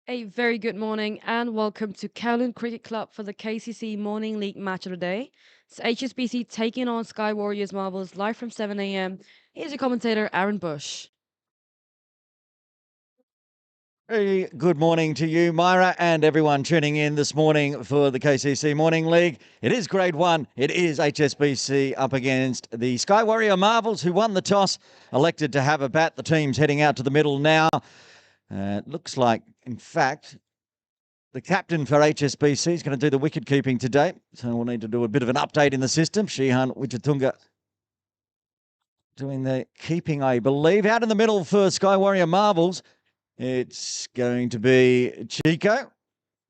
A very good morning and welcome to Kowloon Cricket Club for the KCC Morning League match of the day. It's HSBC taking on Sky Warriors Marbles live from 7 a.m. Here's your commentator, Aaron Bush. Hey, good morning to you, Myra, and everyone tuning in this morning for the KCC Morning League. It is Grade 1. It is HSBC up against the Sky Warrior Marvels, who won the toss, elected to have a bat. The team's heading out to the middle now. It looks like, in fact, the captain for HSBC is going to do the wicket keeping today. So we'll need to do a bit of an update in the system. Shihan Wijatunga doing the keeping, I believe. Out in the middle for Sky Warrior Marvels. It's going to be Chico,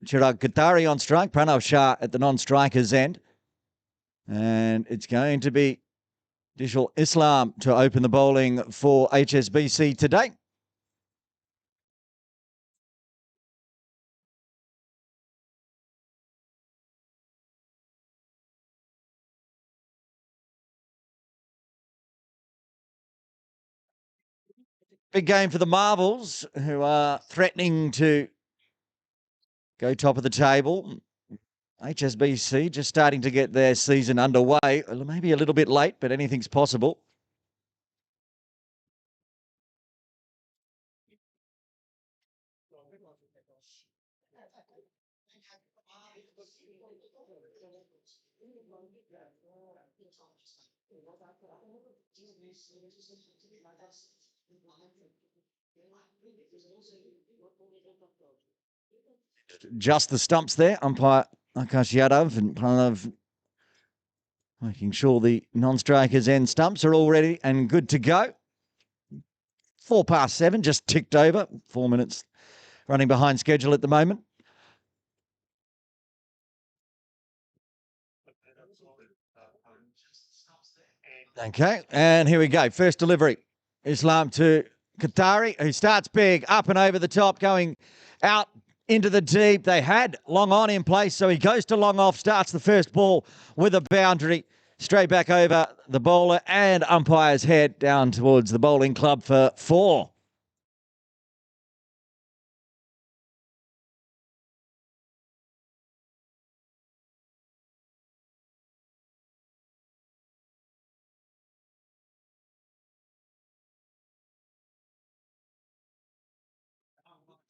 Chirag Katari on strike, Pranav Shah at the non-striker's end. And it's going to be Dishal Islam to open the bowling for HSBC today. Big game for the Marvels, who are threatening to go top of the table. HSBC just starting to get their season underway. Maybe a little bit late, but anything's possible. Just the stumps there, umpire Akash Yadav and Pranav making sure the non-strikers end stumps are all ready and good to go. 7:04, just ticked over. 4 minutes running behind schedule at the moment. Okay, and here we go. First delivery. Islam to Qatari, who starts big, up and over the top, going out into the deep. They had long on in place, so he goes to long off, starts the first ball with a boundary. Straight back over the bowler and umpire's head down towards the bowling club for 4.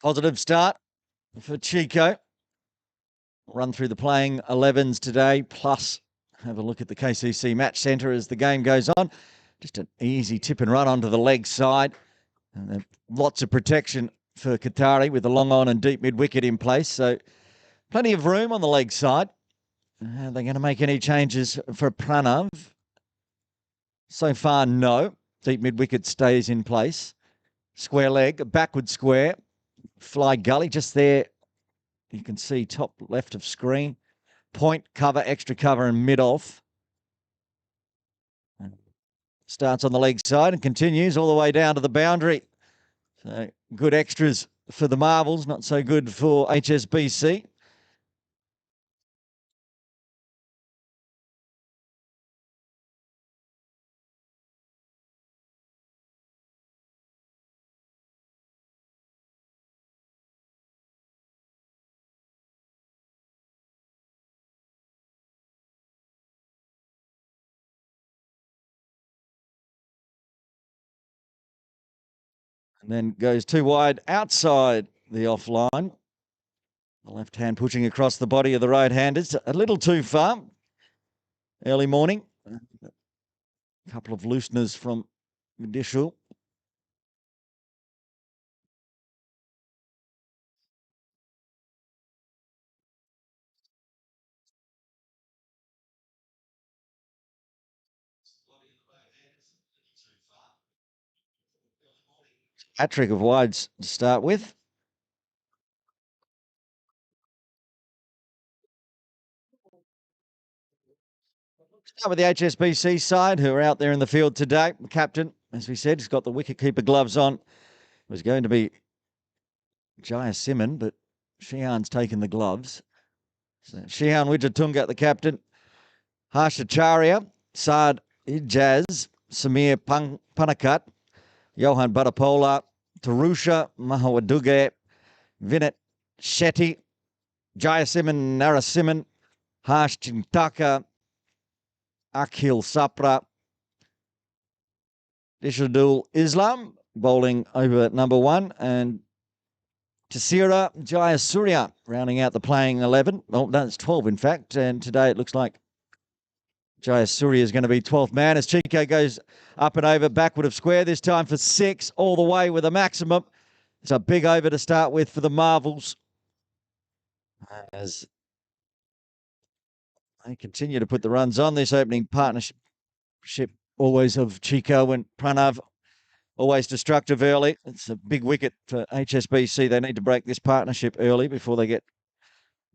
Positive start for Chico. Run through the playing 11s today, plus have a look at the KCC match centre as the game goes on. Just an easy tip and run onto the leg side. And lots of protection for Qatari with the long on and deep mid wicket in place. So plenty of room on the leg side. Are they going to make any changes for Pranav? So far, no. Deep mid wicket stays in place. Square leg, backward square. Fly gully just there. You can see top left of screen. Point, cover, extra cover, and mid off. Starts on the leg side and continues all the way down to the boundary. So good extras for the Marvels, not so good for HSBC. And then goes too wide outside the offline. The left hand pushing across the body of the right-handers. A little too far. Early morning. A couple of looseners from Dishal. Hat-trick of wides to start with. Start with the HSBC side, who are out there in the field today. The captain, as we said, has got the wicketkeeper gloves on. It was going to be Jaya Simon, but Shihan's taken the gloves. So Shihan Wijatunga, the captain. Harshacharia, Saad Ijaz, Samir Panakat, Johan Badapola, Tarusha Mahawaduge, Vinit Shetty, Jayasimhan Narasimhan, Harsh Chintaka, Akhil Sapra, Dishadul Islam, bowling over at number 1, and Tasira Jayasuriya rounding out the playing 11. Well, that's 12 in fact, and today it looks like Jayasuriya is going to be 12th man as Chico goes up and over, backward of square, this time for 6, all the way with a maximum. It's a big over to start with for the Marvels, as they continue to put the runs on. This opening partnership always of Chico and Pranav, always destructive early. It's a big wicket for HSBC. They need to break this partnership early before they get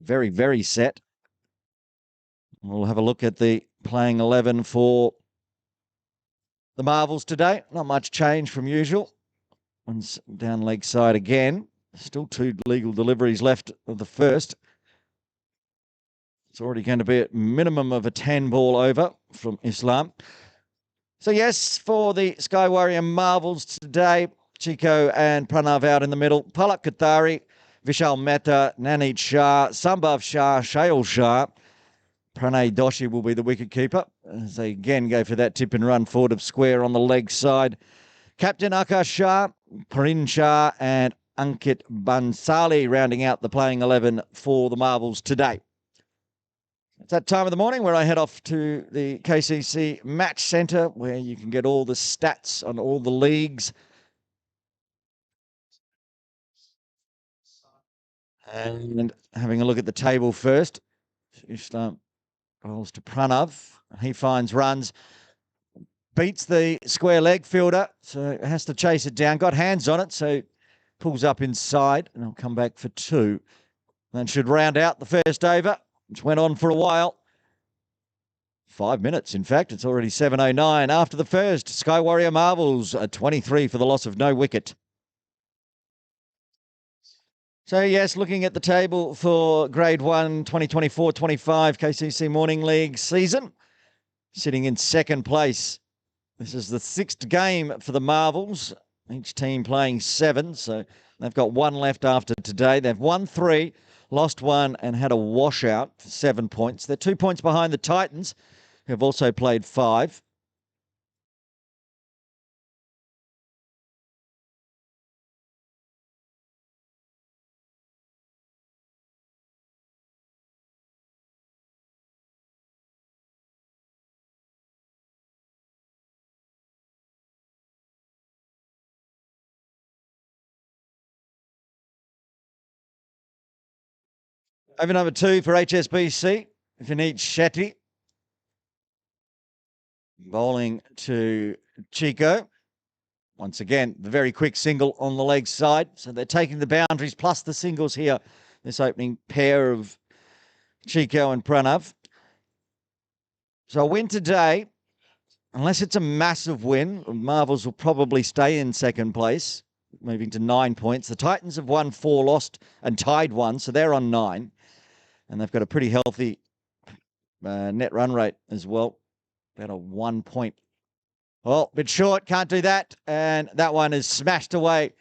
very, very set. We'll have a look at the playing 11 for the Marvels today. Not much change from usual. One's down leg side again. Still 2 legal deliveries left of the first. It's already going to be a minimum of a 10 ball over from Islam. So yes, for the Sky Warrior Marvels today, Chico and Pranav out in the middle. Palak Kathari, Vishal Mehta, Nanit Shah, Sambhav Shah, Shail Shah. Pranay Doshi will be the wicketkeeper as they again go for that tip and run forward of square on the leg side. Captain Akash Shah, Parin Shah, and Ankit Bansali rounding out the playing 11 for the Marvels today. It's that time of the morning where I head off to the KCC Match Centre, where you can get all the stats on all the leagues. And having a look at the table first. Islam rolls to Pranav. He finds runs. Beats the square leg fielder, so has to chase it down. Got hands on it, so pulls up inside, and I'll come back for 2. Then should round out the first over, which went on for a while. 5 minutes, in fact. It's already 7:09 after the first. Sky Warrior Marvels, 23 for the loss of no wicket. So, yes, looking at the table for Grade 1 2024-25 KCC Morning League season, sitting in second place. This is the 6th game for the Marvels, each team playing 7, so they've got 1 left after today. They've won 3, lost 1, and had a washout for 7 points. They're 2 points behind the Titans, who have also played 5. Over number 2 for HSBC, Vineet Shetty. Bowling to Chico. Once again, the very quick single on the leg side. So they're taking the boundaries plus the singles here. This opening pair of Chico and Pranav. So a win today, unless it's a massive win, Marvels will probably stay in second place, moving to 9 points. The Titans have won 4, lost and tied 1, so they're on 9. And they've got a pretty healthy net run rate as well. About a 1 point. Well, bit short, can't do that. And that one is smashed away.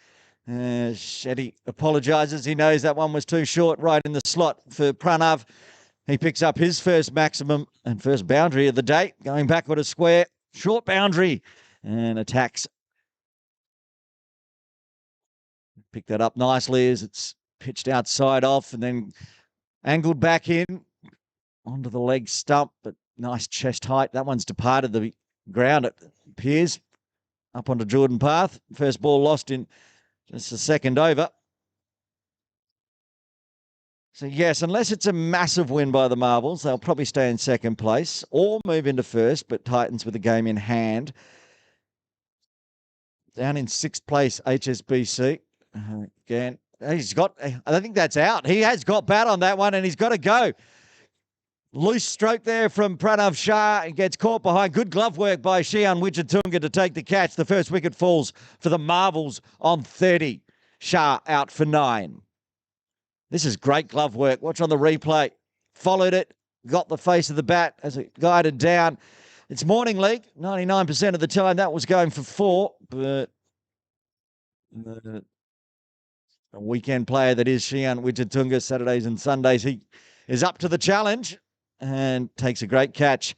Shetty apologises. He knows that one was too short, right in the slot for Pranav. He picks up his first maximum and first boundary of the day, going backward a square, short boundary, and attacks. Pick that up nicely as it's pitched outside off and then angled back in onto the leg stump, but nice chest height. That one's departed the ground, it appears, up onto Jordan Path. First ball lost in just a second over. So, yes, unless it's a massive win by the Marvels, they'll probably stay in second place or move into first, but Titans with the game in hand. Down in 6th place, HSBC. Again, he's got, I think that's out. He has got bat on that one and he's got to go. Loose stroke there from Pranav Shah. He gets caught behind. Good glove work by Shian Wichatunga to take the catch. The first wicket falls for the Marvels on 30. Shah out for 9. This is great glove work. Watch on the replay. Followed it. Got the face of the bat as it guided down. It's morning league. 99% of the time that was going for 4. But a weekend player that is Shian Wijatunga, Saturdays and Sundays. He is up to the challenge and takes a great catch.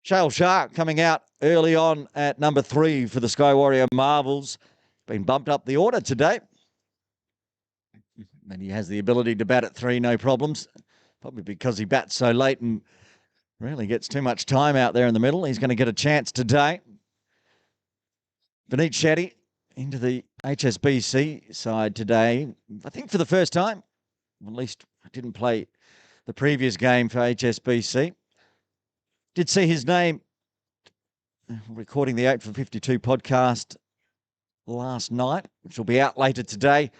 Shale Shark coming out early on at number 3 for the Sky Warrior Marvels. Been bumped up the order today. And he has the ability to bat at 3, no problems. Probably because he bats so late and really gets too much time out there in the middle. He's going to get a chance today. Vineet Shetty into the HSBC side today. I think for the first time. At least I didn't play the previous game for HSBC. Did see his name recording the 8 for 52 podcast last night, which will be out later today.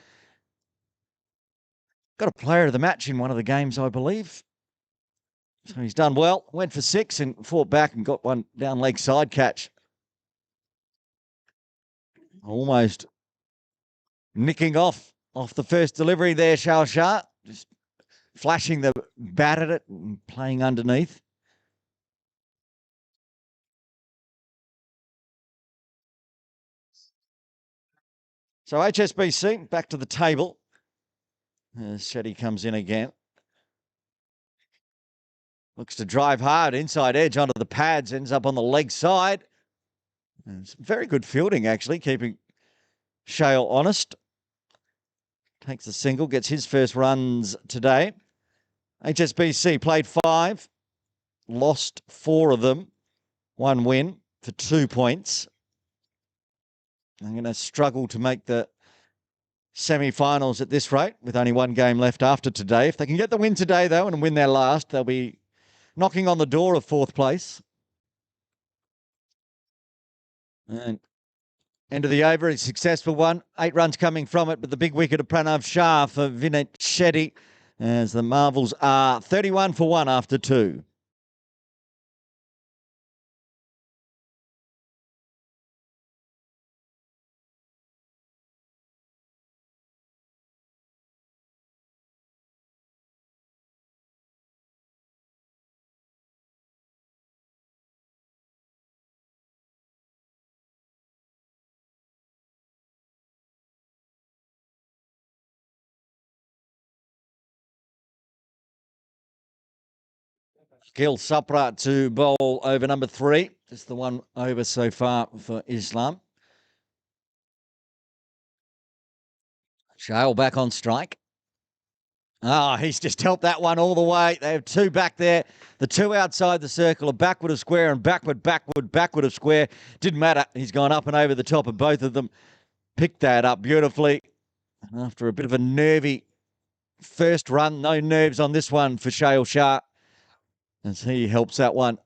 Got a player of the match in one of the games, I believe. So he's done well. Went for 6 and fought back and got one down leg side catch. Almost nicking off the first delivery there, Shao Shah. Just flashing the bat at it and playing underneath. So HSBC back to the table. Shetty comes in again. Looks to drive hard, inside edge onto the pads, ends up on the leg side. And some very good fielding, actually, keeping Shale honest. Takes the single, gets his first runs today. HSBC played 5, lost 4 of them. 1 win for 2 points. They're going to struggle to make the semi-finals at this rate with only 1 game left after today. If they can get the win today, though, and win their last, they'll be knocking on the door of 4th place. And end of the over, a successful one. 8 runs coming from it, but the big wicket of Pranav Shah for Vineet Shetty as the Marvels are 31 for 1 after 2. Gil Sapra to bowl over number 3. Just the one over so far for Islam. Shale back on strike. He's just helped that one all the way. They have 2 back there. The 2 outside the circle, a backward of square and backward of square. Didn't matter. He's gone up and over the top of both of them. Picked that up beautifully. And after a bit of a nervy first run, no nerves on this one for Shale Shah as he helps that one.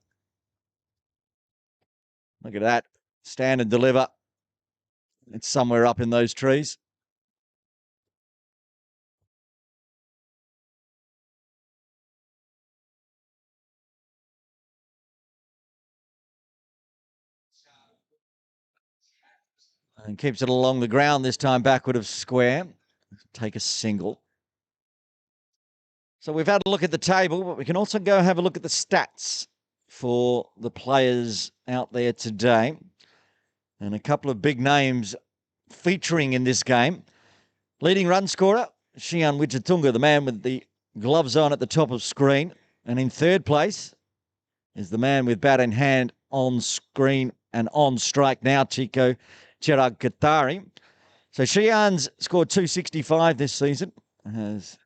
Look at that. Stand and deliver. It's somewhere up in those trees. And keeps it along the ground this time, backward of square. Take a single. So we've had a look at the table, but we can also go have a look at the stats for the players out there today. And a couple of big names featuring in this game. Leading run scorer, Shian Wijatunga, the man with the gloves on at the top of screen. And in 3rd place is the man with bat in hand on screen and on strike now, Chico Chirag Katari. So Shian's scored 265 this season. As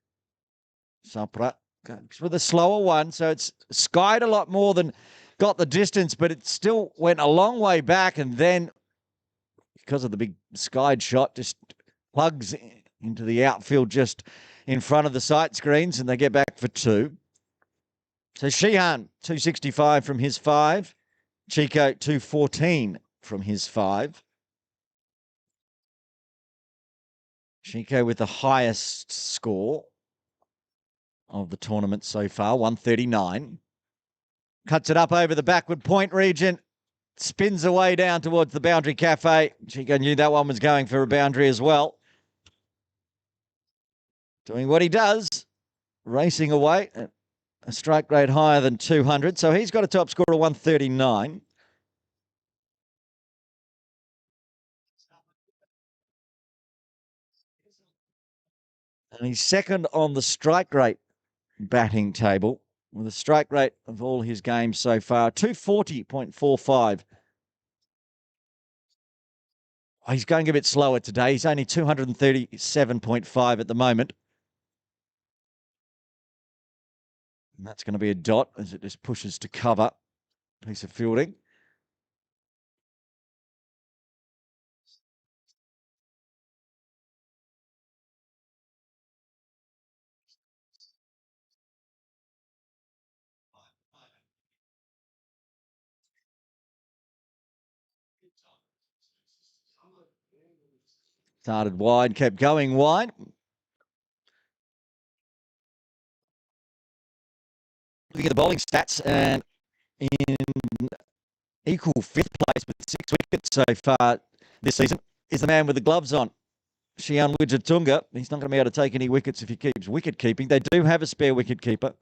Sapra goes with a slower one. So it's skied a lot more than got the distance, but it still went a long way back. And then because of the big skied shot, just plugs into the outfield just in front of the sight screens, and they get back for 2. So Sheehan, 265 from his 5. Chico, 214 from his 5. Chico with the highest score of the tournament so far, 139. Cuts it up over the backward point region. Spins away down towards the boundary cafe. Chico knew that one was going for a boundary as well. Doing what he does, racing away at a strike rate higher than 200. So he's got a top score of 139. And he's second on the strike rate batting table with a strike rate of all his games so far, 240.45. Oh, he's going a bit slower today. He's only 237.5 at the moment. And that's going to be a dot as it just pushes to cover. Piece of fielding. Started wide, kept going wide. Looking at the bowling stats, and in equal fifth place with 6 wickets so far this season is the man with the gloves on, Shian Wijatunga. He's not going to be able to take any wickets if he keeps wicket keeping. They do have a spare wicket keeper.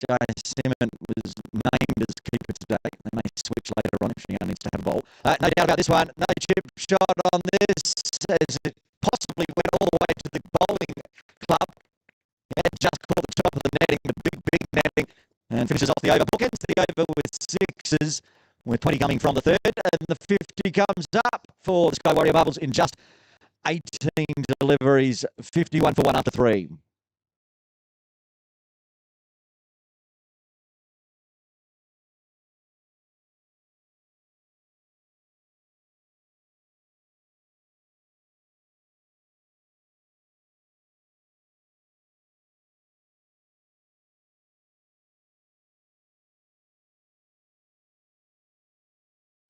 Jai Simon was named as keeper today. They may switch later on if Shian needs to have a bowl. No doubt about this one. No chip shot on this as it possibly went all the way to the bowling club. And just caught the top of the netting, but big netting. And finishes off the over. Bookends the over with sixes, with 20 coming from the third. And the 50 comes up for the Sky Warrior Marbles in just 18 deliveries, 51 for 1 after 3.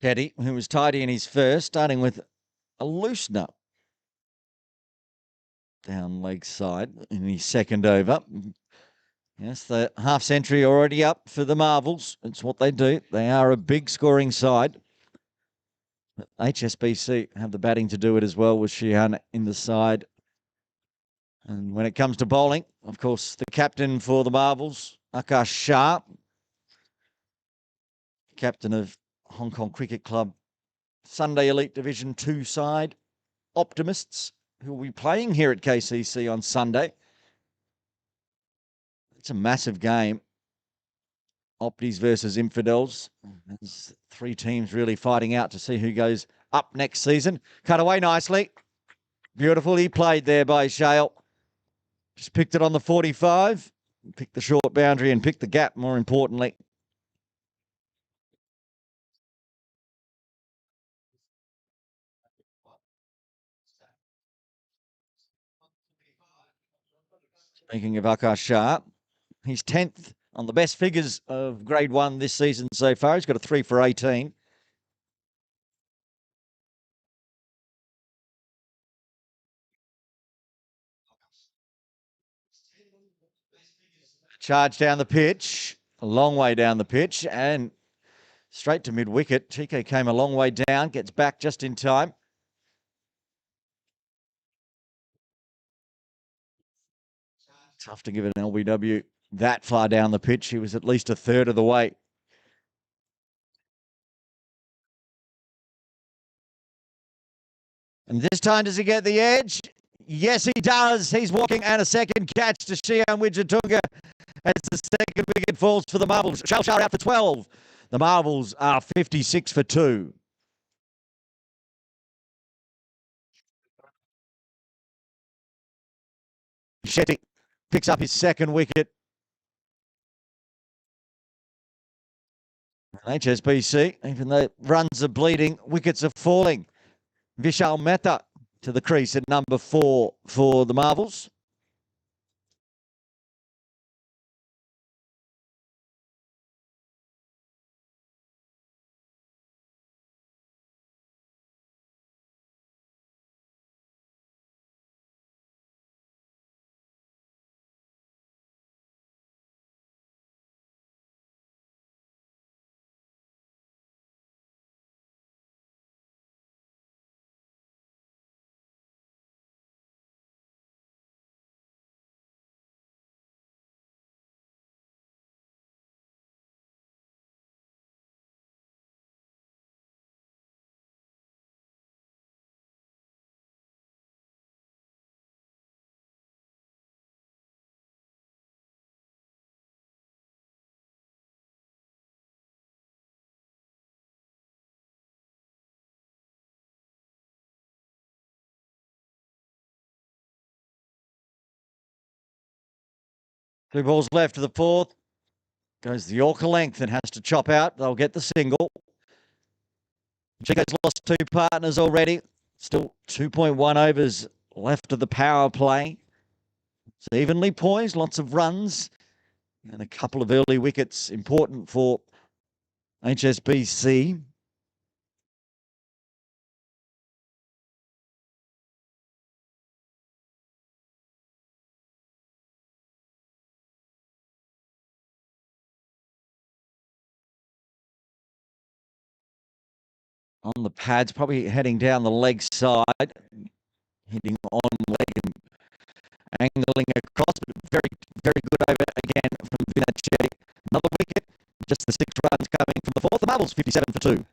Petty, who was tidy in his first, starting with a loosener down leg side in his second over. Yes, the half century already up for the Marvels. It's what they do. They are a big scoring side. But HSBC have the batting to do it as well with Shihan in the side. And when it comes to bowling, of course, the captain for the Marvels, Akash Shah, captain of Hong Kong Cricket Club Sunday Elite Division 2 side, Optimists, who will be playing here at KCC on Sunday. It's a massive game. Opties versus Infidels. There's 3 teams really fighting out to see who goes up next season. Cut away nicely. Beautifully played there by Shale. Just picked it on the 45. Picked the short boundary and picked the gap, more importantly. Speaking of Akash Shah, he's 10th on the best figures of Grade 1 this season so far. He's got a 3 for 18. Charge down the pitch, a long way down the pitch, and straight to mid-wicket. Chico came a long way down, gets back just in time. Tough to give an LBW that far down the pitch. He was at least a third of the way. And this time, does he get the edge? Yes, he does. He's walking, and a second catch to Shian Wijatunga as the second wicket falls for the Marvels. Shalshar out for 12. The Marvels are 56 for 2. Shetty picks up his second wicket. HSBC, even though runs are bleeding, wickets are falling. Vishal Mehta to the crease at number 4 for the Marvels. Two balls left to the fourth. Goes the Yorker length and has to chop out. They'll get the single. Chico's lost two partners already. Still 2.1 overs left of the power play. It's evenly poised, lots of runs, and a couple of early wickets important for HSBC. On the pads, probably heading down the leg side, hitting on leg and angling across, but very, very good over again from Vinod Shetty. Another wicket, just the 6 runs coming from the fourth. The Marbles 57 for 2.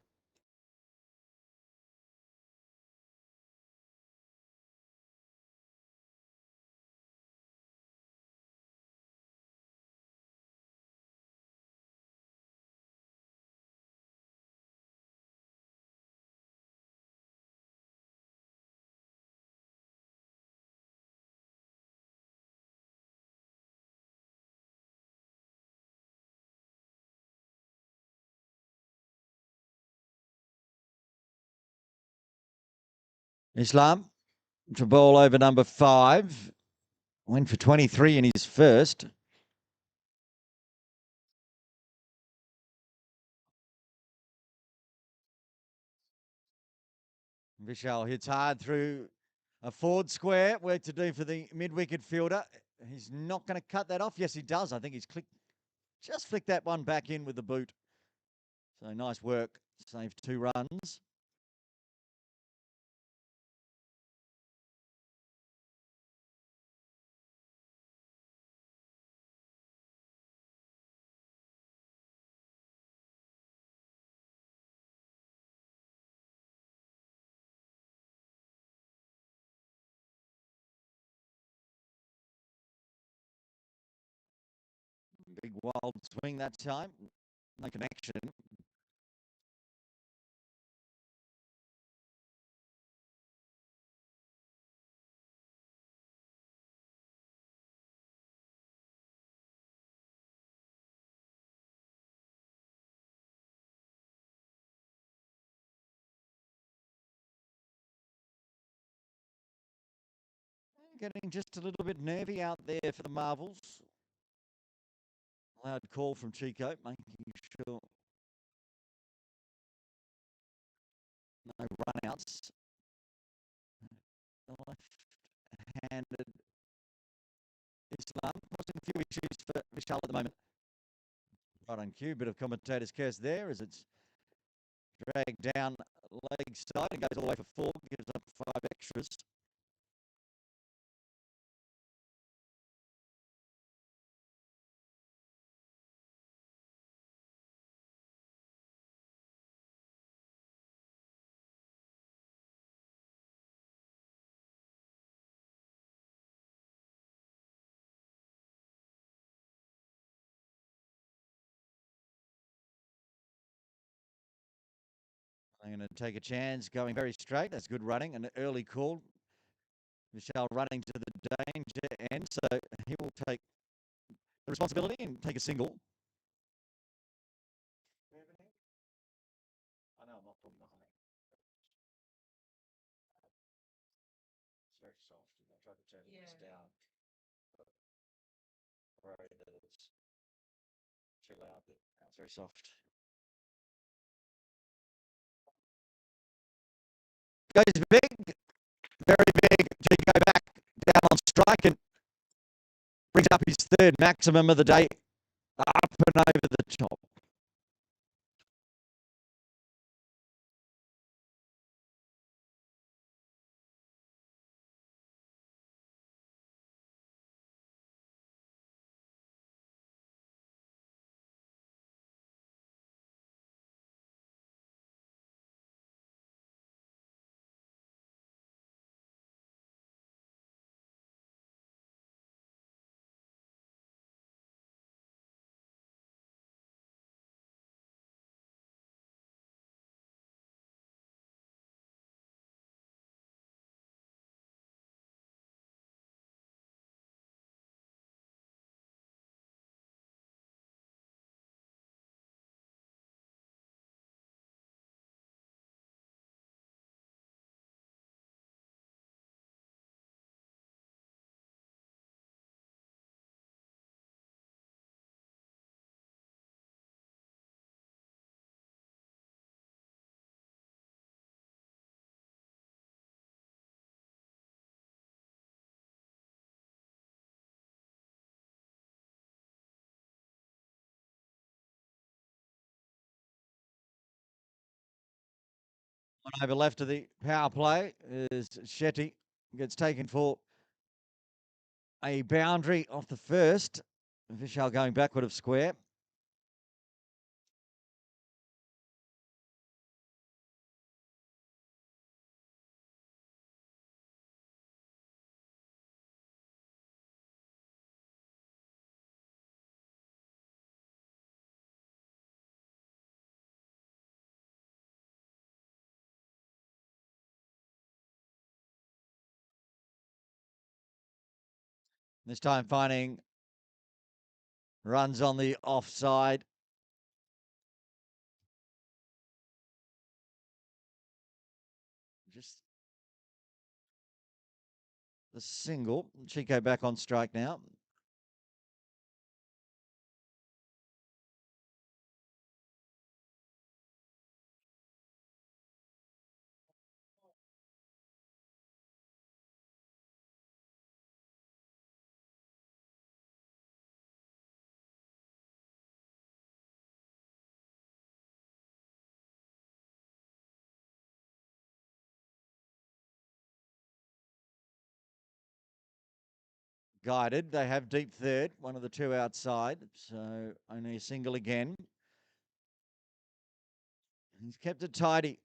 Islam to ball over number 5. Went for 23 in his first. Vishal hits hard through a forward square. Work to do for the mid-wicket fielder. He's not going to cut that off. Yes, he does. I think he's just flicked that one back in with the boot. So nice work. Saved 2 runs. Big wild swing that time. No connection. Getting just a little bit nervy out there for the Marvels. Loud call from Chico, making sure no run-outs. The left-handed Islam causing a few issues for Vishal at the moment. Right on cue, bit of commentator's curse there as it's dragged down leg side and goes all the way for 4, gives up 5 extras. I'm going to take a chance, going very straight. That's good running, an early call. Michelle running to the danger end, so he will take the responsibility and take a single. I know I'm not talking behind. It's very soft. I tried to turn this down, but worried that it's too loud. But it's very soft. Goes big, very big. To go back down on strike and brings up his 3rd maximum of the day, up and over the top. One over left of the power play is Shetty. Gets taken for a boundary off the first. Vishal going backward of square. This time finding runs on the offside. Just the single. Chico back on strike now. Guided. They have deep third, one of the two outside. So only a single again. He's kept it tidy,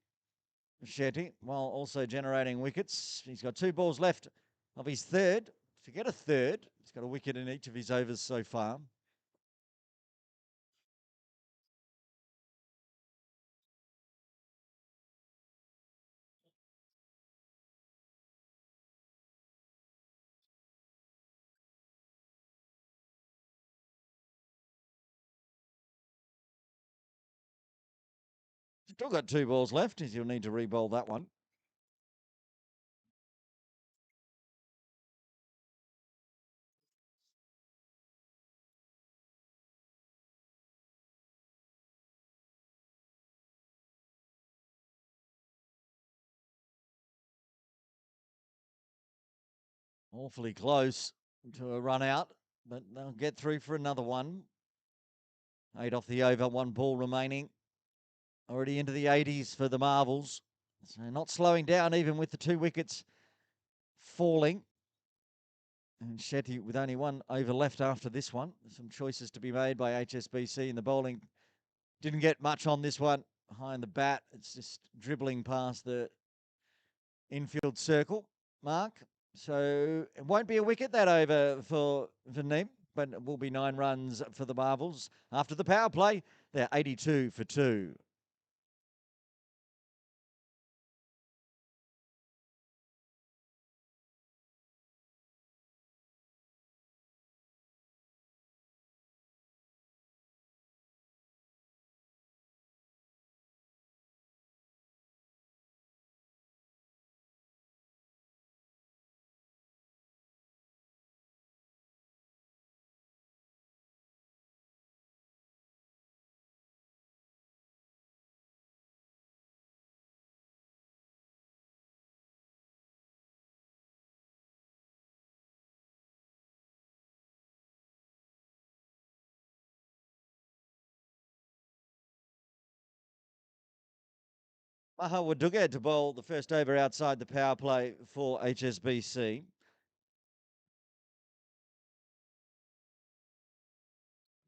Shetty, while also generating wickets. He's got 2 balls left of his third. To get a third, he's got a wicket in each of his overs so far. Still got 2 balls left, as you'll need to re-bowl that one. Awfully close to a run out, but they'll get through for another one. 8 off the over, 1 ball remaining. Already into the 80s for the Marvels. So not slowing down even with the 2 wickets falling. And Shetty with only 1 over left after this one. Some choices to be made by HSBC in the bowling. Didn't get much on this one. Behind the bat, it's just dribbling past the infield circle mark. So it won't be a wicket that over for Neem, but it will be 9 runs for the Marvels. After the power play, they're 82 for 2. Maha Waduga to bowl the first over outside the power play for HSBC.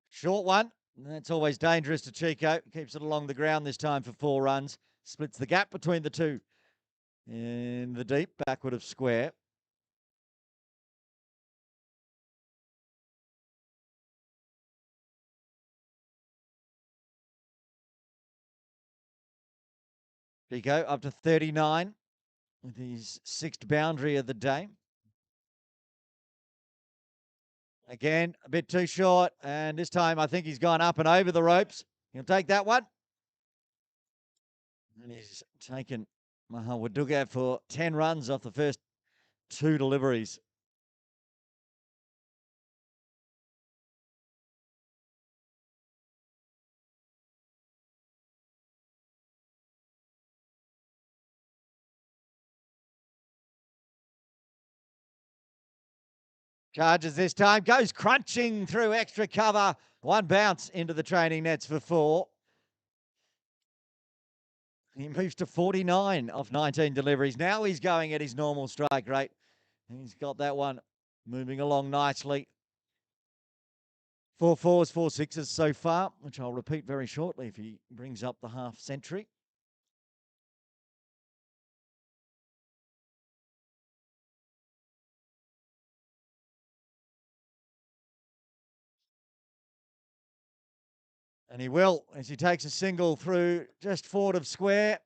Short one. That's always dangerous to Chico. Keeps it along the ground this time for 4 runs. Splits the gap between the two in the deep backward of square. Chico up to 39 with his 6th boundary of the day. Again, a bit too short. And this time I think he's gone up and over the ropes. He'll take that one. And he's taken Maha Waduga for 10 runs off the first 2 deliveries. Charges this time, goes crunching through extra cover. 1 bounce into the training nets for 4. He moves to 49 off 19 deliveries. Now he's going at his normal strike rate. He's got that one moving along nicely. 4 4s, 4 6s so far, which I'll repeat very shortly if he brings up the half century. And he will as he takes a single through just forward of square.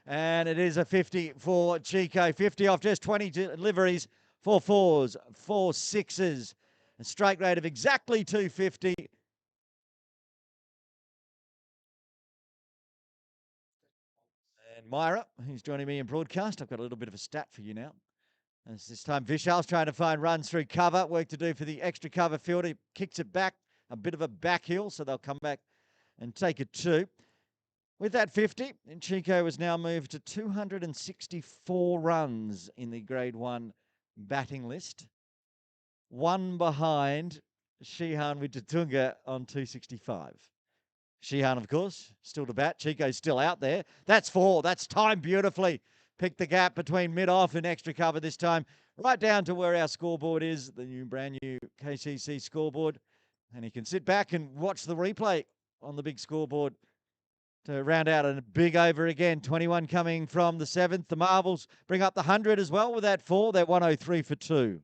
And it is a 50 for Chico. 50 off just 20 deliveries. 4 4s, 4 6s. A strike rate of exactly 250. And Myra, who's joining me in broadcast, I've got a little bit of a stat for you now. As this time Vishal's trying to find runs through cover. Work to do for the extra cover fielder. He kicks it back, a bit of a back heel, so they'll come back and take it 2. With that 50, Chico has now moved to 264 runs in the Grade 1 batting list. One behind Shihan with Tatunga on 265. Shihan, of course, still to bat. Chico's still out there. That's 4. That's timed beautifully. Picked the gap between mid-off and extra cover this time, right down to where our scoreboard is, the brand new KCC scoreboard. And he can sit back and watch the replay on the big scoreboard to round out a big over again. 21 coming from the 7th. The Marvels bring up the 100 as well with that 4. They're 103 for 2.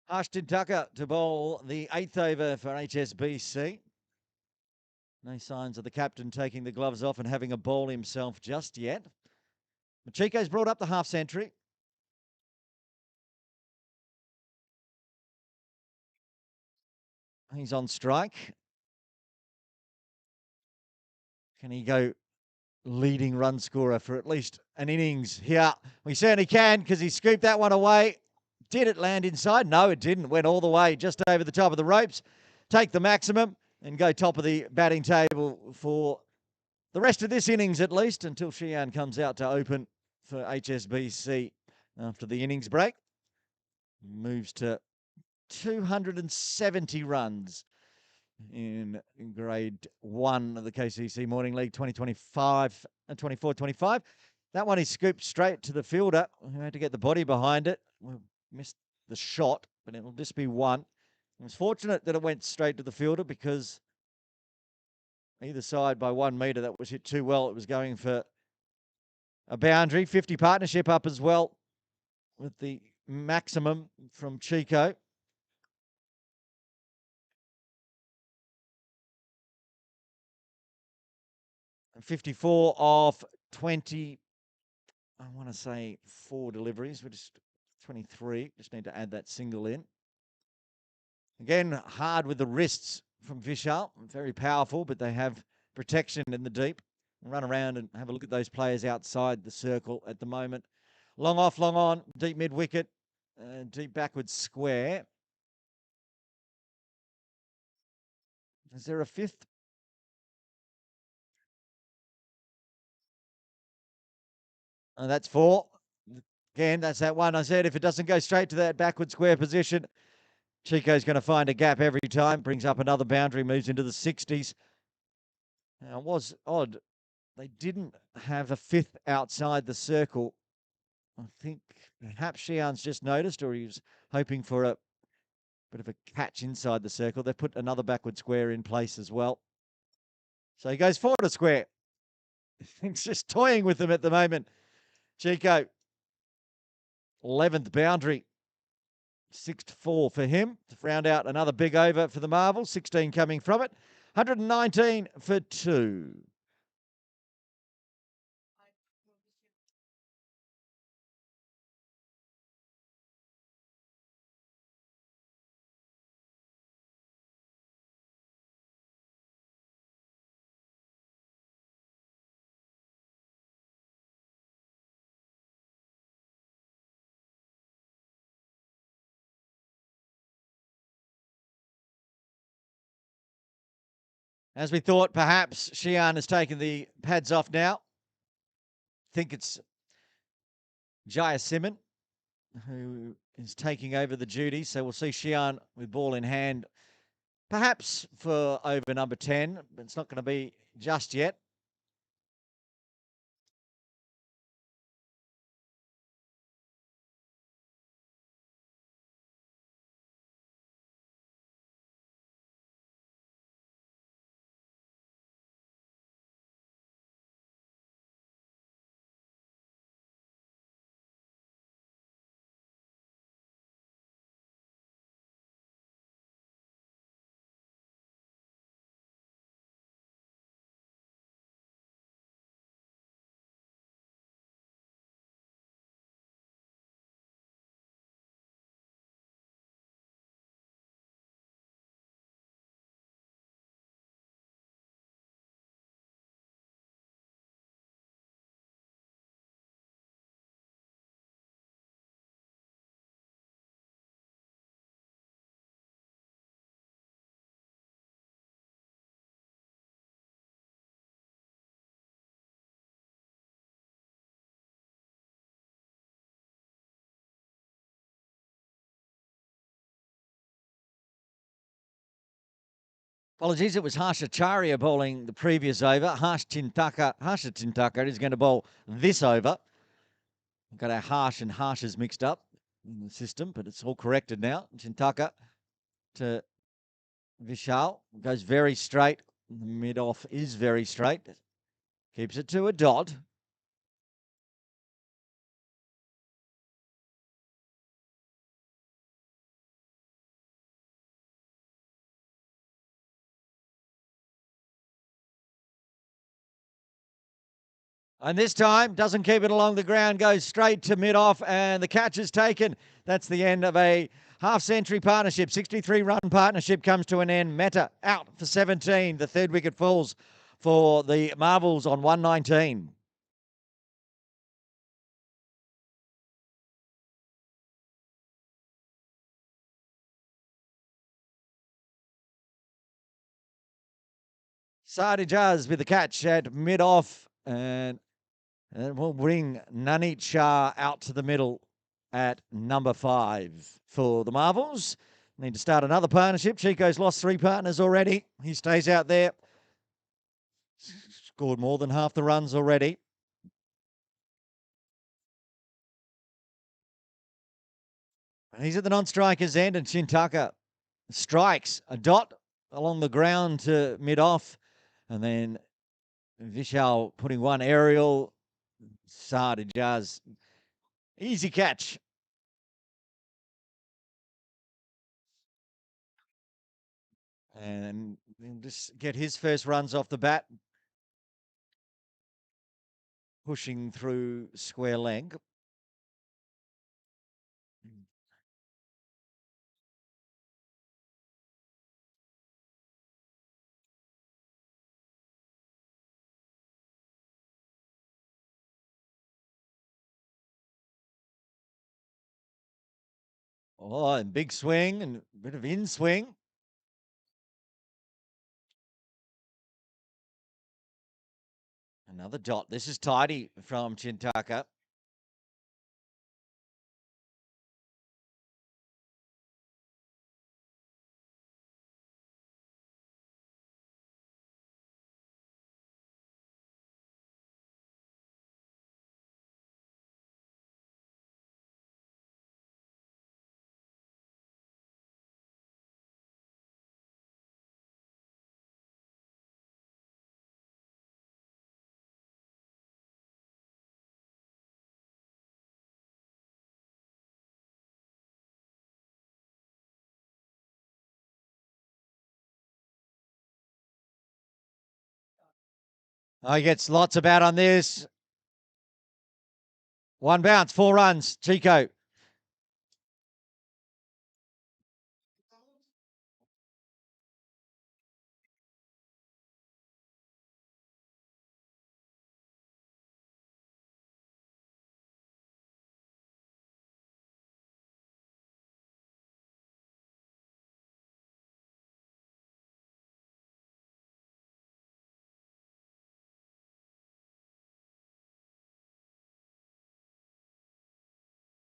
Ashton Tucker to bowl the 8th over for HSBC. No signs of the captain taking the gloves off and having a bowl himself just yet. Chico's brought up the half century. He's on strike. Can he go leading run scorer for at least an innings here? We certainly can because he scooped that one away. Did it land inside? No, it didn't. Went all the way just over the top of the ropes. Take the maximum and go top of the batting table for the rest of this innings at least until Shihan comes out to open for HSBC after the innings break. Moves to 270 runs in grade 1 of the KCC Morning League 2025 and 24-25. That one is scooped straight to the fielder who had to get the body behind it. We missed the shot, but it'll just be 1. It was fortunate that it went straight to the fielder because either side by 1 metre, that was hit too well. It was going for a boundary. 50 partnership up as well with the maximum from Chico. 54 off 20, I want to say 4 deliveries. We're just 23. Just need to add that single in. Again, hard with the wrists from Vishal. Very powerful, but they have protection in the deep. Run around and have a look at those players outside the circle at the moment. Long off, long on, deep mid wicket, deep backwards square. Is there a 5th? Oh, that's 4. Again, that's that one I said. If it doesn't go straight to that backward square position, Chico's going to find a gap every time. Brings up another boundary, moves into the 60s. Now, it was odd. They didn't have a 5th outside the circle. I think perhaps Shian's just noticed, or he was hoping for a bit of a catch inside the circle. They put another backward square in place as well. So he goes forward a square. He's just toying with them at the moment. Chico, 11th boundary. 6-4 for him to round out another big over for the Marvels. 16 coming from it. 119 for 2. As we thought, perhaps Xi'an has taken the pads off now. Think it's Jaya Simon who is taking over the duty. So we'll see Xi'an with ball in hand, perhaps for over number 10, but it's not going to be just yet. Apologies, it was Harsha Charia bowling the previous over. Harsha Tintaka is going to bowl this over. We've got our Harsh and Harshes mixed up in the system, but it's all corrected now. Chintaka to Vishal. Goes very straight. The mid-off is very straight. Keeps it to a dot. And this time, doesn't keep it along the ground, goes straight to mid-off, and the catch is taken. That's the end of a half-century partnership. 63-run partnership comes to an end. Mehta out for 17. The third wicket falls for the Marvels on 119. Sadijaz with the catch at mid-off, and we'll bring Nanit Shah out to the middle at number 5 for the Marvels. Need to start another partnership. Chico's lost 3 partners already. He stays out there. Scored more than half the runs already. He's at the non-striker's end, and Chintaka strikes a dot along the ground to mid-off, and then Vishal putting one aerial. Sadijaz, easy catch. And just get his first runs off the bat, pushing through square leg. Oh, and big swing and a bit of in swing. Another dot. This is tidy from Chintaka. Oh, he gets lots of bat on this. One bounce, 4 runs. Chico.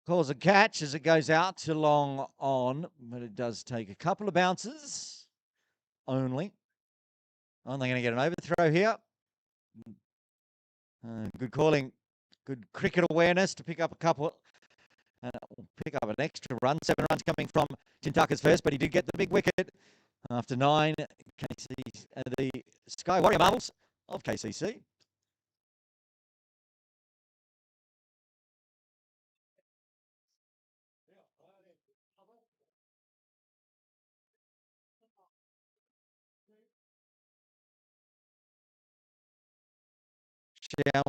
Calls a catch as it goes out to long on, but it does take a couple of bounces only. Oh, they're going to get an overthrow here. Good calling, good cricket awareness to pick up a couple. Pick up an extra run. 7 runs coming from Chintaka's first, but he did get the big wicket after 9. The Sky Warrior Marbles of KCC.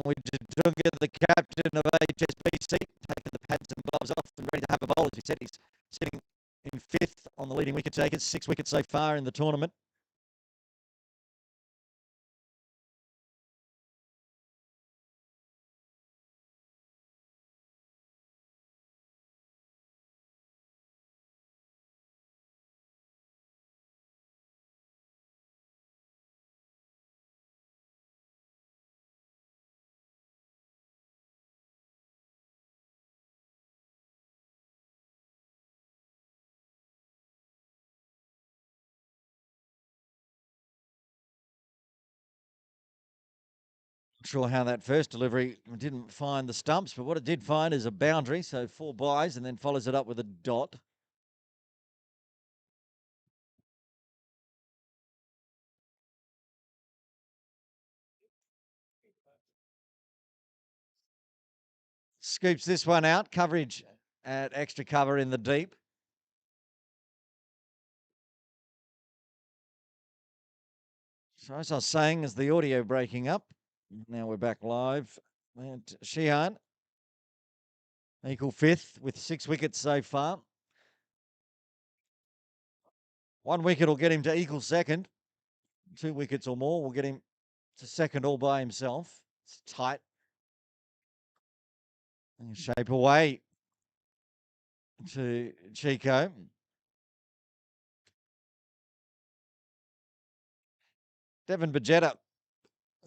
Widjadunga, the captain of HSBC, taking the pads and gloves off and ready to have a bowl. As we said, he's sitting in 5th on the leading wicket takers, 6 wickets so far in the tournament. Not sure how that first delivery didn't find the stumps, but what it did find is a boundary, so 4 byes, and then follows it up with a dot. Scoops this one out. Coverage at extra cover in the deep. So as I was saying, is the audio breaking up? Now we're back live. And Sheehan, equal 5th with 6 wickets so far. 1 wicket will get him to equal 2nd. 2 wickets or more will get him to 2nd all by himself. It's tight. And shape away to Chico. Devon Bajetta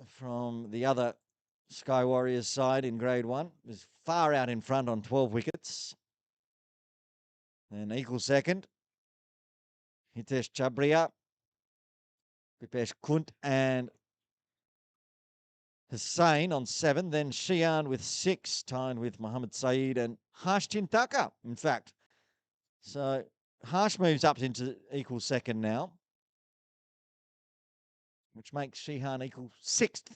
from the other Sky Warriors side in grade 1 is far out in front on 12 wickets. And equal 2nd, Hitesh Chabria, Pipesh Kunt and Hussain on 7. Then Shian with 6, tied with Mohammed Saeed and Harsh Chintaka, in fact. So Harsh moves up into equal 2nd now, which makes Sheehan equal 6th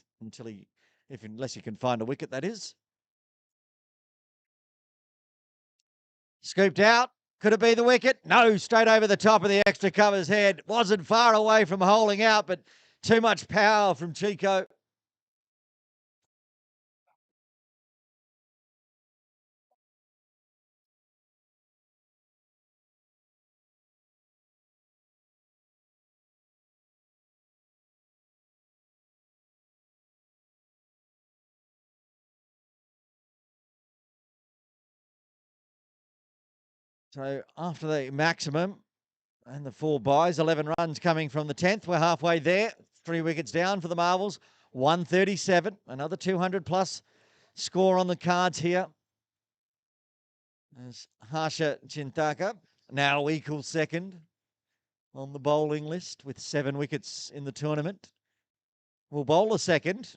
unless he can find a wicket, that is. Scooped out. Could it be the wicket? No, straight over the top of the extra cover's head. Wasn't far away from holding out, but too much power from Chico. So after the maximum and the 4 byes, 11 runs coming from the 10th. We're halfway there. 3 wickets down for the Marvels. 137. Another 200 plus score on the cards here. As Harsha Chintaka now equal 2nd on the bowling list with 7 wickets in the tournament. Will bowl a 2nd.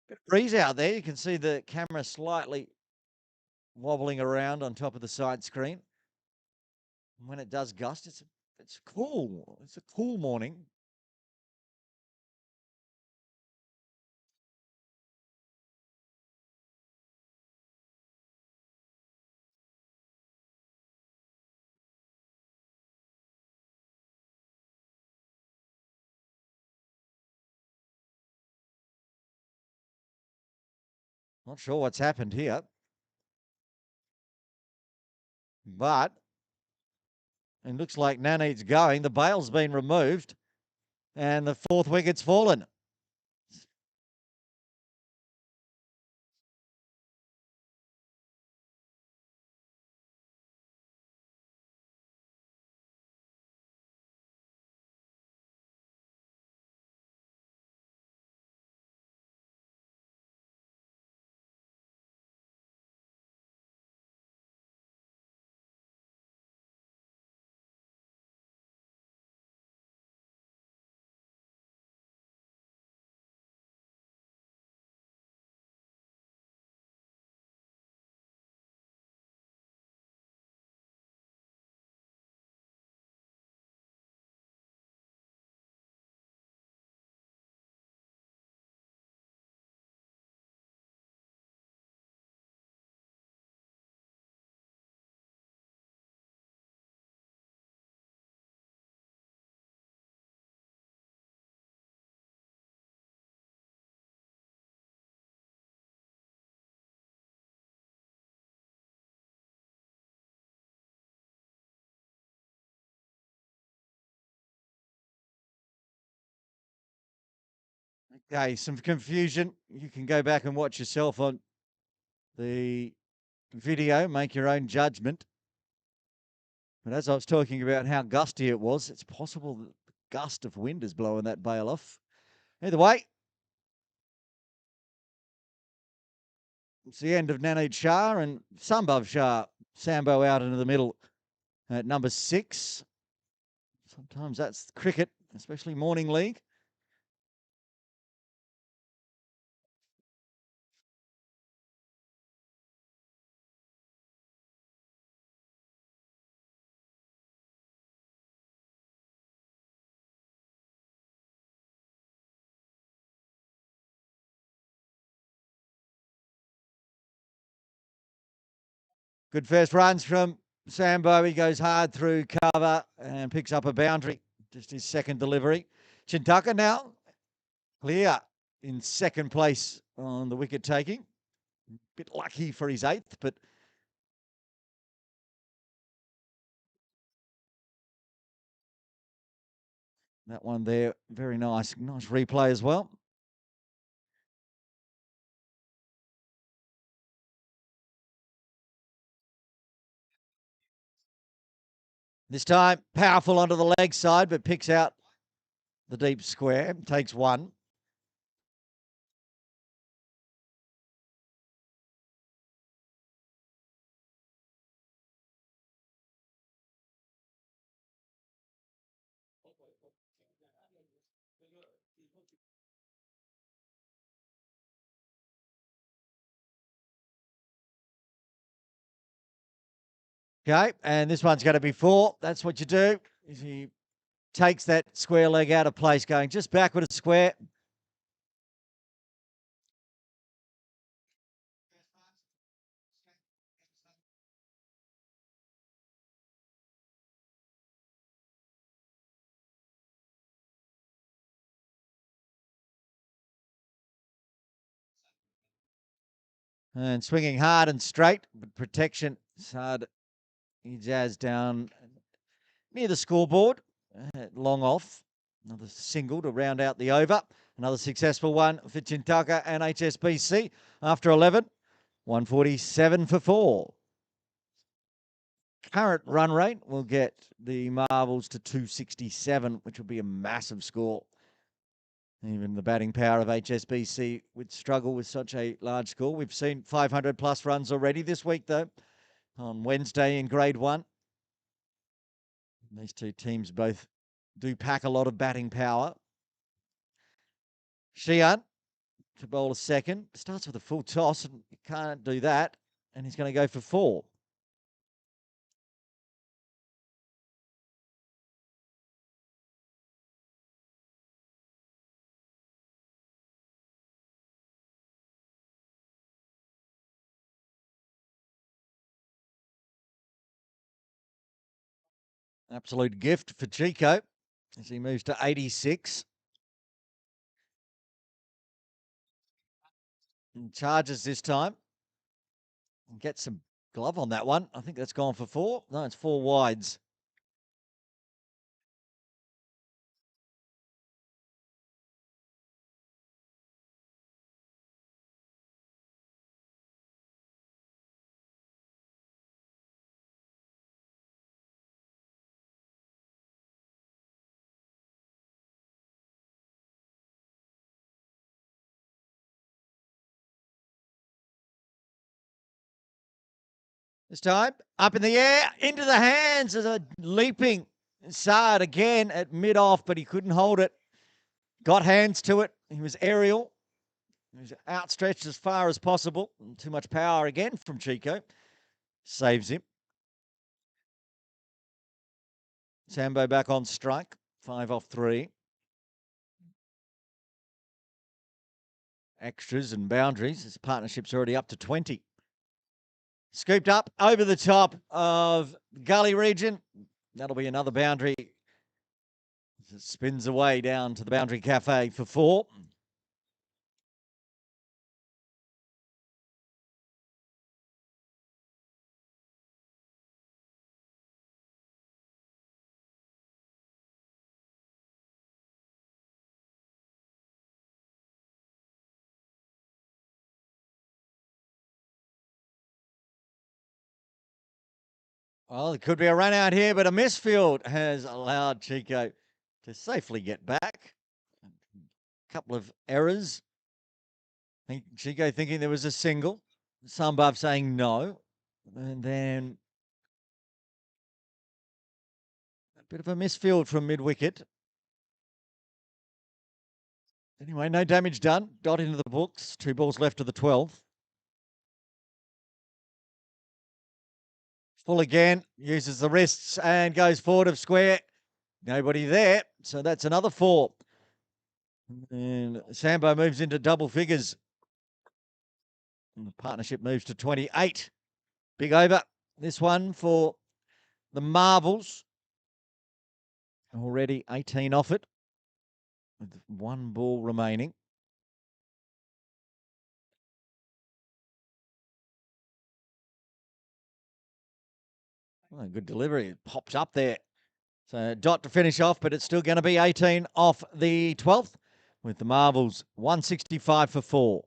Bit of breeze out there. You can see the camera slightly wobbling around on top of the side screen. And when it does gust, it's cool. It's a cool morning. Not sure what's happened here. But it looks like Naneed's going. The bail's been removed. And the 4th wicket's fallen. Okay, some confusion. You can go back and watch yourself on the video, make your own judgment. But as I was talking about how gusty it was, it's possible that the gust of wind is blowing that bail off. Either way, it's the end of Nanood Shah and Sambhav Shah. Sambo out into the middle at number 6. Sometimes that's cricket, especially morning league. Good first runs from Sambo. He goes hard through cover and picks up a boundary. Just his second delivery. Chintaka now clear in second place on the wicket taking. Bit lucky for his 8th, but that one there, very nice. Nice replay as well. This time, powerful onto the leg side, but picks out the deep square. Takes one. Okay, and this one's going to be 4. That's what you do. If he takes that square leg out of place, going just backward a square. And swinging hard and straight, but protection is hard. He jazzed down near the scoreboard, long off. Another single to round out the over. Another successful one for Chintaka and HSBC after 11. 147 for 4. Current run rate will get the marbles to 267, which will be a massive score. Even the batting power of HSBC would struggle with such a large score. We've seen 500 plus runs already this week, though, on Wednesday in Grade 1. These two teams both do pack a lot of batting power. Shian to bowl a second. Starts with a full toss, and you can't do that. And he's going to go for 4. Absolute gift for Chico as he moves to 86. And charges this time. And gets some glove on that one. I think that's gone for 4. No, it's 4 wides. This time, up in the air, into the hands of a leaping Saad again at mid-off, but he couldn't hold it. Got hands to it. He was aerial. He was outstretched as far as possible. Too much power again from Chico. Saves him. Sambo back on strike. 5 off 3. Extras and boundaries. His partnership's already up to 20. Scooped up over the top of gully region. That'll be another boundary. It spins away down to the boundary cafe for 4. Well, it could be a run out here, but a misfield has allowed Chico to safely get back. A couple of errors. Chico thinking there was a single. Sambhav saying no. And then a bit of a misfield from mid-wicket. Anyway, no damage done. Dot into the books. 2 balls left of the 12th. Full again. Uses the wrists and goes forward of square. Nobody there. So that's another 4. And Sambo moves into double figures. And the partnership moves to 28. Big over. This one for the Marvels. Already 18 off it, with 1 ball remaining. Oh, good delivery. It pops up there. So dot to finish off, but it's still going to be 18 off the 12th, with the Marvels 165 for 4.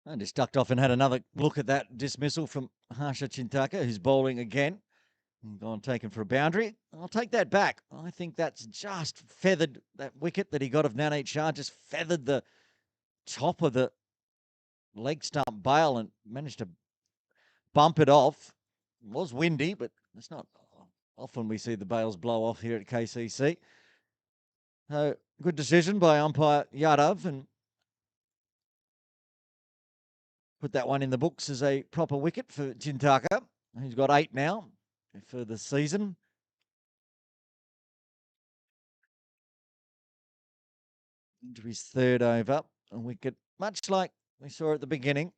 And just ducked off and had another look at that dismissal from Harsha Chintaka, who's bowling again. And gone taken for a boundary. I'll take that back. I think that's just feathered that wicket that he got of Navneet Shah, just feathered the top of the leg stump bail and managed to bump it off. It was windy, but it's not often we see the bails blow off here at KCC. So good decision by umpire Yadav, and put that one in the books as a proper wicket for Chintaka. He's got 8 now for the season. Into his 3rd over, a wicket, much like we saw at the beginning.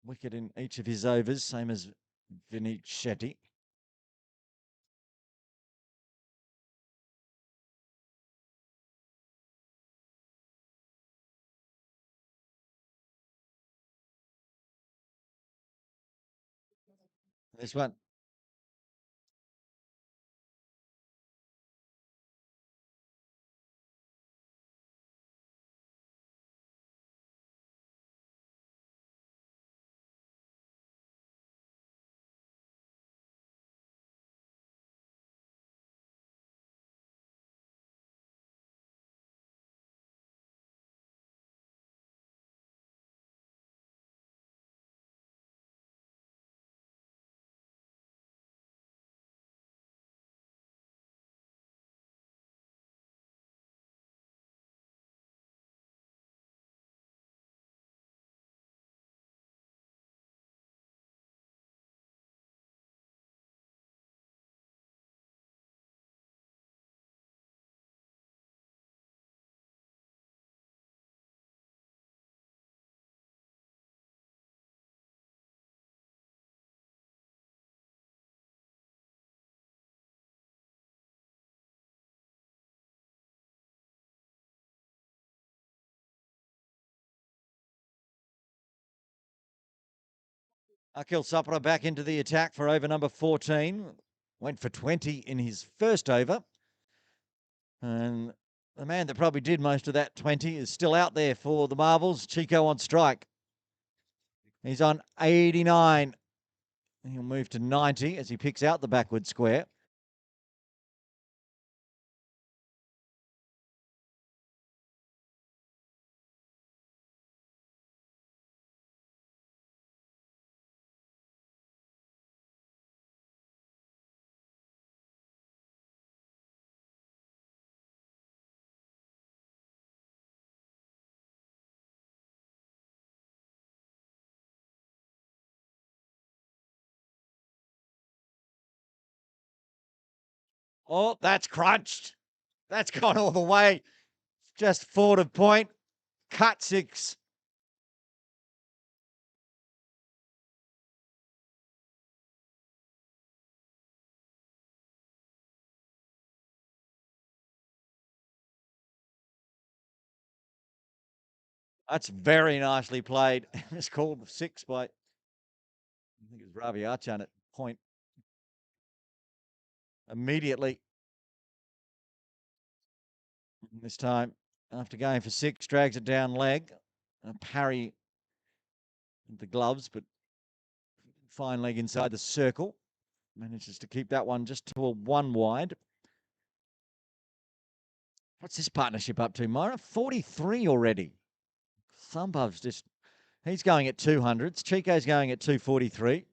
Wicket in each of his overs, same as Vineet Shetty. This one. Akil Sapra back into the attack for over number 14. Went for 20 in his first over. And the man that probably did most of that 20 is still out there for the marbles. Chico on strike. He's on 89. He'll move to 90 as he picks out the backward square. Oh, that's crunched. That's gone all the way. Just forward of point. Cut 6. That's very nicely played. It's called 6 by, I think it's Ravi Archan at point. Immediately. This time, after going for 6, drags it down leg. A parry the gloves, but fine leg inside the circle. Manages to keep that one just to a 1 wide. What's this partnership up to, Myra? 43 already. Thumbov's just, he's going at 200s. Chico's going at 243.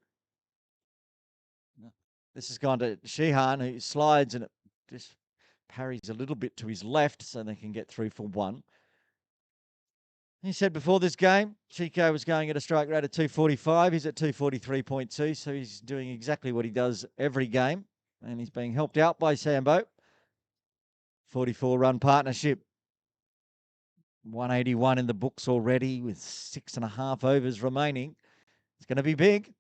This has gone to Sheehan, who slides and it just parries a little bit to his left so they can get through for 1. He said before this game, Chico was going at a strike rate of 245. He's at 243.2, so he's doing exactly what he does every game. And he's being helped out by Sambo. 44-run partnership. 181 in the books already with 6.5 overs remaining. It's going to be big.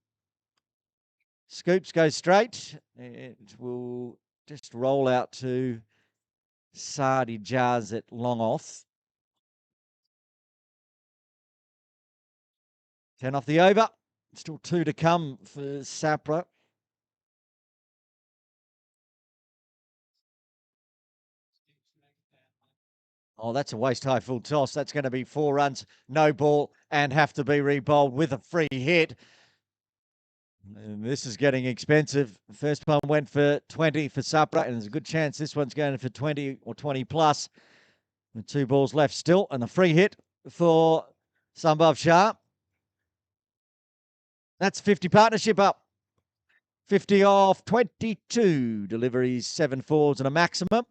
Scoops go straight. It will just roll out to Sadi Jazz at long off. 10 off the over. Still 2 to come for Sapra. Oh, that's a waist high full toss. That's going to be 4 runs, no ball, and have to be rebowled with a free hit. And this is getting expensive. The first one went for 20 for Sapra, and there's a good chance this one's going for 20 or 20 plus. With 2 balls left still, and the free hit for Sambhav Shah. That's 50 partnership up. 50 off 22 deliveries, 7 fours and a maximum.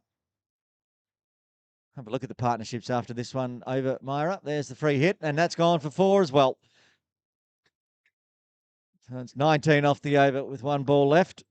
Have a look at the partnerships after this one over Myra. There's the free hit, and that's gone for 4 as well. So it's 19 off the over with 1 ball left.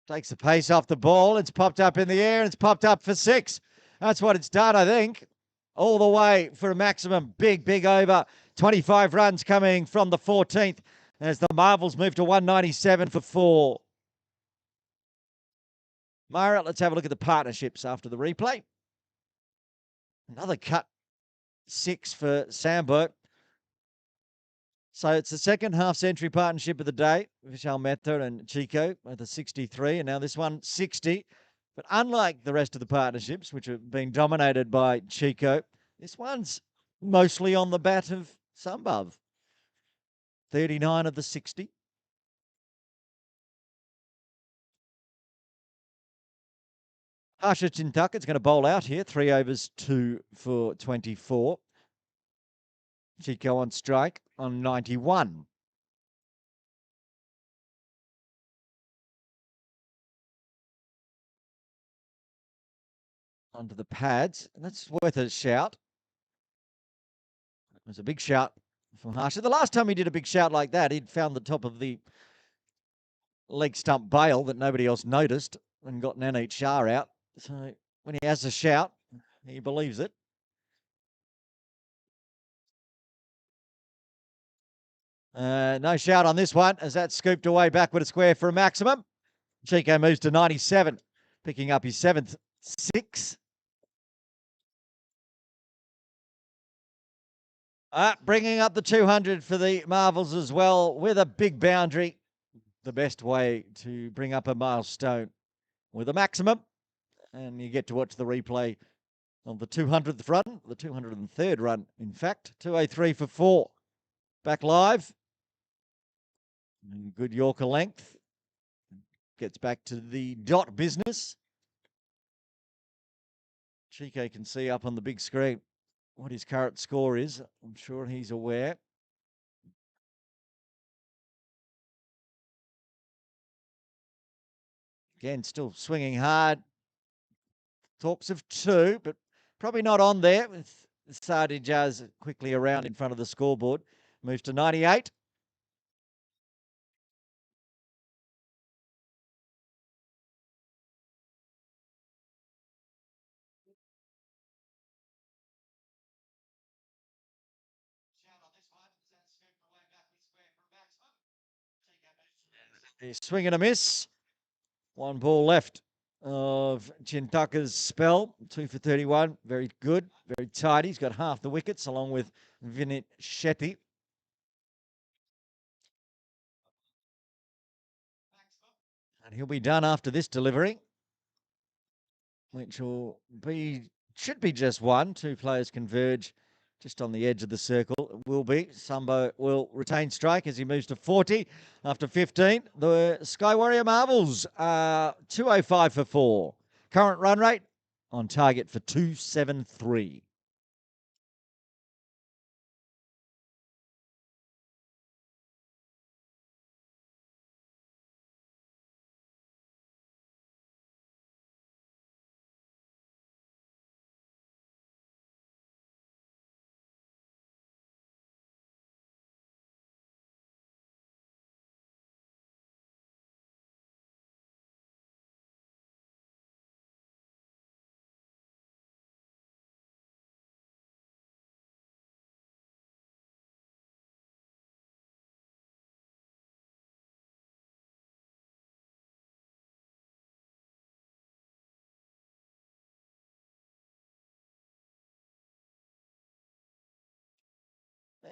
Takes the pace off the ball. It's popped up in the air and it's popped up for 6. That's what it's done, I think. All the way for a maximum. Big, big over. 25 runs coming from the 14th as the Marvels move to 197 for 4. Myra, let's have a look at the partnerships after the replay. Another cut 6 for Sambo. So it's the second half-century partnership of the day. Vishal Mehta and Chico with a 63, and now this one 60. But unlike the rest of the partnerships, which have been dominated by Chico, this one's mostly on the bat of Sambhav. 39 of the 60. Harsha Chintak is going to bowl out here. 3 overs, 2 for 24. Chico on strike on 91. Onto the pads. And that's worth a shout. It was a big shout from Harsher. The last time he did a big shout like that, he'd found the top of the leg stump bail that nobody else noticed and got Nanit Shah out. So when he has a shout, he believes it. No shout on this one as that's scooped away backward a square for a maximum. Chico moves to 97, picking up his 7th 6. Bringing up the 200 for the Marvels as well with a big boundary. The best way to bring up a milestone with a maximum. And you get to watch the replay of the 200th run, the 203rd run, in fact. 203 for 4. Back live. Good Yorker length. Gets back to the dot business. Chico can see up on the big screen what his current score is. I'm sure he's aware. Again, still swinging hard. Talks of 2, but probably not on there with Sadi Jazz quickly around in front of the scoreboard. Moves to 98. He's swing and a miss. 1 ball left of Chintaka's spell. 2 for 31. Very good. Very tidy. He's got half the wickets along with Vinit Shetty. And he'll be done after this delivery, which should be just 1. 2 players converge just on the edge of the circle. It will be. Sambo will retain strike as he moves to 40 after 15. The Sky Warrior Marvels are 205 for 4. Current run rate on target for 273.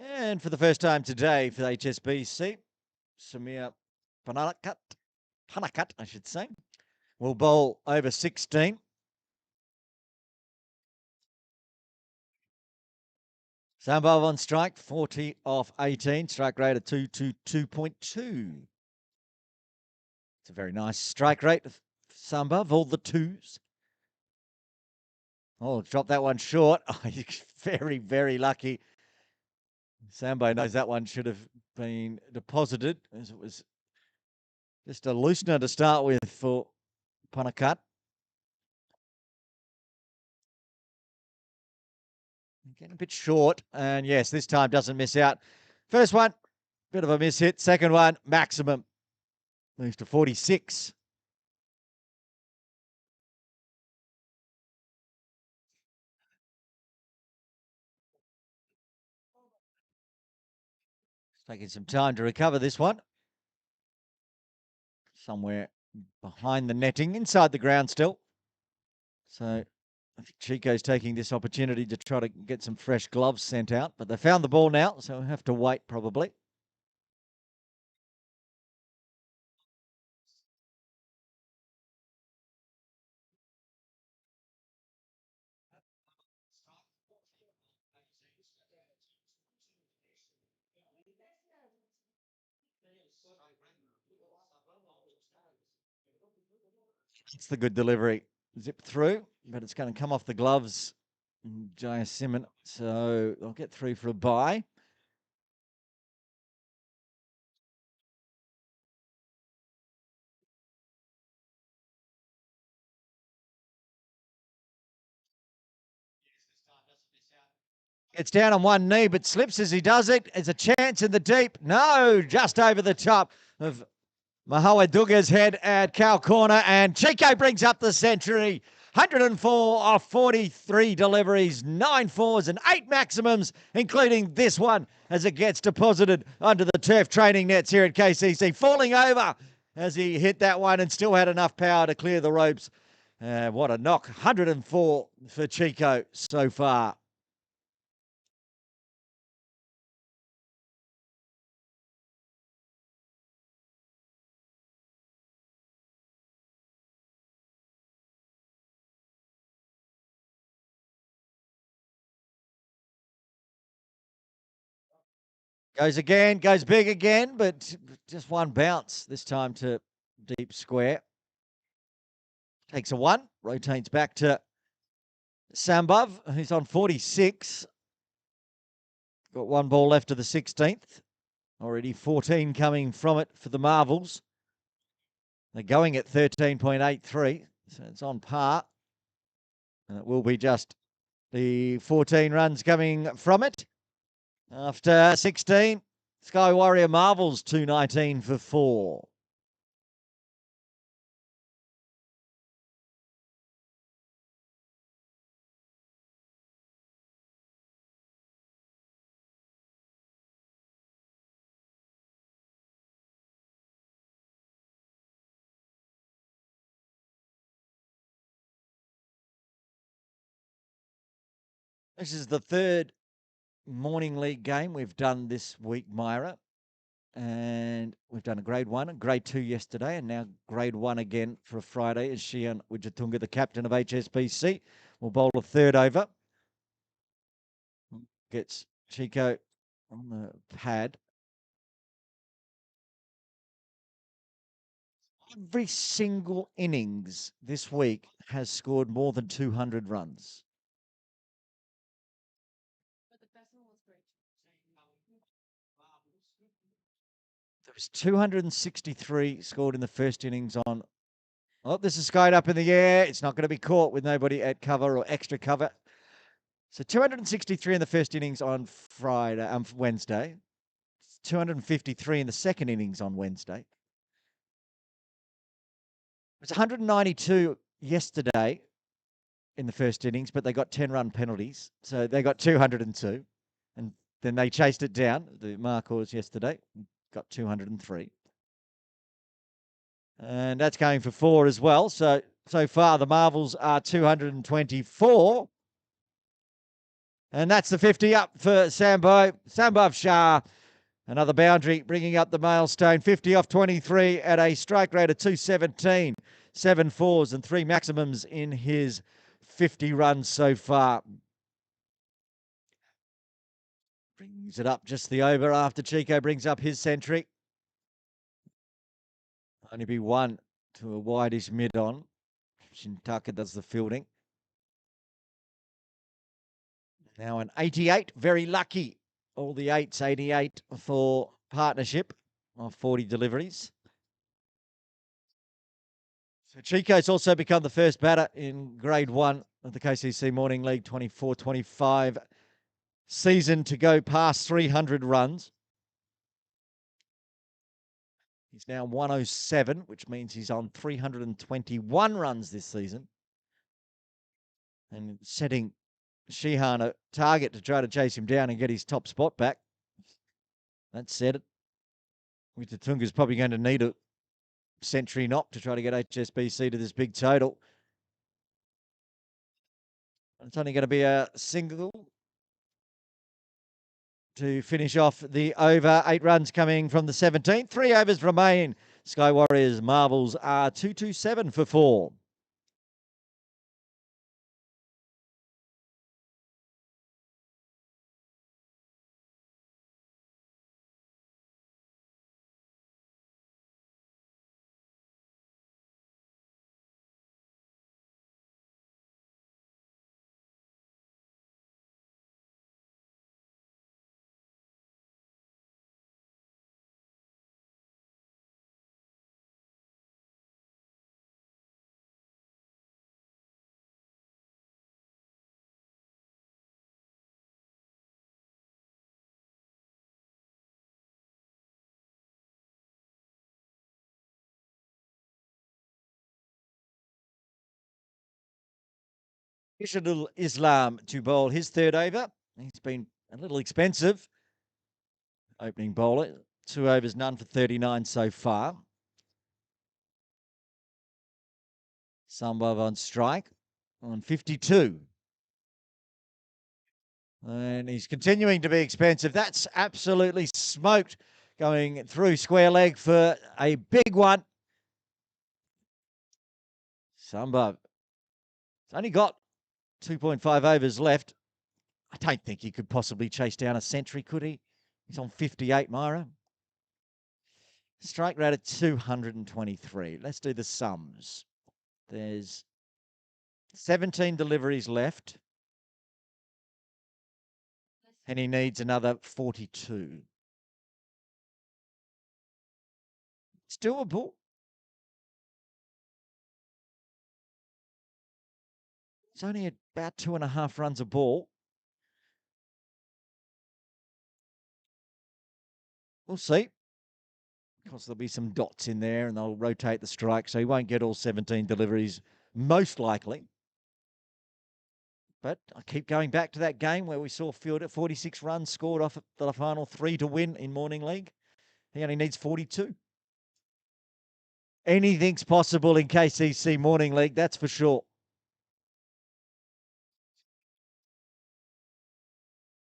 And for the first time today for HSBC, Samir Panakat, I should say, will bowl over 16. Sambal on strike, 40 off 18. Strike rate of 222.2. It's a very nice strike rate. Samba, all the 2s. Oh, dropped that one short. Oh, very, very lucky. Sambo knows that one should have been deposited as it was just a loosener to start with for Panakat. Getting a bit short. And yes, this time doesn't miss out. First one, bit of a miss hit. Second one, maximum. Moves to 46. It's taking some time to recover this one. Somewhere behind the netting, inside the ground still. So I think Chico's taking this opportunity to try to get some fresh gloves sent out, but they found the ball now, so we'll have to wait probably. It's the good delivery. Zip through, but it's going to come off the gloves. Jaya Simon, so they'll get through for a bye. Gets down on one knee, but slips as he does it. There's a chance in the deep. No, just over the top of Mahawaduga's head at cow corner, and Chico brings up the century. 104 off 43 deliveries, 9 fours and 8 maximums, including this one as it gets deposited onto the turf training nets here at KCC. Falling over as he hit that one and still had enough power to clear the ropes. What a knock. 104 for Chico so far. Goes again, goes big again, but just one bounce this time to deep square. Takes a one, rotates back to Sambov, who's on 46. Got one ball left to the 16th. Already 14 coming from it for the Marvels. They're going at 13.83, so it's on par. And it will be just the 14 runs coming from it. After 16, Sky Warrior Marvels 219 for 4. This is the third morning league game we've done this week, Myra. And we've done a grade 1 and grade 2 yesterday, and now grade 1 again for a Friday as Shian Wijatunga, the captain of HSBC, will bowl a third over. Gets Chico on the pad. Every single innings this week has scored more than 200 runs. There was 263 scored in the first innings on. Oh, this is skied up in the air. It's not going to be caught with nobody at cover or extra cover. So 263 in the first innings on Wednesday. 253 in the second innings on Wednesday. It was 192 yesterday in the first innings, but they got 10-run penalties. So they got 202. And then they chased it down, the Marcors yesterday, got 203. And that's going for 4 as well. So far, the Marvels are 224. And that's the 50 up for Sambhav Shah. Another boundary, bringing up the milestone. 50 off 23 at a strike rate of 217. 7 fours and 3 maximums in his 50 runs so far. Brings it up just the over after Chico brings up his century. Only be one to a wideish mid-on. Shintaka does the fielding. Now an 88, very lucky. All the 8s, 88 for partnership of 40 deliveries. So Chico's also become the first batter in grade 1 of the KCC Morning League 24-25 season to go past 300 runs. He's now 107, which means he's on 321 runs this season. And setting Sheehan a target to try to chase him down and get his top spot back. That said it. Wijatunga's probably going to need a century knock to try to get HSBC to this big total. It's only going to be a single to finish off the over. 8 runs coming from the 17th. 3 overs remain. Sky Warriors Marvels are 227 for 4. Ishadul Islam to bowl his third over. He's been a little expensive. Opening bowler, 2 overs, none for 39 so far. Sambhav on strike on 52. And he's continuing to be expensive. That's absolutely smoked, going through square leg for a big one. Sambhav. He's only got 2.5 overs left. I don't think he could possibly chase down a century, could he? He's on 58, Myra. Strike rate at 223. Let's do the sums. There's 17 deliveries left. And he needs another 42. It's doable. It's only about 2.5 runs a ball. We'll see. Of course, there'll be some dots in there and they'll rotate the strike, so he won't get all 17 deliveries, most likely. But I keep going back to that game where we saw Field at 46 runs scored off the final 3 to win in Morning League. He only needs 42. Anything's possible in KCC Morning League, that's for sure.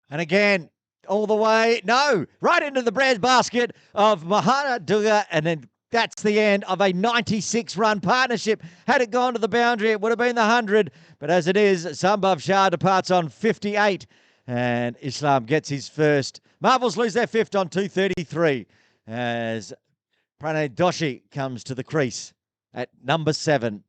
And again, all the way, no, right into the bread basket of Mahana Duga, and then that's the end of a 96-run partnership. Had it gone to the boundary, it would have been the 100, but as it is, Sambhav Shah departs on 58, and Islam gets his first. Marvels lose their fifth on 233, as Pranay Doshi comes to the crease at number 7.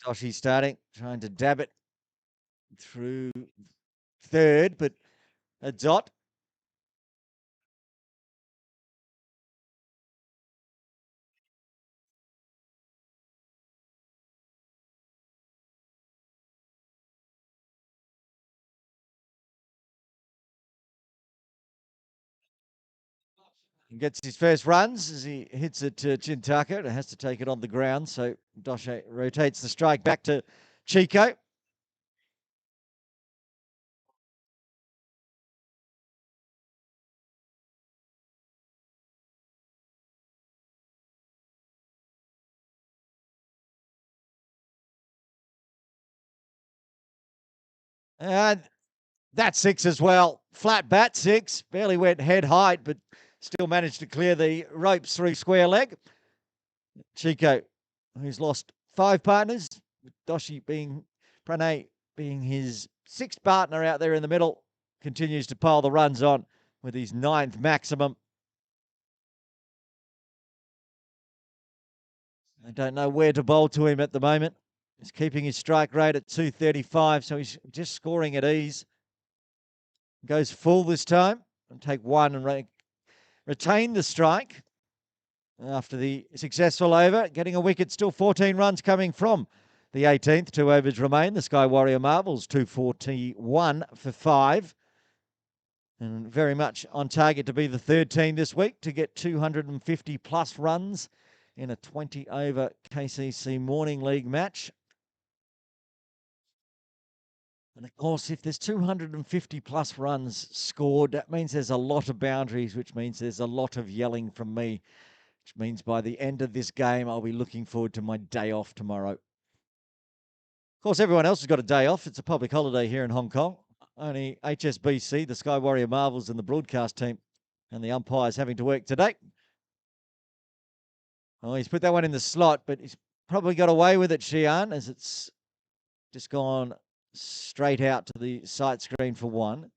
Doshi starting, trying to dab it through third, but a dot. Gets his first runs as he hits it to Chintaka. It has to take it on the ground, so Doshe rotates the strike back to Chico. And that's 6 as well. Flat bat 6, barely went head height, but still managed to clear the ropes through square leg. Chico, who's lost 5 partners, Doshi being Pranay being his 6th partner out there in the middle, continues to pile the runs on with his 9th maximum. I don't know where to bowl to him at the moment. He's keeping his strike rate at 235, so he's just scoring at ease. Goes full this time and take 1 and retain the strike after the successful over. Getting a wicket, still 14 runs coming from the 18th. 2 overs remain. The Sky Warrior Marvels, 241 for 5. And very much on target to be the third team this week to get 250 plus runs in a 20 over KCC Morning League match. And of course, if there's 250 plus runs scored, that means there's a lot of boundaries, which means there's a lot of yelling from me, which means by the end of this game, I'll be looking forward to my day off tomorrow. Of course, everyone else has got a day off. It's a public holiday here in Hong Kong. Only HSBC, the Sky Warrior Marvels, and the broadcast team and the umpires having to work today. Oh, he's put that one in the slot, but he's probably got away with it, Xi'an, as it's just gone straight out to the sight screen for 1.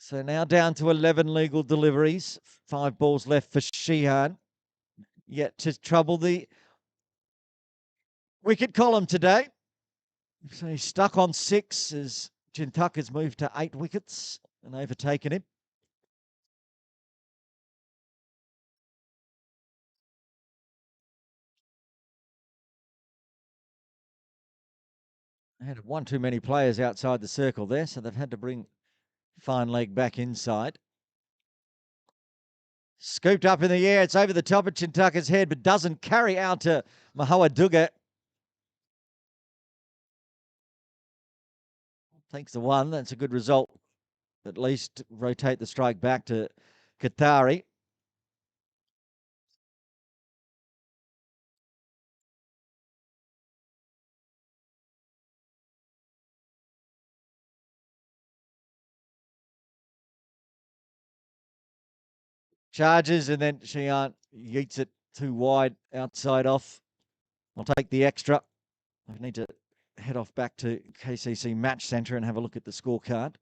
So now down to 11 legal deliveries. 5 balls left for Sheehan. Yet to trouble the wicket column today. So he's stuck on 6 as Jintuck has moved to 8 wickets and overtaken him. They had one too many players outside the circle there, so they've had to bring fine leg back inside. Scooped up in the air. It's over the top of Chintucker's head, but doesn't carry out to Mahawaduga. Takes the one. That's a good result. At least rotate the strike back to Qatari. Charges, and then Sheehan yeets it too wide outside off. I'll take the extra. I need to head off back to KCC Match Centre and have a look at the scorecard.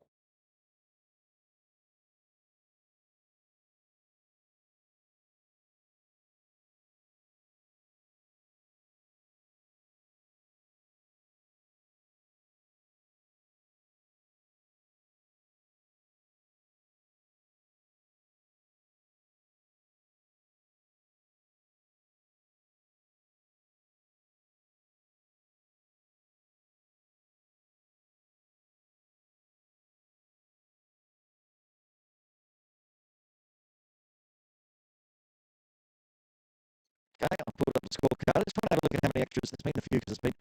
Okay, I'll put up the scorecard. Let's try and have a look at how many extras. There's been a few because there's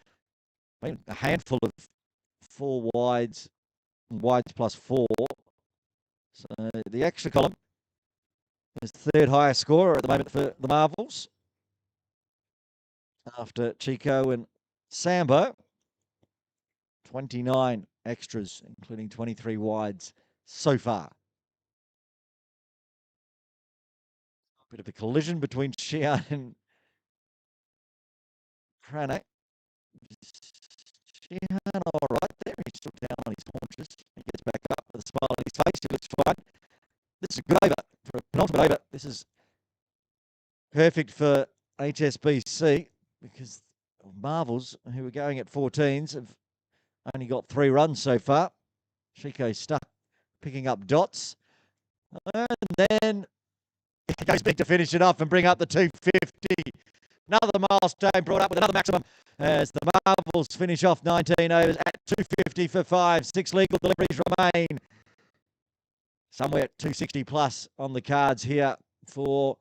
been a handful of 4 wides, wides plus 4. So the extra column is the third highest scorer at the moment for the Marvels after Chico and Sambo. 29 extras, including 23 wides so far. Bit of a collision between Shia and Prane. Sheehan all right there. He's still down on his haunches. He gets back up with a smile on his face. He looks fine. This is a good over for a penultimate over. This is perfect for HSBC because Marvels, who are going at 14s, have only got 3 runs so far. Chico stuck picking up dots. And then he goes big to finish it off and bring up the 250. Another milestone brought up with another maximum as the Marvels finish off 19 overs at 250 for 5. 6 legal deliveries remain. Somewhere at 260 plus on the cards here for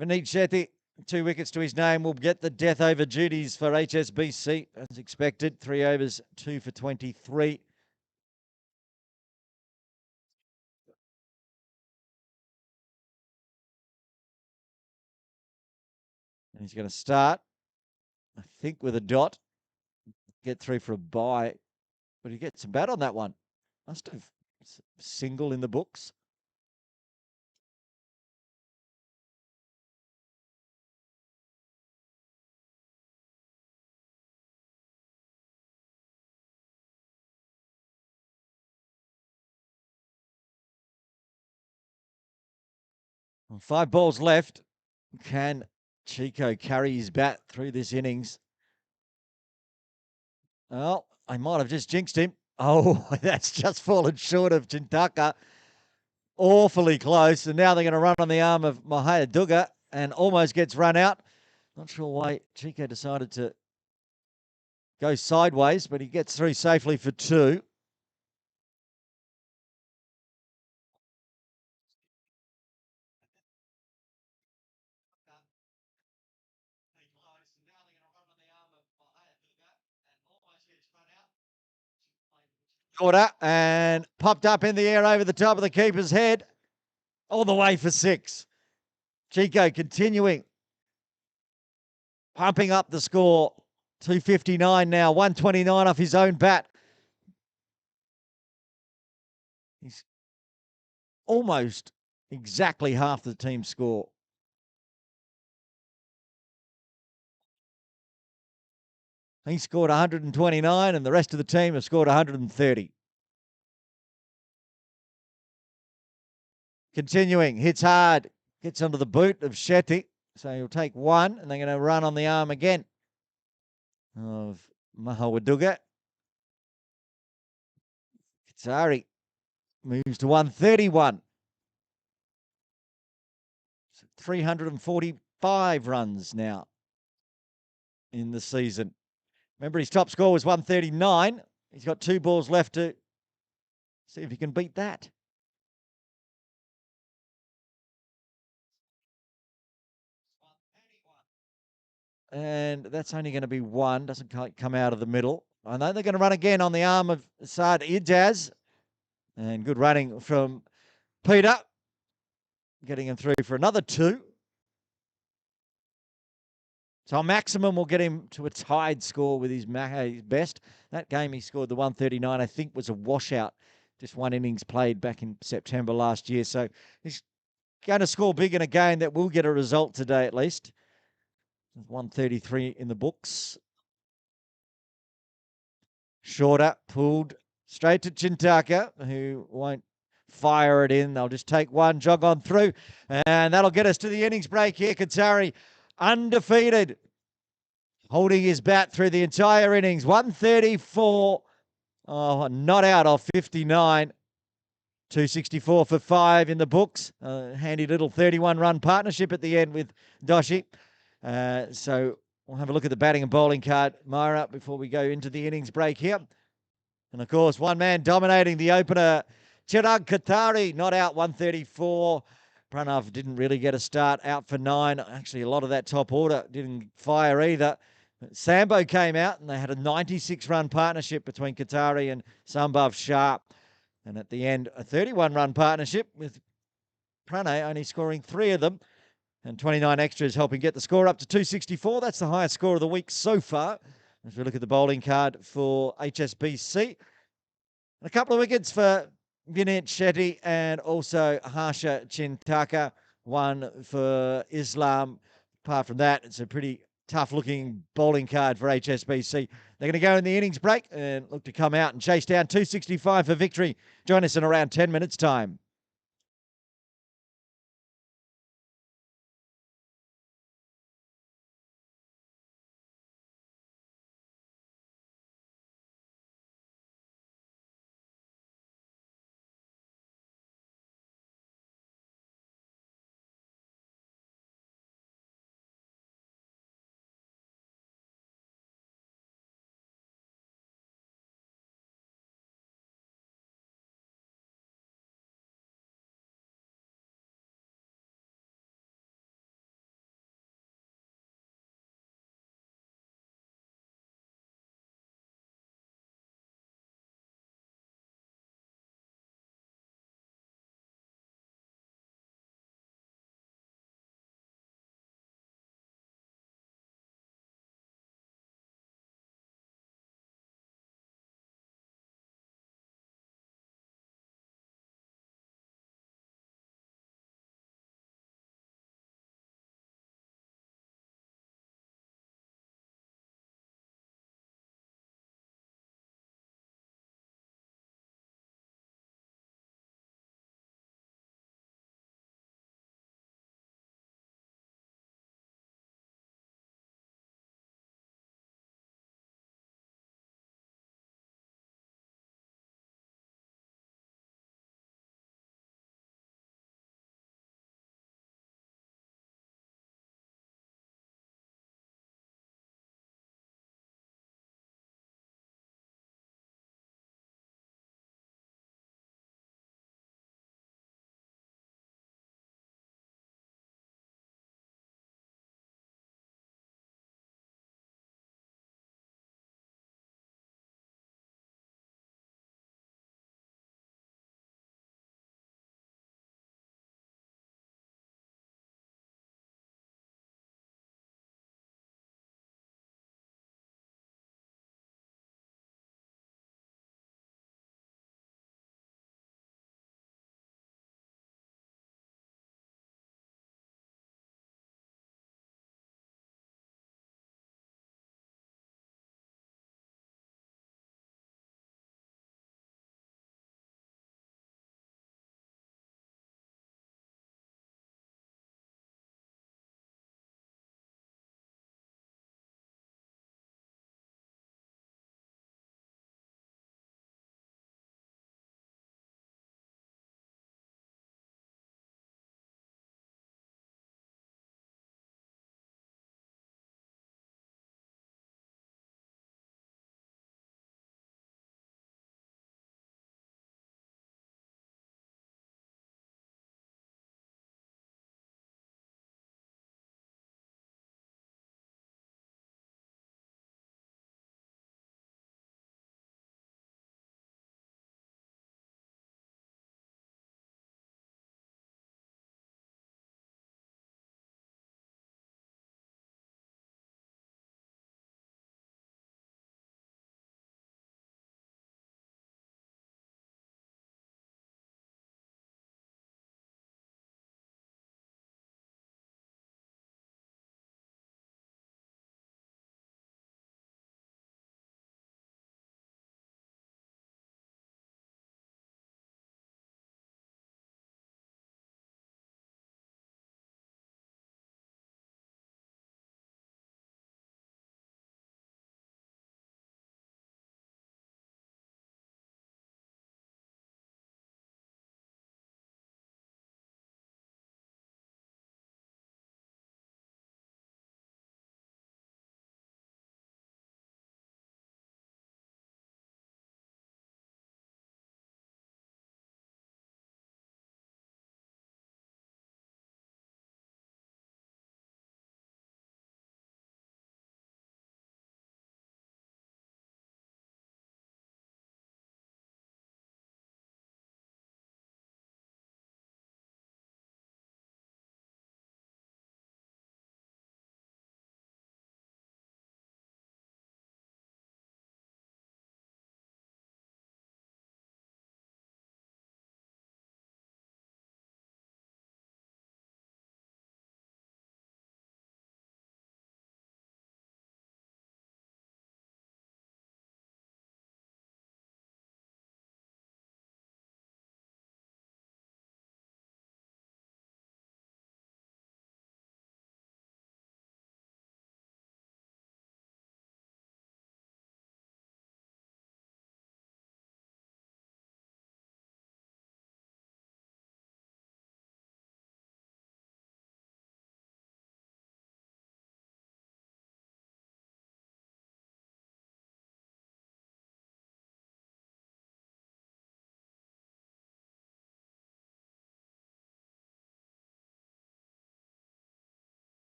Vineet Shetty. 2 wickets to his name will get the death over duties for HSBC as expected. 3 overs, 2 for 23. And he's going to start, I think, with a dot. Get through for a bye, but he gets a bat on that one. Must have single in the books. Well, 5 balls left. Can Chico carry his bat through this innings? Oh, I might have just jinxed him. Oh, that's just fallen short of Chintaka. Awfully close. And now they're going to run on the arm of Mahaya Duga and almost gets run out. Not sure why Chico decided to go sideways, but he gets through safely for 2. Order and popped up in the air over the top of the keeper's head, all the way for 6. Chico continuing, pumping up the score. 259 now, 129 off his own bat. He's almost exactly half the team score. He scored 129 and the rest of the team have scored 130. Continuing, hits hard, gets onto the boot of Shetty. So he'll take 1 and they're going to run on the arm again of Mahawaduga. Kitsari moves to 131. 345 runs now in the season. Remember, his top score was 139. He's got 2 balls left to see if he can beat that. And that's only going to be 1. Doesn't come out of the middle. I know they're going to run again on the arm of Saad Ijaz. And good running from Peter. Getting him through for another 2. So a maximum will get him to a tied score with his best. That game he scored the 139, I think, was a washout. Just 1 innings played back in September last year. So he's going to score big in a game that will get a result today at least. 133 in the books. Shorter, pulled straight to Chintaka, who won't fire it in. They'll just take 1, jog on through, and that'll get us to the innings break here. Kitsari undefeated, holding his bat through the entire innings. 134, not out of 59. 264 for 5 in the books. Handy little 31-run partnership at the end with Doshi. So we'll have a look at the batting and bowling card, Myra, before we go into the innings break here. And, of course, one man dominating the opener, Chirag Katari, not out, 134. Pranav didn't really get a start, out for 9. Actually, a lot of that top order didn't fire either. Sambo came out, and they had a 96-run partnership between Katari and Sambhav Shah. And at the end, a 31-run partnership with Pranay only scoring 3 of them. And 29 extras helping get the score up to 264. That's the highest score of the week so far. As we look at the bowling card for HSBC. And a couple of wickets for Vinit Shetty and also Harsha Chintaka. 1 for Islam. Apart from that, it's a pretty tough-looking bowling card for HSBC. They're going to go in the innings break and look to come out and chase down 265 for victory. Join us in around 10 minutes' time.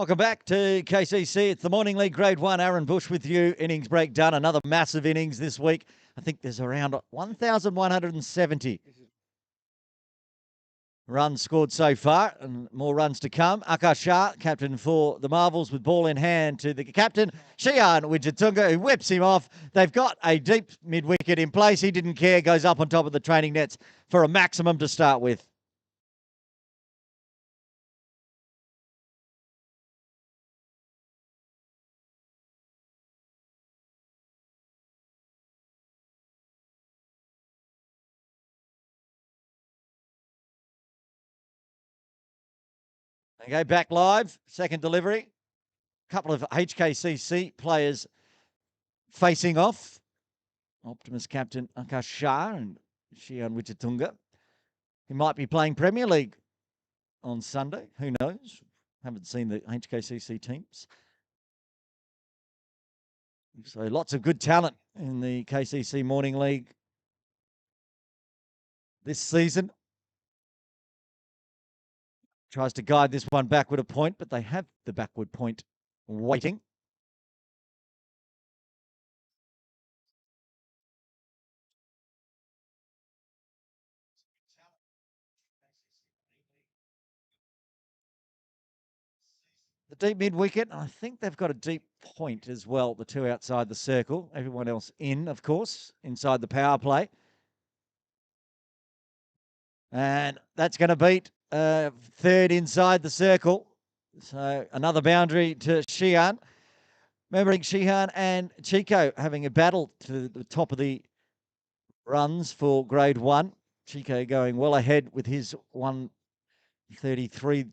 Welcome back to KCC. It's the Morning League Grade 1. Aaron Bush with you. Innings break done. Another massive innings this week. I think there's around 1,170 runs scored so far and more runs to come. Akash Shah, captain for the Marvels, with ball in hand to the captain, Shihan Wijatunga, who whips him off. They've got a deep mid-wicket in place. He didn't care, goes up on top of the training nets for a maximum to start with. Okay, back live, second delivery. Couple of HKCC players facing off. Optimus captain Akash Shah and Shihan Wijatunga. He might be playing Premier League on Sunday. Who knows? Haven't seen the HKCC teams. So lots of good talent in the KCC Morning League this season. Tries to guide this one backward a point, but they have the backward point waiting. The deep mid wicket, I think they've got a deep point as well, the two outside the circle. Everyone else in, of course, inside the power play. And that's going to beat third inside the circle. So another boundary to Shihan. Remembering Shihan and Chico having a battle to the top of the runs for grade 1. Chico going well ahead with his 133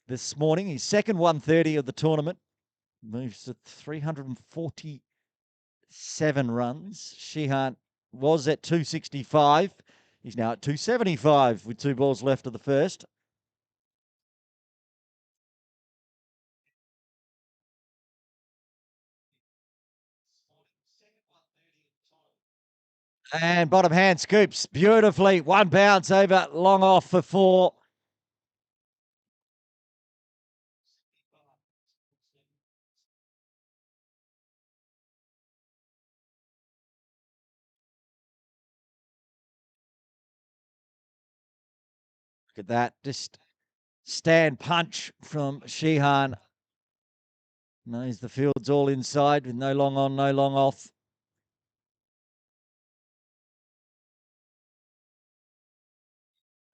this morning. His second 130 of the tournament. Moves to 347 runs. Shihan was at 265. He's now at 275 with 2 balls left of the first. And bottom hand scoops beautifully. One bounce over, long off for 4. Look at that. Just stand punch from Shihan. Knows the field's all inside with no long on, no long off.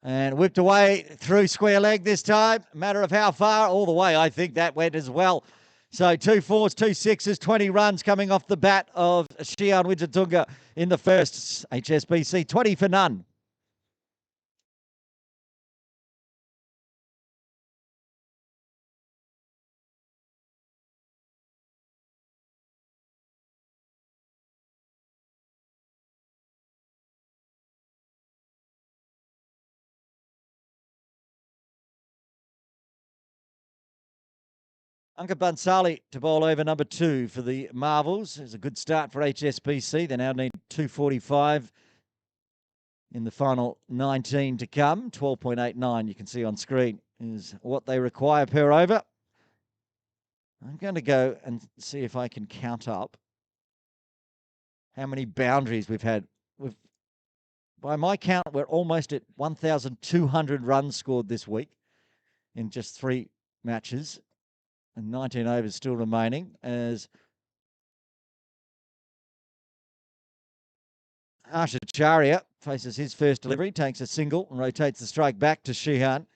And whipped away through square leg this time. Matter of how far, all the way, I think that went as well. So 2 4s, 2 6s, 20 runs coming off the bat of Shihan Wijatunga in the first. HSBC 20 for none. Unka Bansali to bowl over number 2 for the Marvels. It's a good start for HSBC. They now need 245 in the final 19 to come. 12.89 you can see on screen is what they require per over. I'm going to go and see if I can count up how many boundaries we've had. By my count, we're almost at 1,200 runs scored this week in just 3 matches. And 19 overs still remaining as Acharya faces his first delivery, takes a single and rotates the strike back to Shihan.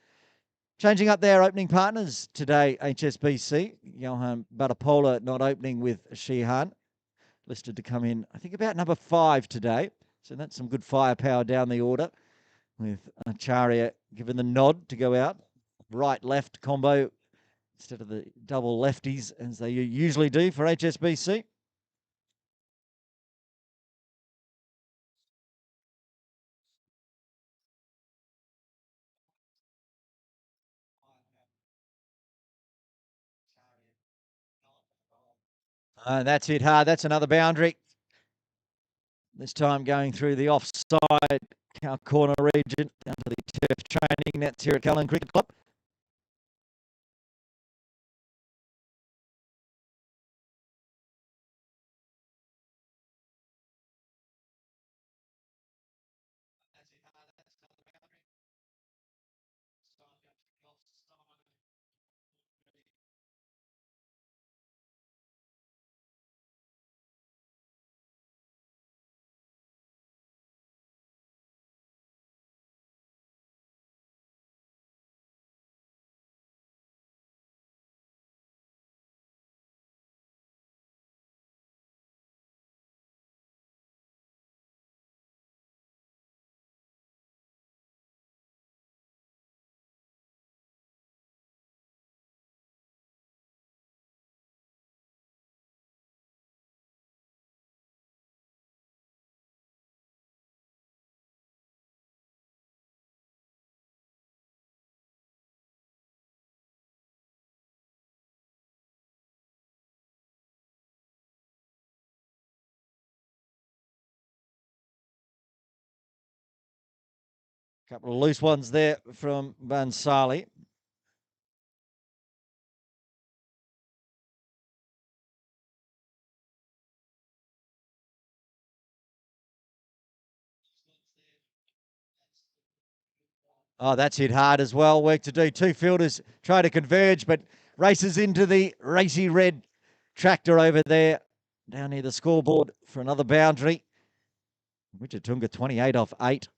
Changing up their opening partners today, HSBC. Johan Badapola not opening with Shihan. Listed to come in, I think, about number 5 today. So that's some good firepower down the order with Acharya given the nod to go out. Right-left combo instead of the double lefties as they usually do for HSBC. That's hit hard. That's another boundary. This time going through the offside corner region down to the turf training nets here at Kowloon Cricket Club. Couple of loose ones there from Bansali. Oh, that's hit hard as well. Work to do. Two fielders try to converge, but races into the racy red tractor over there down near the scoreboard for another boundary. Wichatunga 28 off 8.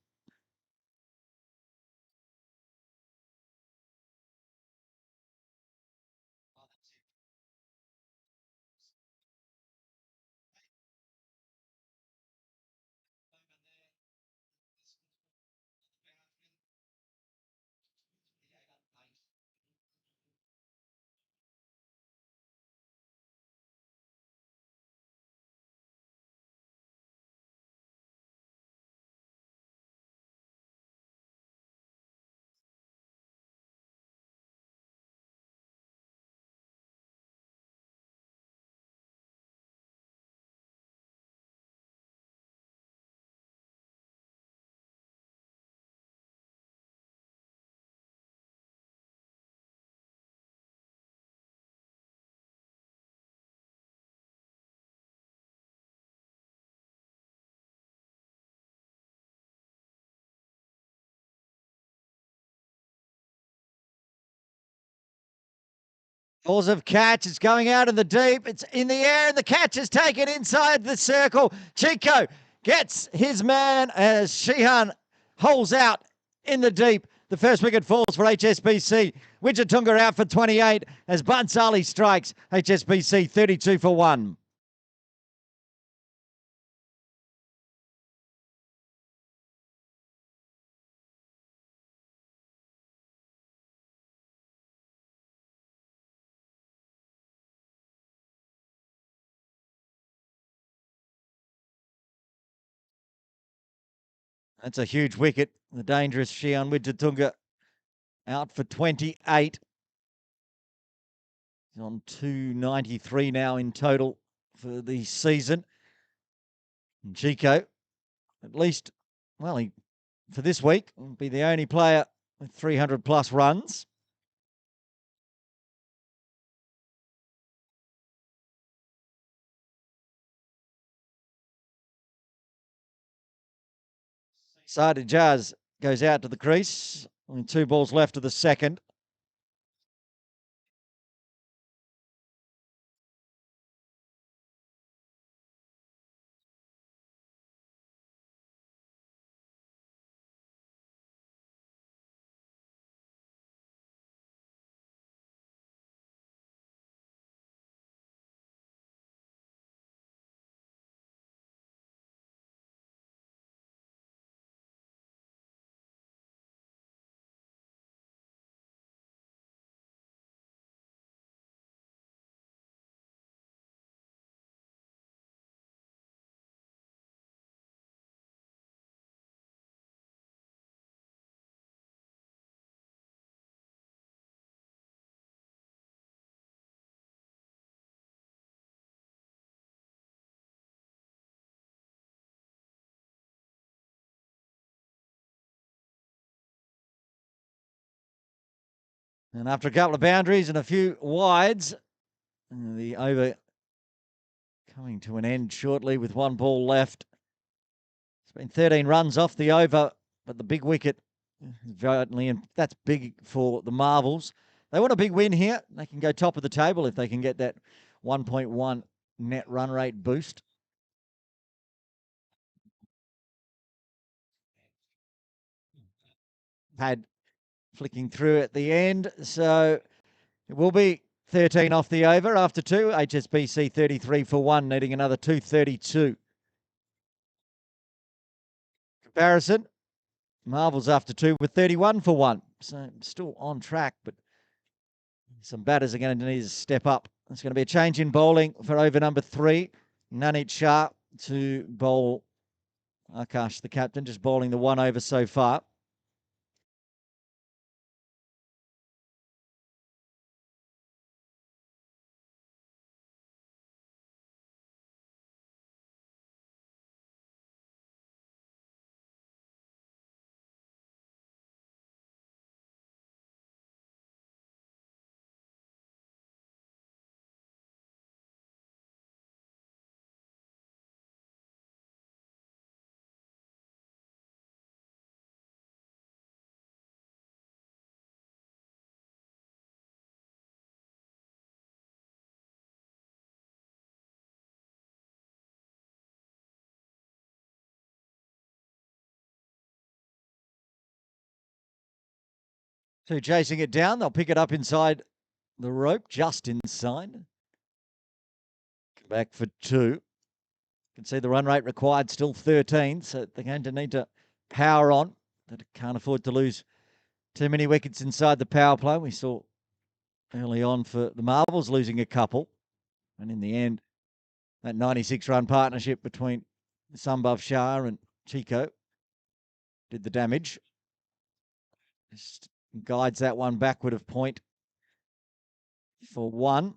Balls of catch. It's going out in the deep. It's in the air, and the catch is taken inside the circle. Chico gets his man as Sheehan holds out in the deep. The first wicket falls for HSBC. Wichatunga out for 28 as Bansali strikes. HSBC 32 for 1. That's a huge wicket. The dangerous Sheehan Wichatunga out for 28. He's on 293 now in total for the season. And Chico, at least, well, he for this week will be the only player with 300 plus runs. Sada Jazz goes out to the crease. Only 2 balls left of the second. And after a couple of boundaries and a few wides, the over coming to an end shortly with 1 ball left. It's been 13 runs off the over, but the big wicket, and that's big for the Marvels. They want a big win here. They can go top of the table if they can get that 1.1 net run rate boost. Pad flicking through at the end. So it will be 13 off the over after 2. HSBC 33 for 1, needing another 232. Comparison, Marvels after 2 with 31 for 1. So still on track, but some batters are going to need to step up. There's going to be a change in bowling for over number 3. Nanit Shah to bowl Akash, the captain, just bowling the 1 over so far. Two chasing it down. They'll pick it up inside the rope, just inside. Back for two. You can see the run rate required still 13, so they're going to need to power on. They can't afford to lose too many wickets inside the power play. We saw early on for the Marvels losing a couple. And in the end, that 96-run partnership between Sambhav Shah and Chico did the damage. Just guides that one backward of point for one.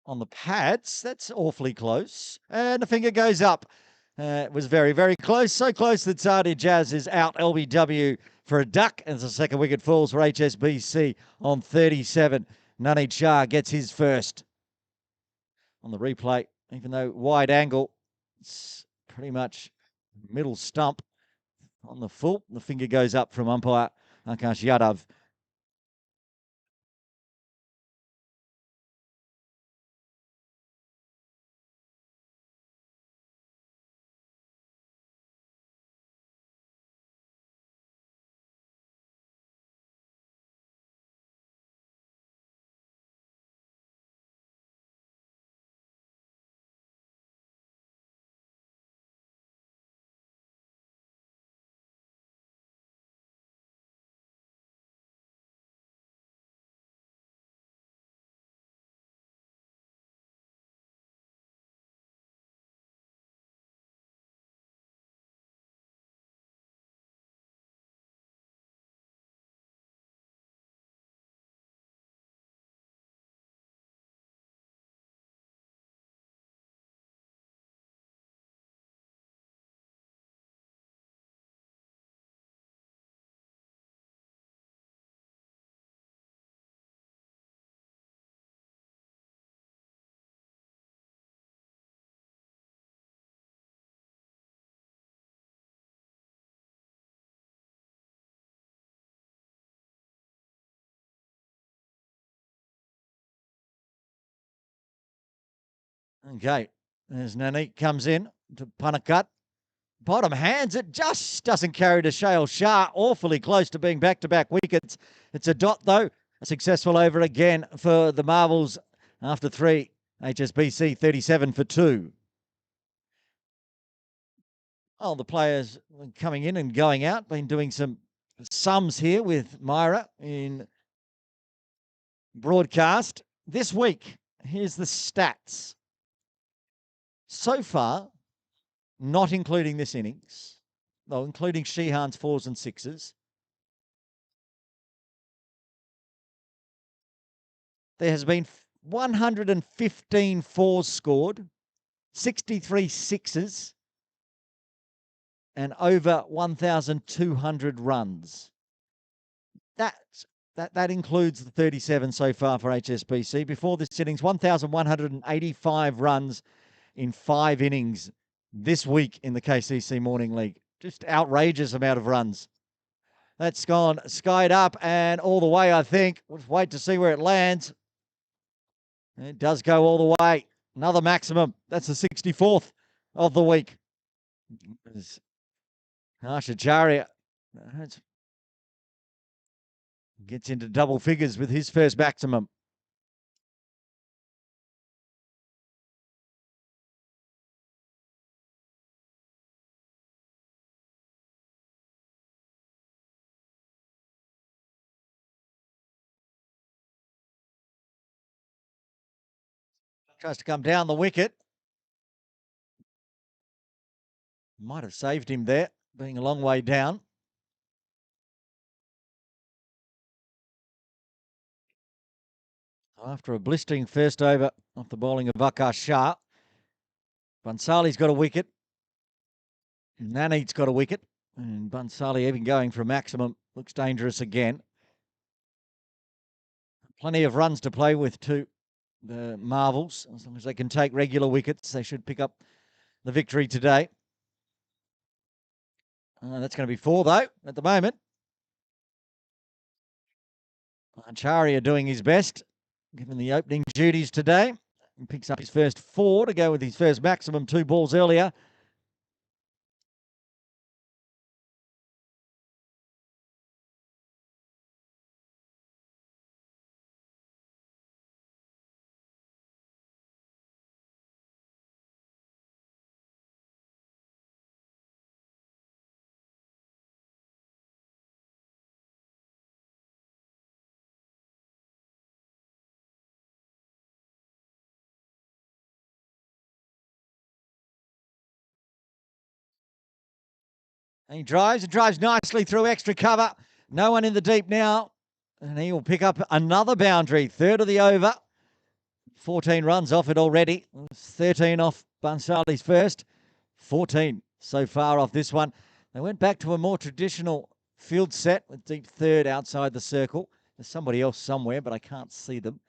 On the pads, that's awfully close. And the finger goes up. It was very, very close. So close that Sadia Jazz is out LBW for a duck as the second wicket falls for HSBC on 37. Nani Shah gets his first. On the replay, even though wide angle, it's pretty much middle stump on the full. The finger goes up from umpire Akash Yadav. Okay, there's Nani, comes in to Punakat. Bottom hands it, just doesn't carry to Shale Shah. Awfully close to being back-to-back wickets. It's a dot, though. A successful over again for the Marvels after three. HSBC 37 for two. Oh, the players coming in and going out. Been doing some sums here with Myra in broadcast. This week, here's the stats. So far, not including this innings, though including Sheehan's fours and sixes, there has been 115 fours scored, 63 sixes, and over 1,200 runs. That includes the 37 so far for HSBC. Before this innings, 1,185 runs in 5 innings this week in the KCC Morning League. Just outrageous amount of runs. That's gone skied up and all the way, I think. We'll wait to see where it lands. It does go all the way. Another maximum. That's the 64th of the week. Harsha Jaria. gets into double figures with his first maximum. Tries to come down the wicket. Might have saved him there, being a long way down. After a blistering first over off the bowling of Akash Shah, Bansali's got a wicket. Naneet's got a wicket. And Bansali even going for a maximum. Looks dangerous again. Plenty of runs to play with too. The Marvels, as long as they can take regular wickets, they should pick up the victory today. That's going to be 4 though at the moment. Acharya doing his best, given the opening duties today. He picks up his first 4 to go with his first maximum 2 balls earlier. And he drives nicely through extra cover. No one in the deep now. And he will pick up another boundary. Third of the over. 14 runs off it already. 13 off Bansali's first. 14 so far off this one. They went back to a more traditional field set with deep third outside the circle. There's somebody else somewhere, but I can't see them.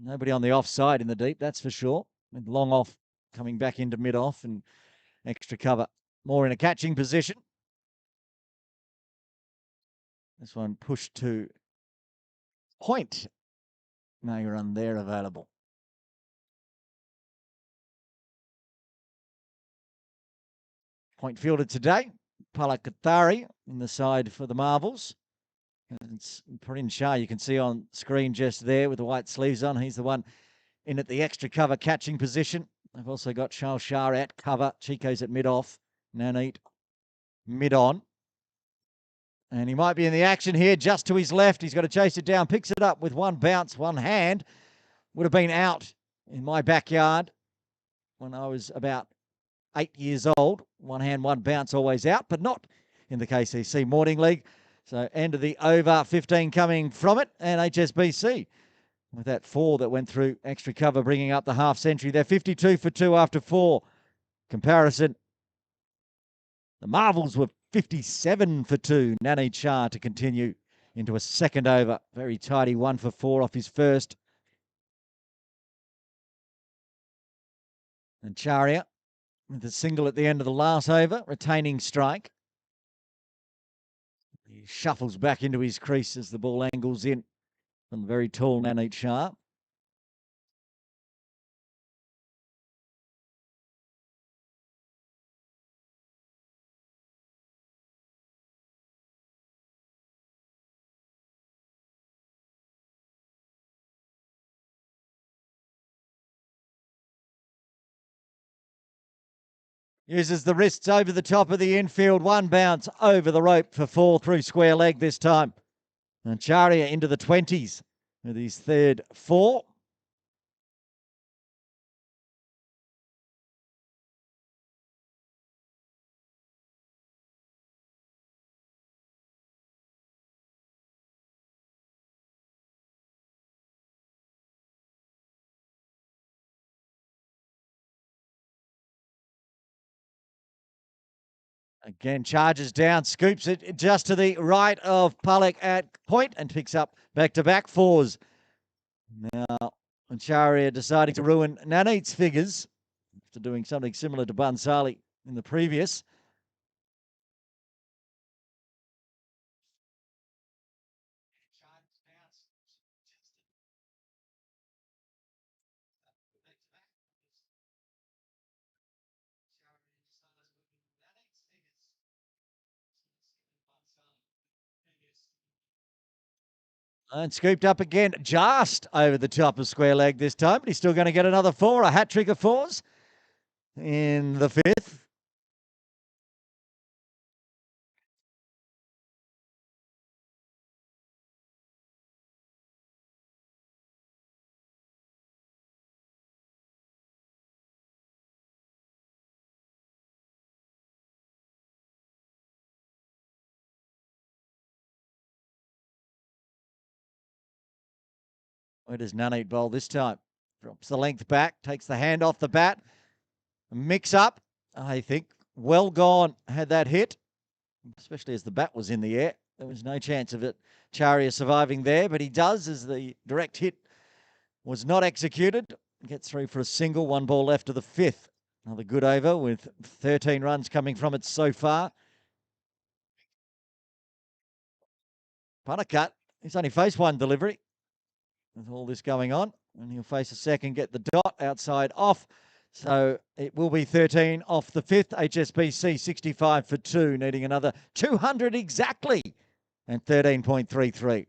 Nobody on the offside in the deep, that's for sure. With long off coming back into mid off and extra cover. More in a catching position. This one pushed to point. No run there available. Point fielded today. Palak Kathari in the side for the Marvels. It's Parin Shah, you can see on screen just there with the white sleeves on. He's the one in at the extra cover catching position. They've also got Shah Shah at cover. Chico's at mid-off. Naneet mid-on. And he might be in the action here just to his left. He's got to chase it down. Picks it up with one bounce, one hand. Would have been out in my backyard when I was about 8 years old. One hand, one bounce, always out, but not in the KCC Morning League. So end of the over, 15 coming from it, and HSBC with that 4 that went through extra cover, bringing up the half century. They're 52 for 2 after 4. Comparison, the Marvels were 57 for 2. Naneet Shah to continue into a second over. Very tidy 1 for 4 off his first. And Charia with a single at the end of the last over, retaining strike. He shuffles back into his crease as the ball angles in from the very tall Naneet Shah. Uses the wrists over the top of the infield. One bounce over the rope for 4 through square leg this time. And Charia into the 20s with his third 4. Again, charges down, scoops it just to the right of Palak at point and picks up back-to-back 4s. Now, Acharya deciding to ruin Naneet's figures after doing something similar to Bansali in the previous. And scooped up again, just over the top of square leg this time, but he's still going to get another four, a hat trick of fours in the fifth. Where does Nuneat bowl this time? Drops the length back, takes the hand off the bat. Mix up, I think. Well gone, had that hit, especially as the bat was in the air. There was no chance of it, Charia surviving there, but he does as the direct hit was not executed. Gets through for a single, one ball left of the fifth. Another good over with 13 runs coming from it so far. Puntercut, he's only faced one delivery with all this going on, and he'll face a second, get the dot outside off. So it will be 13 off the fifth. HSBC 65 for two, needing another 200 exactly, and 13.33.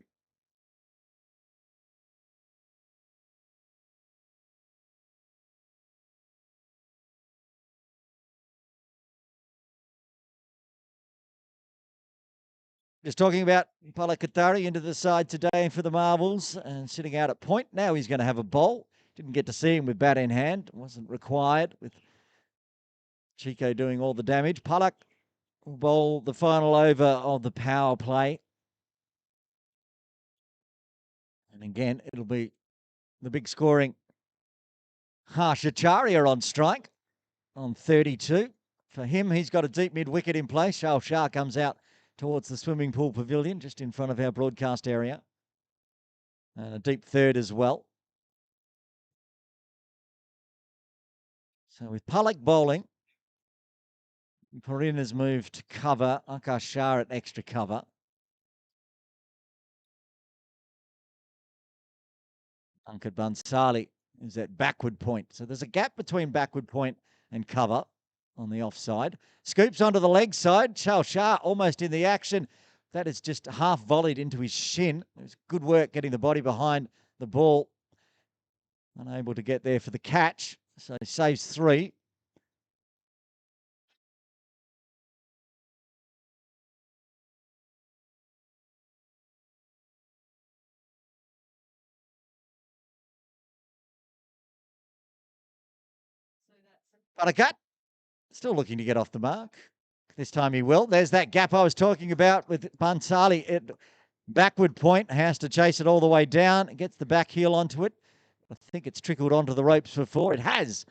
Just talking about Palakatari into the side today for the Marvels and sitting out at point. Now he's going to have a bowl. Didn't get to see him with bat in hand. Wasn't required with Chico doing all the damage. Palak will bowl the final over of the power play. And again, it'll be the big scoring Harshacharia on strike on 32. For him, he's got a deep mid-wicket in place. Shah comes out towards the swimming pool pavilion, just in front of our broadcast area. And a deep third as well. So with Palak bowling, Parin has moved to cover. Akash Shah at extra cover. Ankit Bansali is at backward point. So there's a gap between backward point and cover on the offside. Scoops onto the leg side. Shah almost in the action. That is just half volleyed into his shin. It was good work getting the body behind the ball. Unable to get there for the catch. So he saves three. Buttercut still looking to get off the mark. This time he will. There's that gap I was talking about with Bansali. It backward point, has to chase it all the way down. It gets the back heel onto it. I think it's trickled onto the ropes before. It has.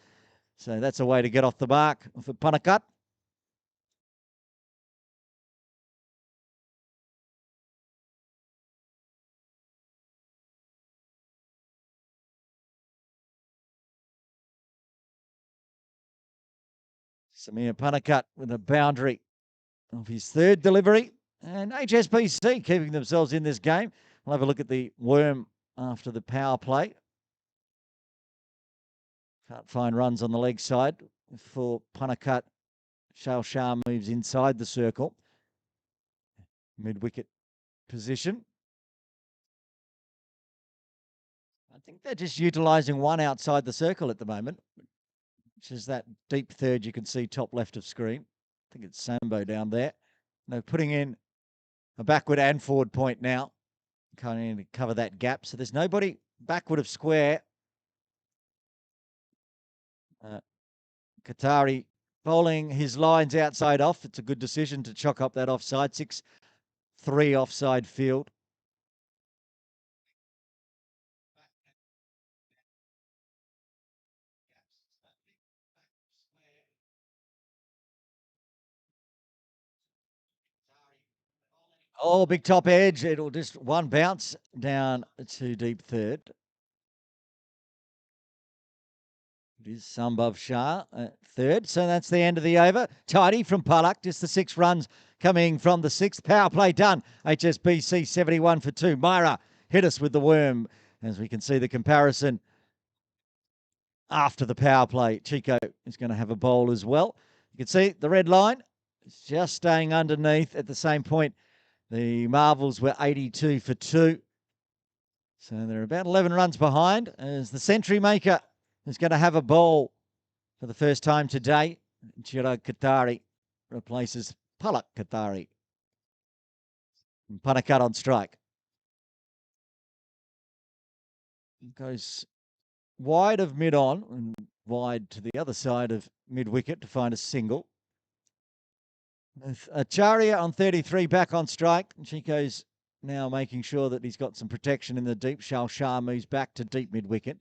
So that's a way to get off the mark for Puntercut. Samir Puntercut with a boundary of his third delivery. And HSBC keeping themselves in this game. We'll have a look at the worm after the power play. Can't find runs on the leg side for Puntercut. Shah moves inside the circle. Mid-wicket position. I think they're just utilising one outside the circle at the moment, which is that deep third you can see top left of screen. I think it's Sambo down there. They're putting in a backward and forward point now, kind of cover that gap. So there's nobody backward of square. Qatari bowling his lines outside off. It's a good decision to chock up that offside. 6-3 offside field. Oh, big top edge. It'll just one bounce down to deep third. It is Sambhav Shah at third. So that's the end of the over. Tidy from Palak. Just the 6 runs coming from the sixth. Power play done. HSBC 71 for 2. Myra hit us with the worm. As we can see the comparison after the power play. Chico is going to have a bowl as well. You can see the red line is just staying underneath. At the same point, the Marvels were 82 for 2. So they're about 11 runs behind as the century maker is going to have a ball for the first time today. Chiro Katari replaces Palak Katari. And Panakat on strike. Goes wide of mid-on and wide to the other side of mid-wicket to find a single. Acharya on 33 back on strike. Chico's now making sure that he's got some protection in the deep. Shah moves back to deep mid-wicket.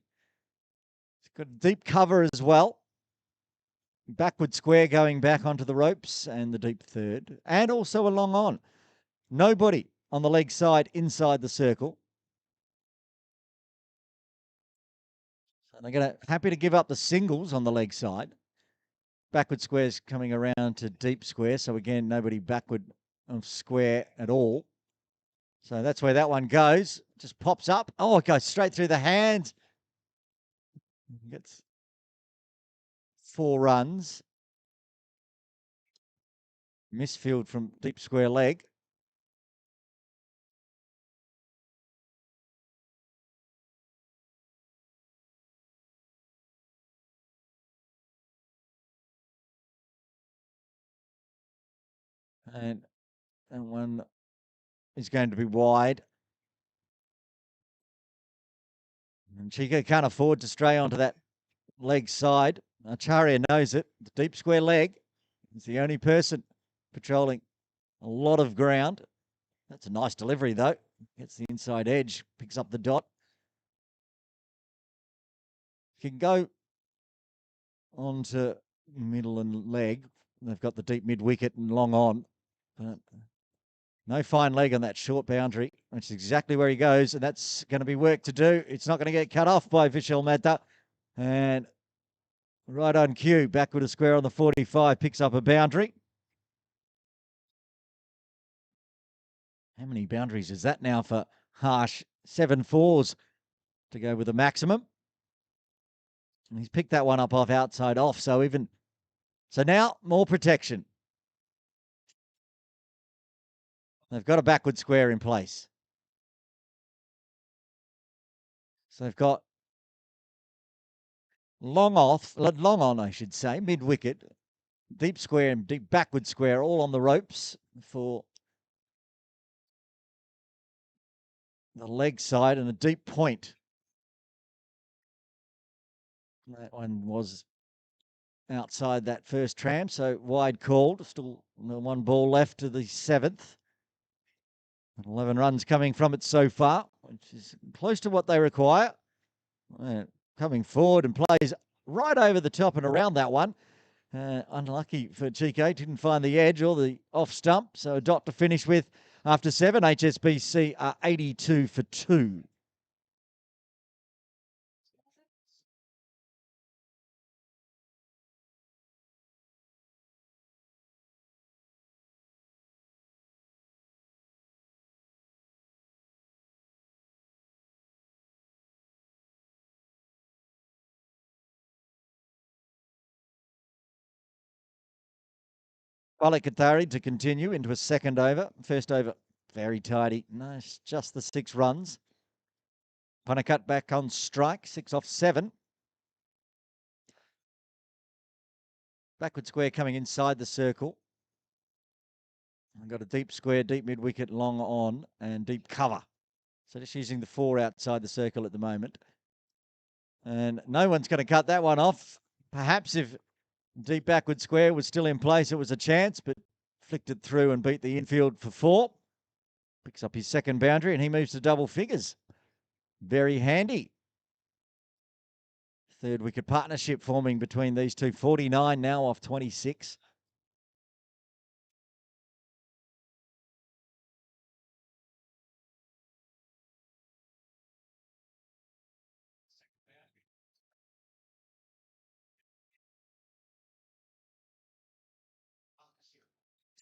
He's got deep cover as well. Backward square going back onto the ropes and the deep third. And also a long on. Nobody on the leg side inside the circle. So they're going to happy to give up the singles on the leg side. Backward square's coming around to deep square. So again, nobody backward of square at all. So that's where that one goes. Just pops up. Oh, it goes straight through the hands. Gets 4 runs. Misfield from deep square leg. And that one is going to be wide. And Chico can't afford to stray onto that leg side. Acharya knows it. The deep square leg is the only person patrolling a lot of ground. That's a nice delivery, though. Gets the inside edge, picks up the dot. Can go onto middle and leg. They've got the deep mid wicket and long on. But no fine leg on that short boundary, which is exactly where he goes, and that's going to be work to do. It's not going to get cut off by Vishal Mehta. And right on cue, backward a square on the 45, picks up a boundary. How many boundaries is that now for Harsh? 7 fours to go with the maximum. And he's picked that one up off outside off, so now more protection. They've got a backward square in place. So they've got long on, I should say, mid wicket, deep square and deep backward square, all on the ropes for the leg side and a deep point. That one was outside that first tram, so wide called. Still 1 ball left to the 7th. 11 runs coming from it so far, which is close to what they require. Coming forward and plays right over the top and around that one. Unlucky for Chico, didn't find the edge or the off stump. So a dot to finish with after 7. HSBC are 82 for 2. Palak Katari to continue into a second over. First over, very tidy. Nice, just the 6 runs. Panakat back on strike, 6 off 7. Backward square coming inside the circle. I've got a deep square, deep mid wicket, long on, and deep cover. So just using the 4 outside the circle at the moment. And no one's going to cut that one off. Perhaps if deep backward square was still in place, it was a chance, but flicked it through and beat the infield for 4. Picks up his second boundary and he moves to double figures. Very handy. Third wicket partnership forming between these two. 49 now off 26.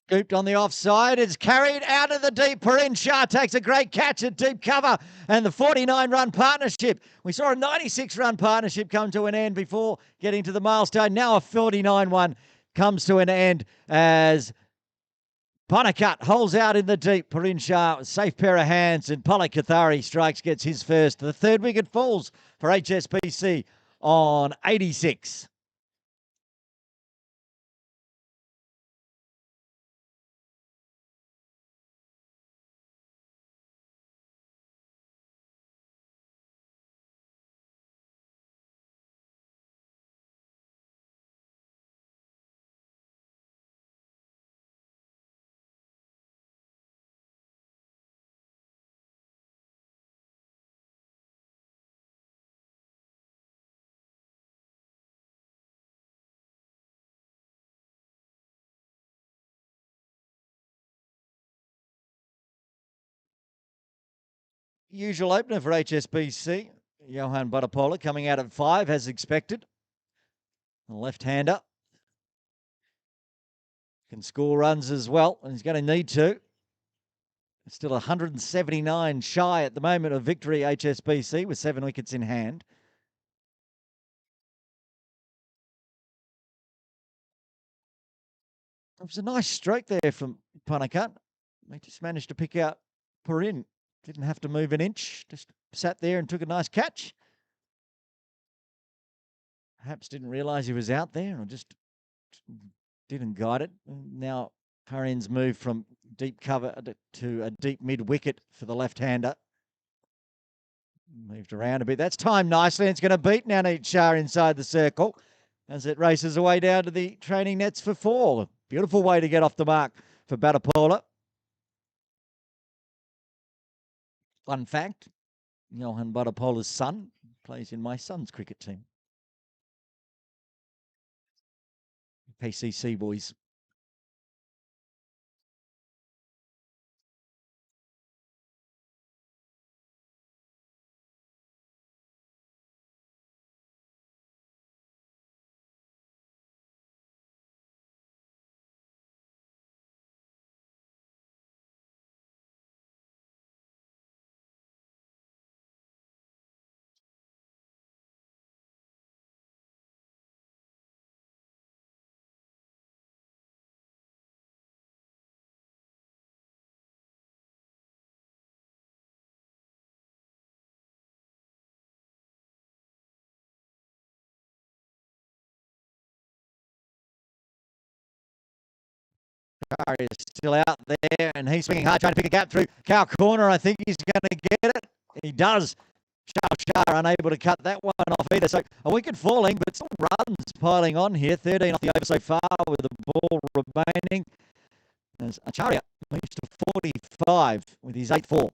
Scooped on the offside. It's carried out of the deep. Parin Shah takes a great catch at deep cover. And the 49-run partnership. We saw a 96-run partnership come to an end before getting to the milestone. Now a 49 one comes to an end as Ponacut holds out in the deep. Parin Shah, safe pair of hands, and Pollock Kathari strikes, gets his first. The third wicket falls for HSBC on 86. Usual opener for HSBC. Johan Buttapola coming out at 5 as expected. The left-hander can score runs as well, and he's going to need to. Still 179 shy at the moment of victory, HSBC, with 7 wickets in hand. It was a nice stroke there from Punakat. They just managed to pick out Purin. Didn't have to move an inch. Just sat there and took a nice catch. Perhaps didn't realise he was out there or just didn't guide it. Now Purin's moved from deep cover to a deep mid-wicket for the left-hander. Moved around a bit. That's timed nicely. And it's going to beat Nanit Shah inside the circle as it races away down to the training nets for 4. Beautiful way to get off the mark for Buttapola. Fun fact, Johan Buttapola's son plays in my son's cricket team. KCC boys. Is still out there and he's swinging hard, trying to pick a gap through cow corner. I think he's going to get it. He does. Shah unable to cut that one off either. So a wicket falling, but still runs piling on here. 13 off the over so far with the ball remaining. As Acharya moves to 45 with his 8-4.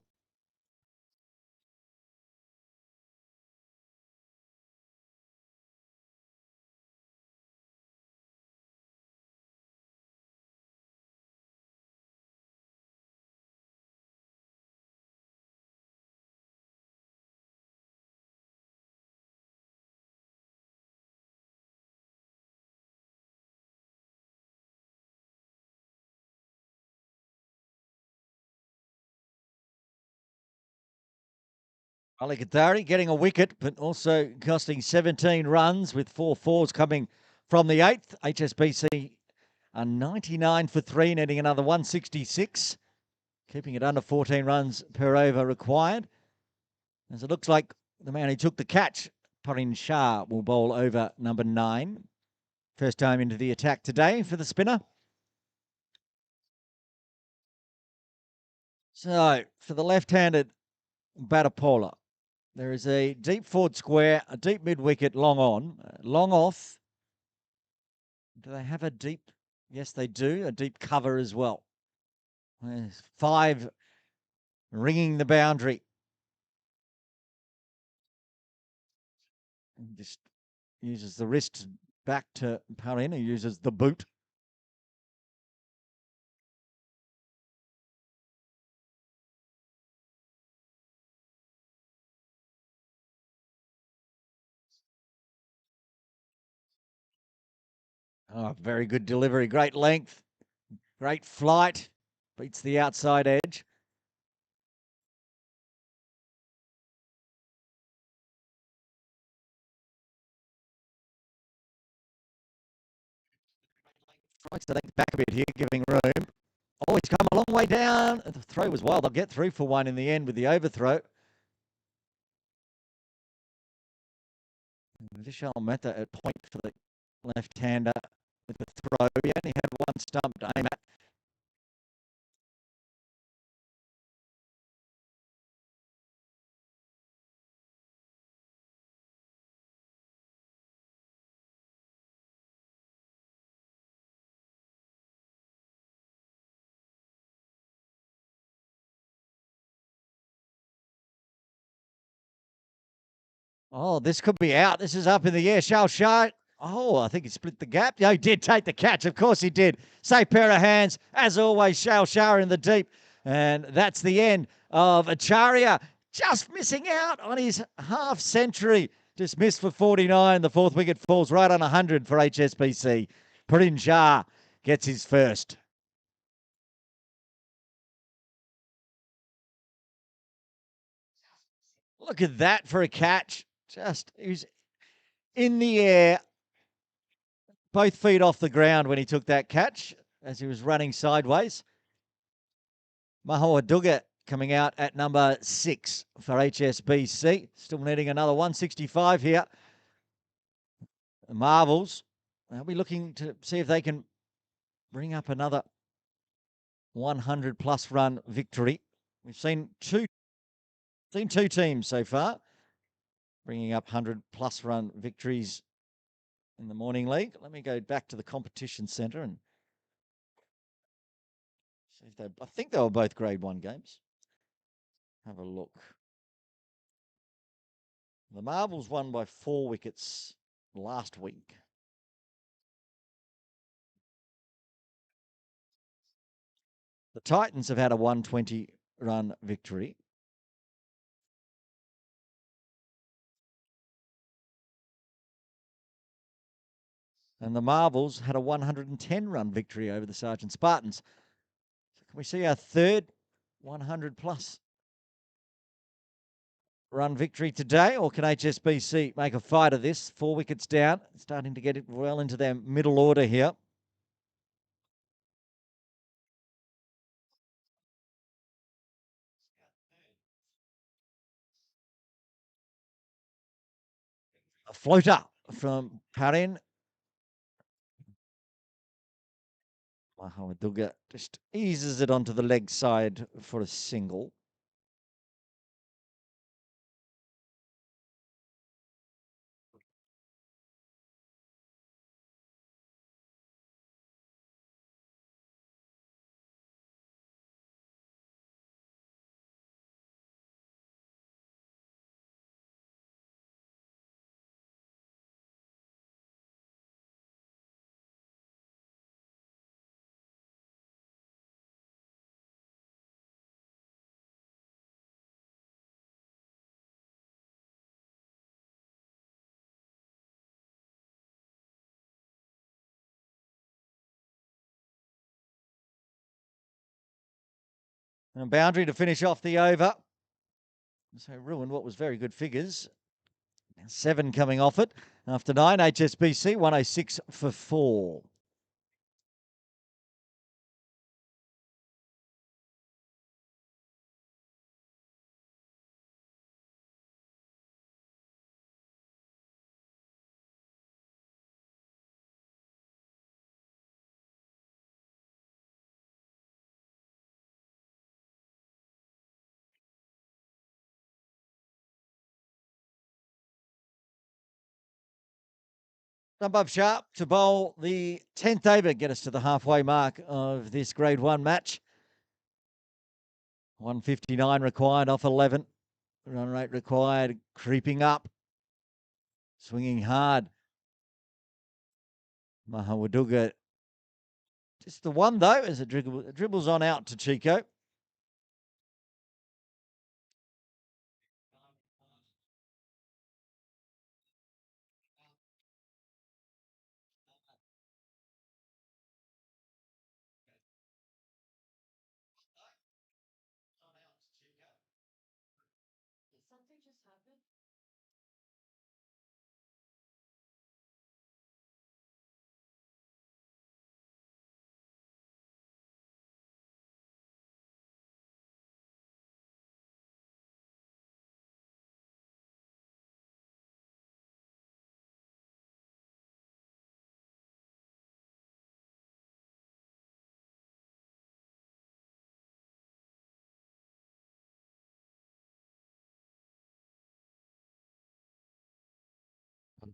Ali Kathari getting a wicket, but also costing 17 runs with 4 fours coming from the 8th. HSBC a 99 for 3, netting another 166, keeping it under 14 runs per over required. As it looks like the man who took the catch, Parin Shah, will bowl over number 9. First time into the attack today for the spinner. So for the left-handed Buttapola, there is a deep forward square, a deep mid-wicket, long on, long off. Do they have a deep? Yes, they do. A deep cover as well. There's 5 ringing the boundary. And just uses the wrist back to Parin, who uses the boot. Oh, very good delivery. Great length. Great flight. Beats the outside edge. Likes to think back a bit here, giving room. Oh, he's come a long way down. The throw was wild. They'll get through for one in the end with the overthrow. Vishal Mehta at point for the left-hander with the throw. He only had one stump to aim at. Oh, this could be out. This is up in the air. Shah. Oh, I think he split the gap. No, he did take the catch. Of course he did. Safe pair of hands. As always, Shah in the deep. And that's the end of Acharya. Just missing out on his half century. Just missed for 49. The fourth wicket falls right on 100 for HSBC. Prin Shah gets his first. Look at that for a catch. Just, he was in the air, both feet off the ground when he took that catch as he was running sideways. Mahawadugga coming out at number 6 for HSBC. Still needing another 165 here. The Marvels, they'll be looking to see if they can bring up another 100 plus run victory. We've seen two teams so far bringing up 100 plus run victories in the morning league. Let me go back to the competition centre and see if I think they were both grade 1 games. Have a look. The Marvels won by 4 wickets last week. The Titans have had a 120 run victory. And the Marvels had a 110 run victory over the Sergeant Spartans. So can we see our third 100 plus run victory today, or can HSBC make a fight of this? 4 wickets down, starting to get it well into their middle order here. A floater from Parin. Mahawadugga just eases it onto the leg side for a single. And a boundary to finish off the over. So ruined what was very good figures. 7 coming off it. After 9, HSBC 106 for 4. Above Sharp to bowl the 10th over, get us to the halfway mark of this grade 1 match. 159 required off 11. Run rate required creeping up. Swinging hard. Mahawadugga. Just the one though as it dribbles on out to Chico. Something just happened.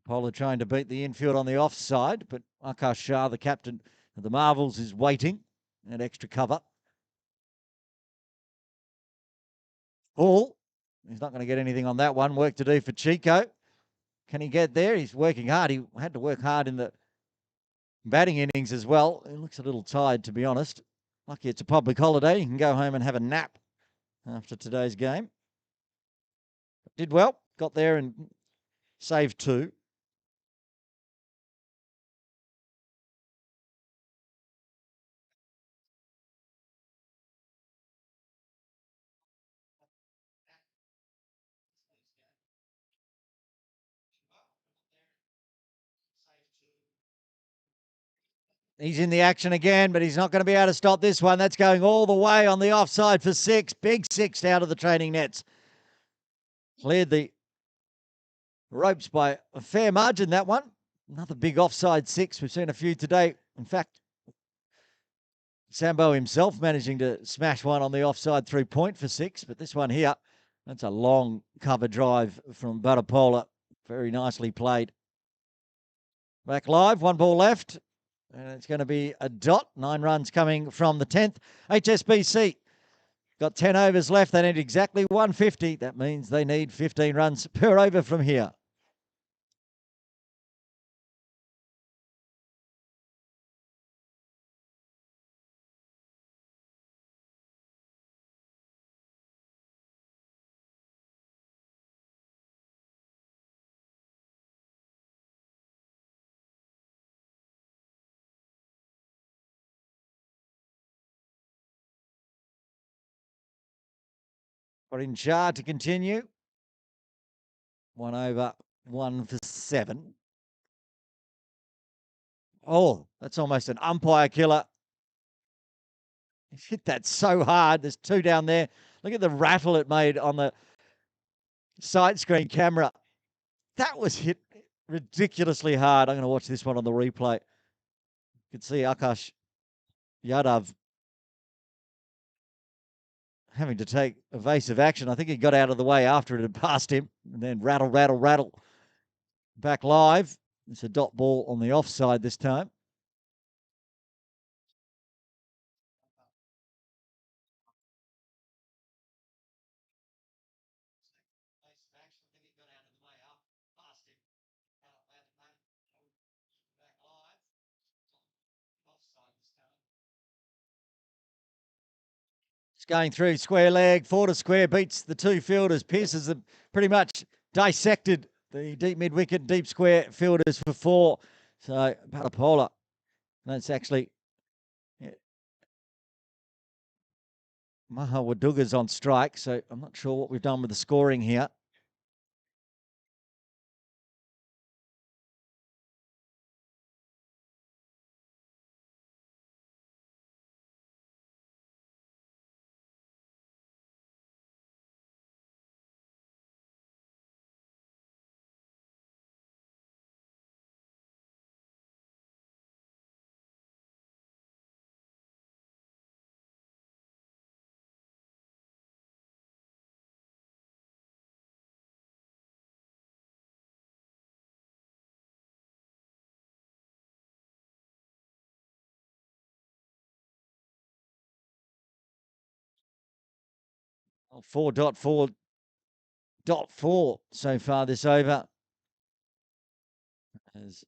Polar trying to beat the infield on the offside, but Akash Shah, the captain of the Marvels, is waiting at extra cover. Ball. He's not going to get anything on that one. Work to do for Chico. Can he get there? He's working hard. He had to work hard in the batting innings as well. He looks a little tired, to be honest. Lucky it's a public holiday. He can go home and have a nap after today's game. Did well. Got there and saved 2. He's in the action again, but he's not going to be able to stop this one. That's going all the way on the offside for 6. Big 6 out of the training nets. Cleared the ropes by a fair margin, that one. Another big offside 6. We've seen a few today. In fact, Sambo himself managing to smash one on the offside 3-point for 6. But this one here, that's a long cover drive from Buttapola. Very nicely played. Back live, 1 ball left. And it's going to be a dot. 9 runs coming from the 10th. HSBC got 10 overs left. They need exactly 150. That means they need 15 runs per over from here. Got in Shah to continue. 1 over, 1 for 7. Oh, that's almost an umpire killer. He's hit that so hard. There's 2 down there. Look at the rattle it made on the side screen camera. That was hit ridiculously hard. I'm going to watch this one on the replay. You can see Akash Yadav having to take evasive action. I think he got out of the way after it had passed him, and then rattle, rattle, rattle. Back live. It's a dot ball on the offside this time. It's going through square leg, 4 to square, beats the 2 fielders. Pierces them pretty much dissected the deep mid wicket, deep square fielders for 4. So Buttapola, that's actually Maha Waduga's on strike. So I'm not sure what we've done with the scoring here. Oh, 4.4.4 so far this over. As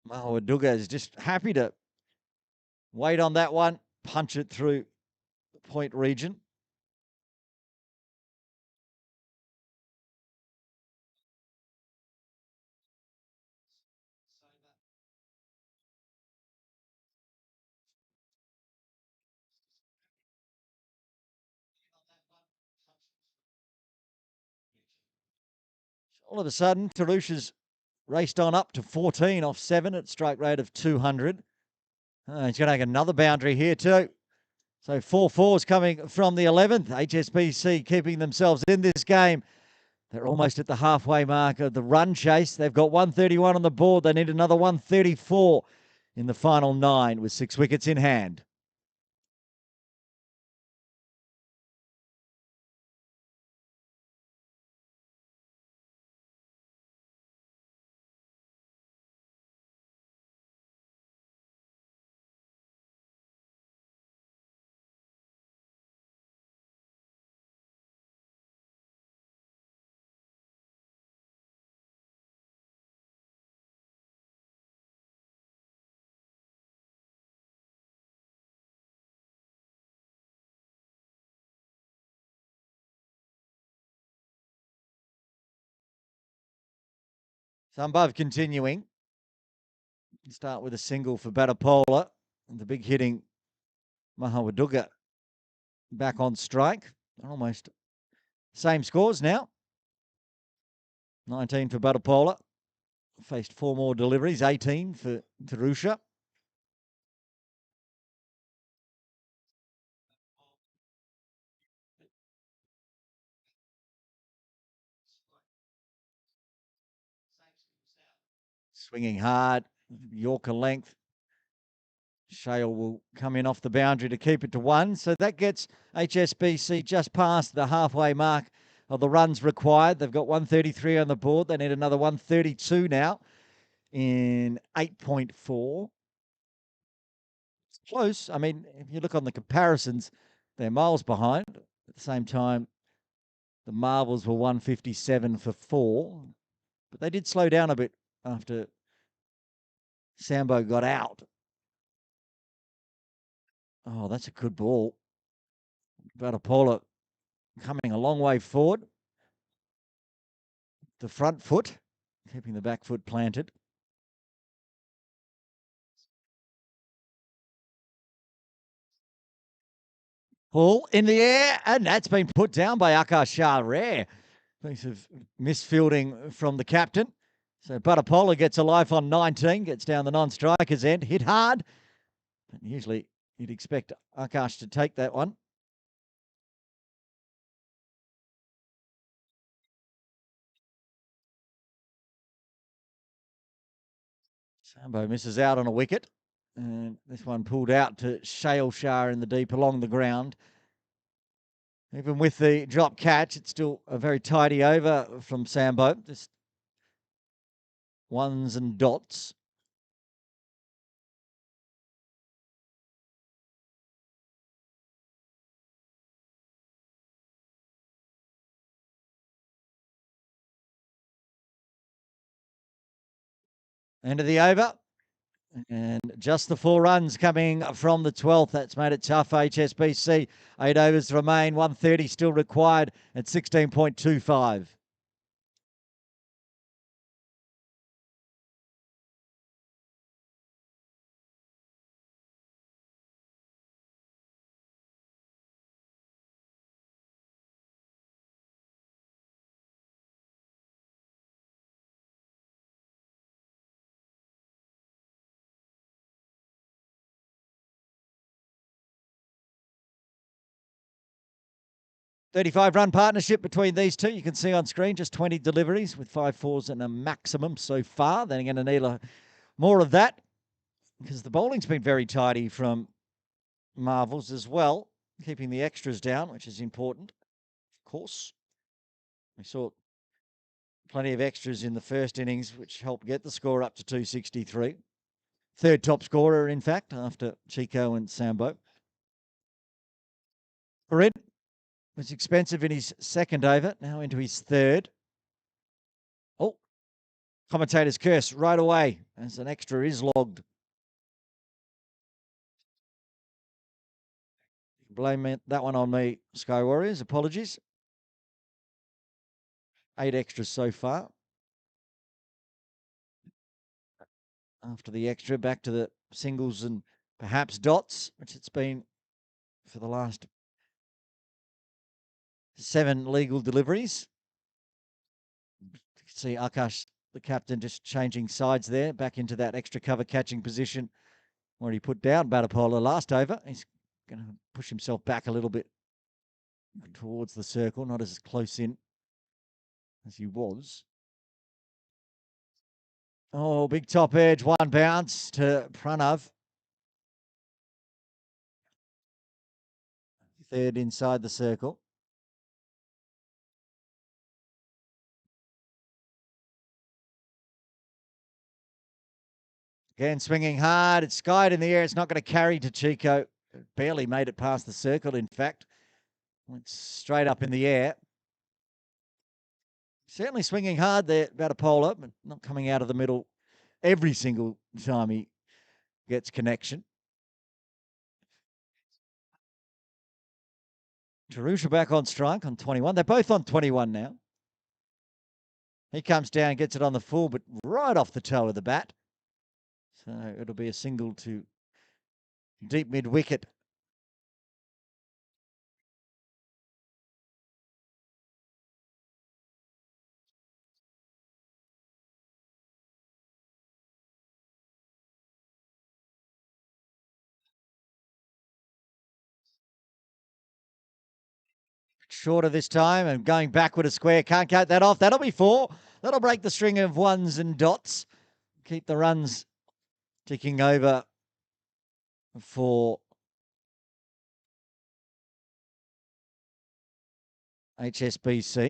Mahawaduga is just happy to wait on that one, punch it through the point region. All of a sudden, Tarush's raced on up to 14 off 7 at strike rate of 200. He's going to make another boundary here too. So 4-4s coming from the 11th. HSBC keeping themselves in this game. They're almost at the halfway mark of the run chase. They've got 131 on the board. They need another 134 in the final 9 with 6 wickets in hand. So above continuing. Start with a single for Batapola. And the big hitting Mahawaduga back on strike. Almost same scores now. 19 for Batapola. Faced 4 more deliveries. 18 for Tarusha. Swinging hard. Yorker length. Shale will come in off the boundary to keep it to 1. So that gets HSBC just past the halfway mark of the runs required. They've got 133 on the board. They need another 132 now in 8.4. It's close. I mean, if you look on the comparisons, they're miles behind. At the same time, the marbles were 157 for 4. But they did slow down a bit after Sambo got out. Oh, that's a good ball. Vatapola coming a long way forward. The front foot, keeping the back foot planted. Ball in the air, and that's been put down by Akash Shah. Rare piece of misfielding from the captain. So Butapola gets a life on 19, gets down the non-striker's end, hit hard. But usually you'd expect Akash to take that one. Sambo misses out on a wicket. And this one pulled out to Shale Shah in the deep along the ground. Even with the drop catch, it's still a very tidy over from Sambo. Just ones and dots. End of the over. And just the 4 runs coming from the 12th. That's made it tough for HSBC. 8 overs remain. 130 still required at 16.25. $35 partnership between these two. You can see on screen just 20 deliveries with 5 fours and a maximum so far. They're going to need more of that because the bowling's been very tidy from Marvels as well, keeping the extras down, which is important, of course. We saw plenty of extras in the first innings, which helped get the score up to 263. Third top scorer, in fact, after Chico and Sambo. Farid was expensive in his second over, now into his third. Oh, commentator's curse right away as an extra is logged. Blame that one on me, Sky Warriors. Apologies. 8 extras so far. After the extra, back to the singles and perhaps dots, which it's been for the last 7 legal deliveries. You can see Akash, the captain, just changing sides there, back into that extra cover catching position where he put down Batapola last over. He's going to push himself back a little bit towards the circle, not as close in as he was. Oh, big top edge, 1 bounce to Pranav. Third inside the circle. Again, swinging hard. It's skied in the air. It's not going to carry to Chico. It barely made it past the circle, in fact. Went straight up in the air. Certainly swinging hard there, Batapola, but not coming out of the middle every single time he gets connection. Tarusha back on strike on 21. They're both on 21 now. He comes down, gets it on the full, but right off the toe of the bat. So it'll be a single to deep mid-wicket. Shorter this time and going backward a square. Can't cut that off. That'll be 4. That'll break the string of ones and dots. Keep the runs ticking over for HSBC.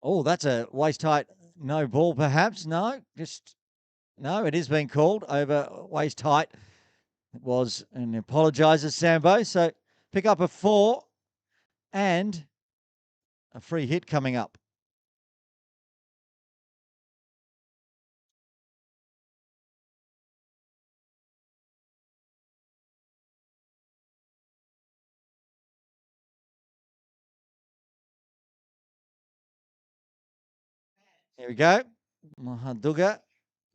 Oh, that's a waist height no ball, perhaps. No, just no. It is being called over waist height. It was, and apologises, Sambo. So pick up a 4 and a free hit coming up. Here we go. Mahaduga.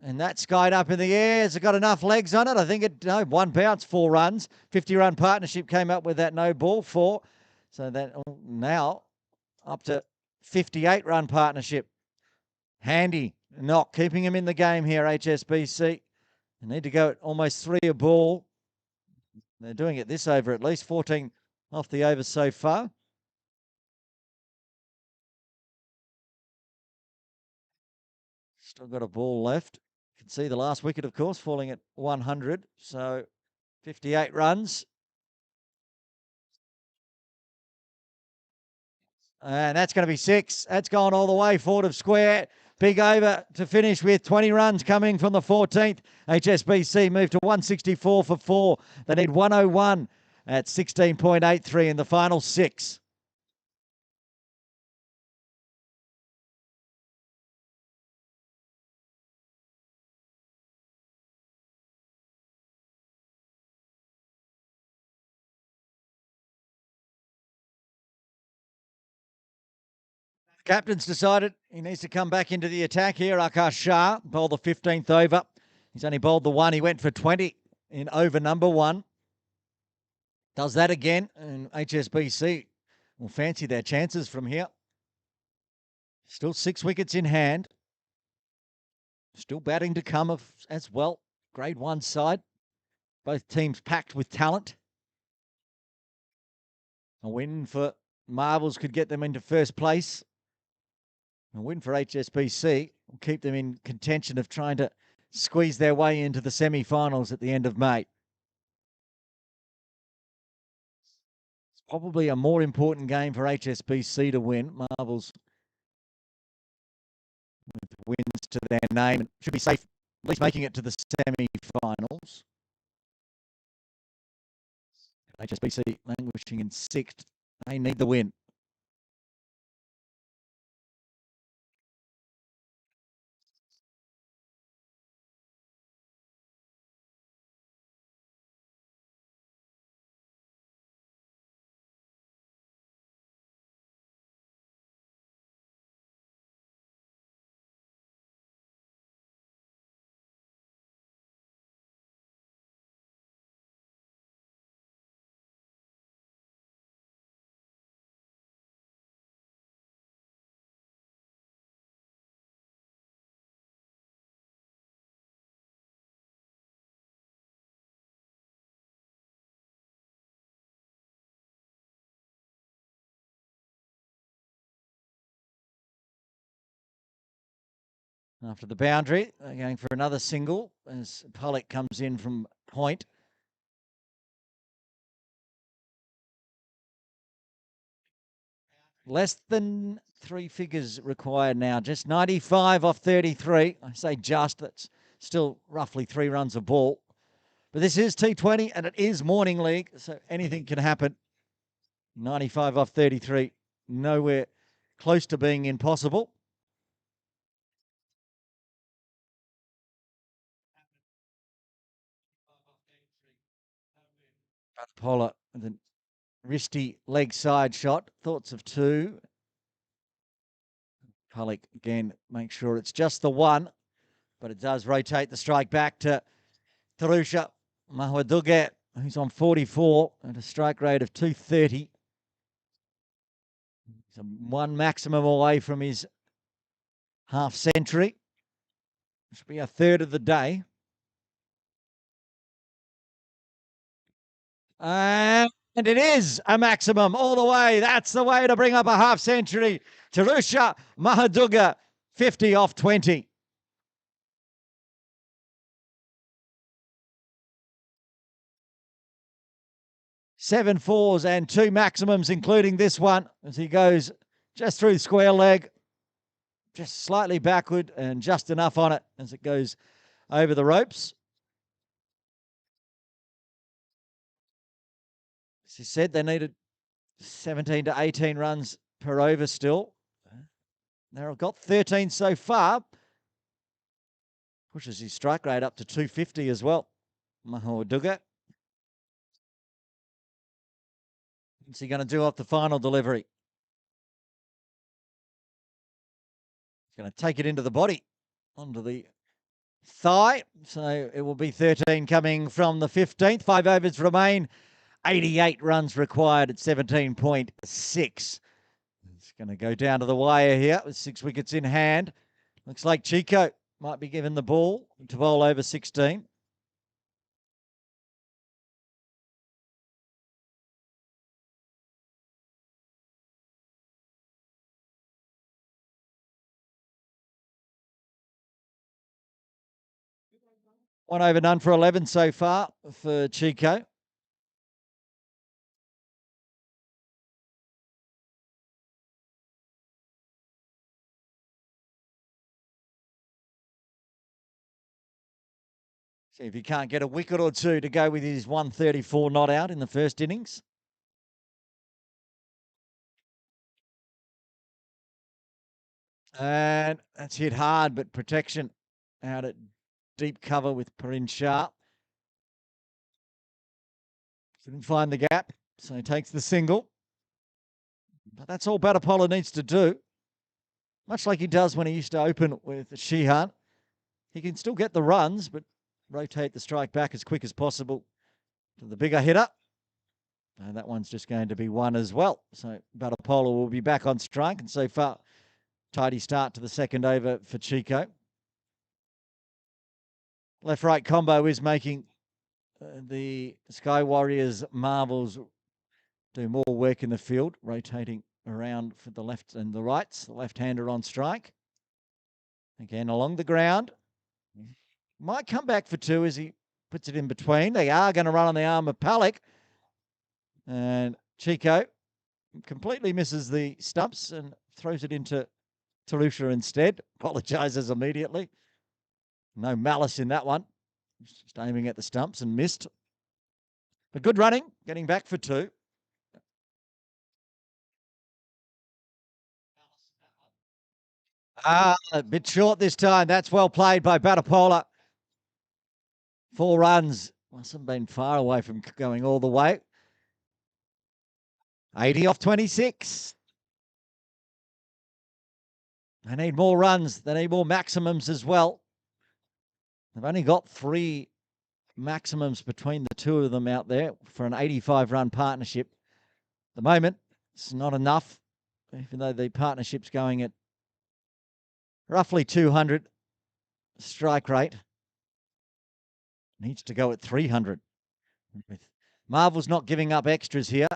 And that skied up in the air. Has it got enough legs on it? I think it, no, 1 bounce, 4 runs. 50-run partnership came up with that no ball, 4. So that now up to 58-run partnership. Handy knock, keeping him in the game here, HSBC. They need to go at almost 3 a ball. They're doing it this over at least, 14 off the over so far. Still got a ball left. You can see the last wicket, of course, falling at 100. So 58 runs. And that's going to be 6. That's gone all the way forward of square. Big over to finish with 20 runs coming from the 14th. HSBC moved to 164 for 4. They need 101 at 16.83 in the final 6. Captain's decided he needs to come back into the attack here. Akash Shah bowled the 15th over. He's only bowled the 1. He went for 20 in over number 1. Does that again, and HSBC will fancy their chances from here. Still 6 wickets in hand. Still batting to come as well. Grade 1 side. Both teams packed with talent. A win for Marvels could get them into first place. A win for HSBC will keep them in contention of trying to squeeze their way into the semi-finals at the end of May. It's probably a more important game for HSBC to win. Marvels with wins to their name and should be safe, at least making it to the semi-finals. HSBC languishing in 6th. They need the win. After the boundary, they're going for another single as Pollock comes in from point. Less than 3 figures required now. Just 95 off 33. I say just, that's still roughly 3 runs a ball. But this is T20 and it is morning league, so anything can happen. 95 off 33. Nowhere close to being impossible. Pollard with a wristy leg side shot. Thoughts of 2. Pollock again, make sure it's just the 1, but it does rotate the strike back to Tarusha Mahaduge, who's on 44 at a strike rate of 230. He's 1 maximum away from his half century. Should be a third of the day. And it is a maximum all the way. That's the way to bring up a half century. Tarusha Mahaduga, 50 off 20. 7 fours and 2 maximums, including this one, as he goes just through the square leg, just slightly backward and just enough on it as it goes over the ropes. As he said, they needed 17 to 18 runs per over still. They've got 13 so far. Pushes his strike rate up to 250 as well. Mahaduga. What's he going to do off the final delivery? He's going to take it into the body, onto the thigh. So it will be 13 coming from the 15th. 5 overs remain. 88 runs required at 17.6. It's going to go down to the wire here with 6 wickets in hand. Looks like Chico might be given the ball to bowl over 16. 1 over none for 11 so far for Chico. See if he can't get a wicket or two to go with his 134 not out in the first innings. And that's hit hard, but protection out at deep cover with Parin Shah. Couldn't find the gap, so he takes the single. But that's all Batapola needs to do. Much like he does when he used to open with Sheehan. He can still get the runs, but rotate the strike back as quick as possible to the bigger hitter. And that one's just going to be one as well. So Batapola will be back on strike. And so far, tidy start to the second over for Chico. Left-right combo is making the Sky Warriors Marvels do more work in the field, rotating around for the left and the rights. The left-hander on strike. Again, along the ground. Might come back for two as he puts it in between. They are going to run on the arm of Palak. And Chico completely misses the stumps and throws it into Tarusha instead. Apologises immediately. No malice in that one. Just aiming at the stumps and missed. But good running, getting back for two. A bit short this time. That's well played by Batapola. 4 runs. Must have been far away from going all the way. 80 off 26. They need more runs. They need more maximums as well. They've only got 3 maximums between the two of them out there for an 85-run partnership. At the moment, it's not enough, even though the partnership's going at roughly 200 strike rate. Needs to go at 300. Marvel's not giving up extras here.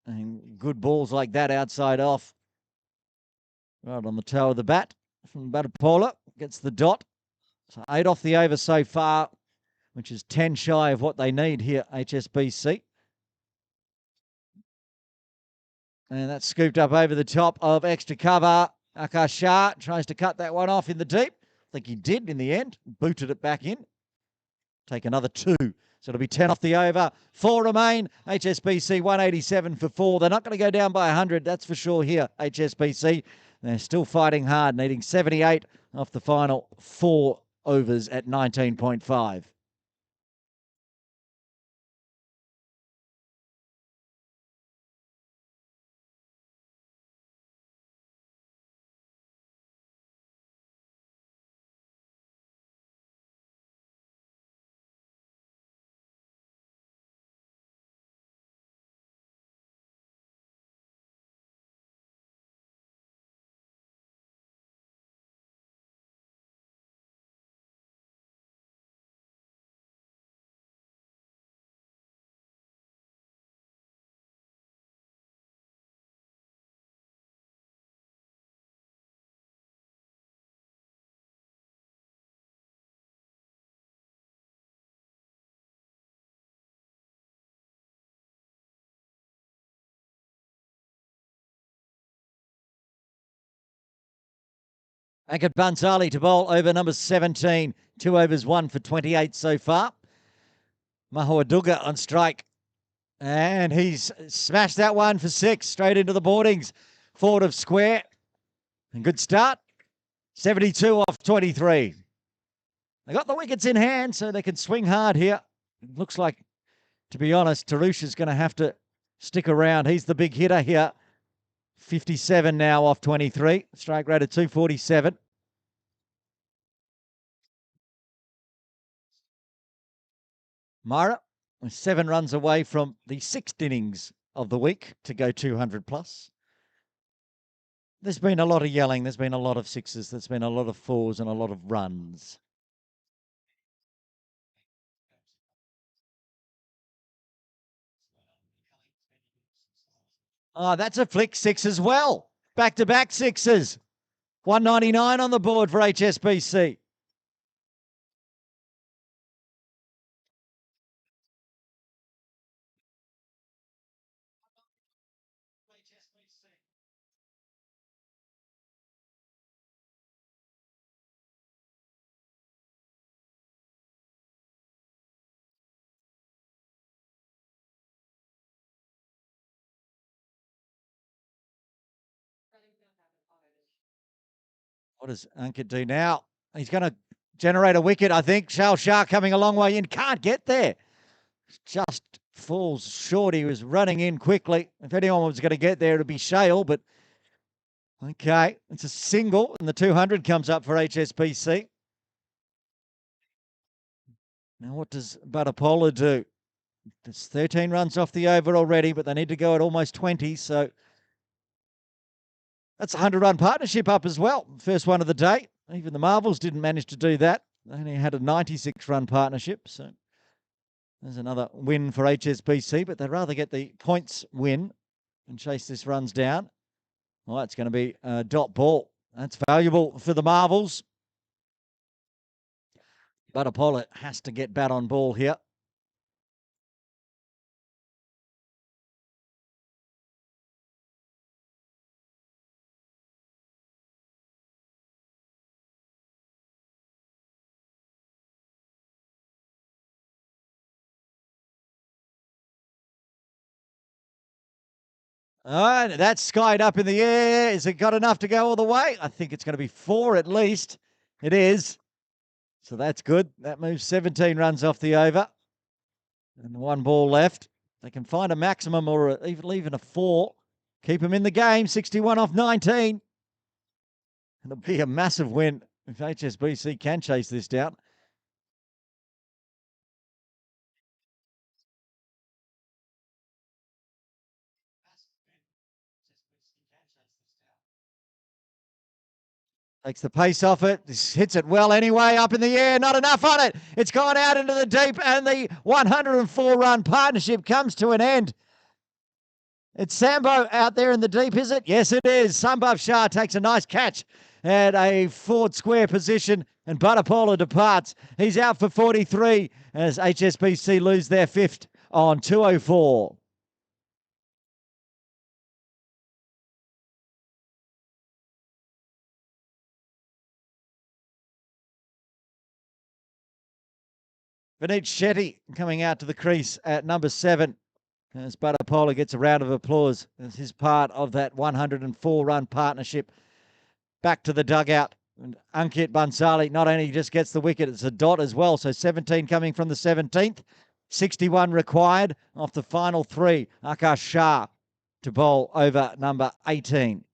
And good balls like that outside off. Right on the toe of the bat from Batapola. Gets the dot. So 8 off the over so far, which is 10 shy of what they need here, HSBC. And that's scooped up over the top of extra cover. Akash Shah tries to cut that one off in the deep. I think he did in the end. Booted it back in. Take another 2. So it'll be 10 off the over. 4 remain. HSBC 187 for 4. They're not going to go down by 100, that's for sure here, HSBC. They're still fighting hard, needing 78 off the final 4 overs at 19.5. Ankit Bansali to bowl over number 17. 2 overs, 1 for 28 so far. Mahuaduga on strike. And he's smashed that one for 6. Straight into the boardings. Forward of square. And good start. 72 off 23. They got the wickets in hand, so they can swing hard here. It looks like, to be honest, Tarusha's going to have to stick around. He's the big hitter here. 57 now off 23. Strike rate of 247. Myra is 7 runs away from the 6th innings of the week to go 200 plus. There's been a lot of yelling. There's been a lot of 6s. There's been a lot of 4s and a lot of runs. Oh, that's a flick 6 as well. Back-to-back 6s. 199 on the board for HSBC. What does Ankit do now? He's going to generate a wicket, I think. Shao Shah coming a long way in. Can't get there. Just falls short. He was running in quickly. If anyone was going to get there, it would be Shale, but okay. It's a single, and the 200 comes up for HSBC. Now, what does Buttapola do? There's 13 runs off the over already, but they need to go at almost 20, so that's a 100-run partnership up as well. First one of the day. Even the Marvels didn't manage to do that. They only had a 96-run partnership, so there's another win for HSBC, but they'd rather get the points win and chase this runs down. Well, it's going to be a dot ball. That's valuable for the Marvels. But Apollo has to get bat on ball here. All right, that's skied up in the air. Is it got enough to go all the way? I think it's going to be 4 at least. It is. So that's good. That moves 17 runs off the over. And 1 ball left. They can find a maximum or even a 4. Keep them in the game. 61 off 19. It'll be a massive win if HSBC can chase this down. Takes the pace off it. Hits it well anyway. Up in the air. Not enough on it. It's gone out into the deep, and the 104-run partnership comes to an end. It's Sambo out there in the deep, is it? Yes, it is. Sambhav Shah takes a nice catch at a forward square position, and Buttapola departs. He's out for 43 as HSBC lose their 5th on 204. Vineet Shetty coming out to the crease at number 7 as Buttapola gets a round of applause as his part of that 104-run partnership. Back to the dugout. And Ankit Bansali not only just gets the wicket, it's a dot as well. So 17 coming from the 17th. 61 required off the final 3. Akash Shah to bowl over number 18.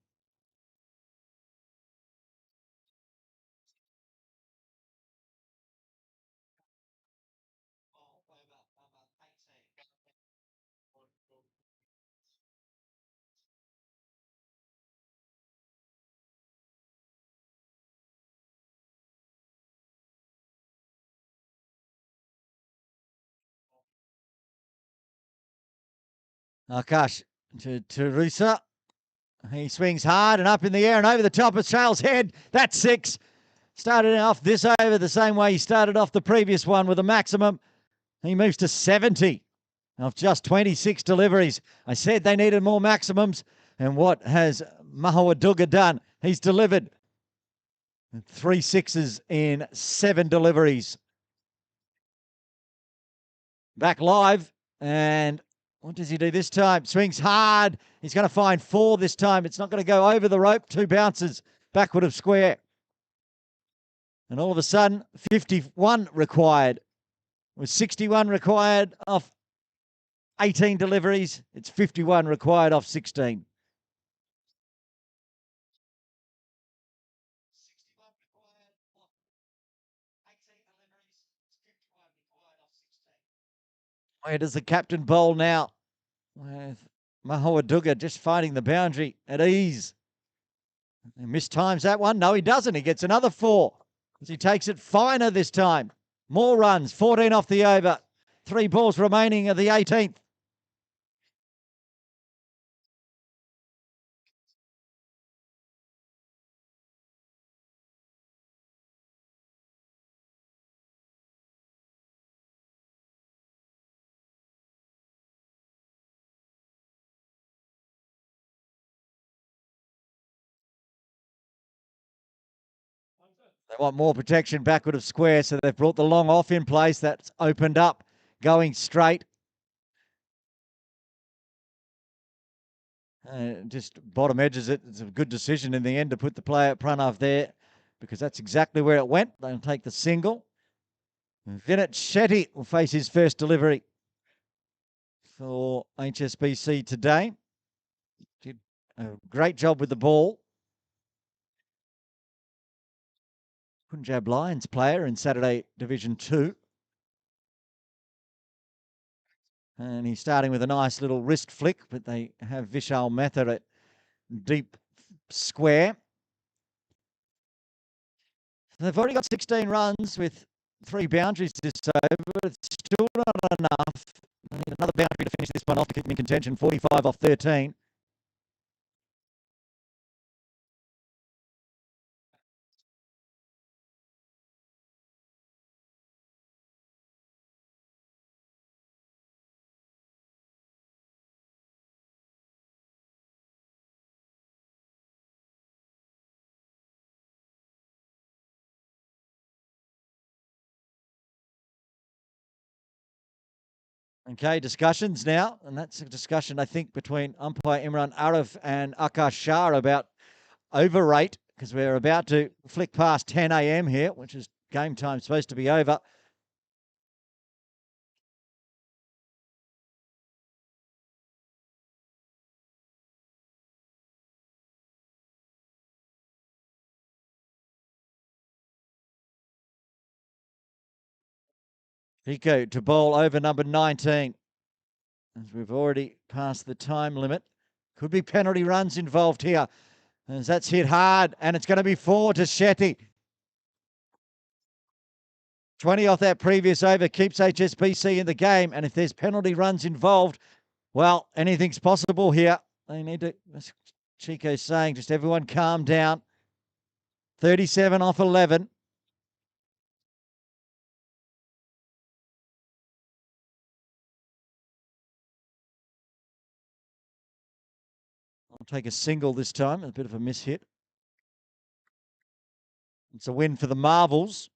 Akash to Teresa. He swings hard and up in the air and over the top of Shale's head. That's 6. Started off this over the same way he started off the previous one with a maximum. He moves to 70 of just 26 deliveries. I said they needed more maximums. And what has Mahawaduga done? He's delivered 3 6s in 7 deliveries. Back live. And what does he do this time? Swings hard. He's going to find 4 this time. It's not going to go over the rope. 2 bounces backward of square. And all of a sudden, 51 required. With 61 required off 18 deliveries. It's 51 required off 16. Where does the captain bowl now? With Mahawaduga just finding the boundary at ease. He mistimes that one. No, he doesn't. He gets another 4 as he takes it finer this time. More runs, 14 off the over. 3 balls remaining of the 18th. They want more protection backward of square, so they've brought the long off in place. That's opened up, going straight. Just bottom edges it. It's a good decision in the end to put the player Pranav there. because that's exactly where it went. They'll take the single. Vinit Shetty will face his first delivery for HSBC today. Did a great job with the ball. Punjab Lions player in Saturday Division 2. And he's starting with a nice little wrist flick, but they have Vishal Mehta at deep square. They've already got 16 runs with 3 boundaries this over, but it's still not enough. They need another boundary to finish this one off to keep them in contention, 45 off 13. Okay, discussions now, and that's a discussion, I think, between umpire Imran Arif and Akash Shah about over rate, because we're about to flick past 10 a.m. here, which is game time supposed to be over. Pico to bowl over number 19. As we've already passed the time limit. Could be penalty runs involved here. As that's hit hard, and it's going to be 4 to Shetty. 20 off that previous over keeps HSBC in the game. And if there's penalty runs involved, well, anything's possible here. They need to, as Chico's saying, just everyone calm down. 37 off 11. I'll take a single this time. A bit of a miss hit. It's a win for the Marvels.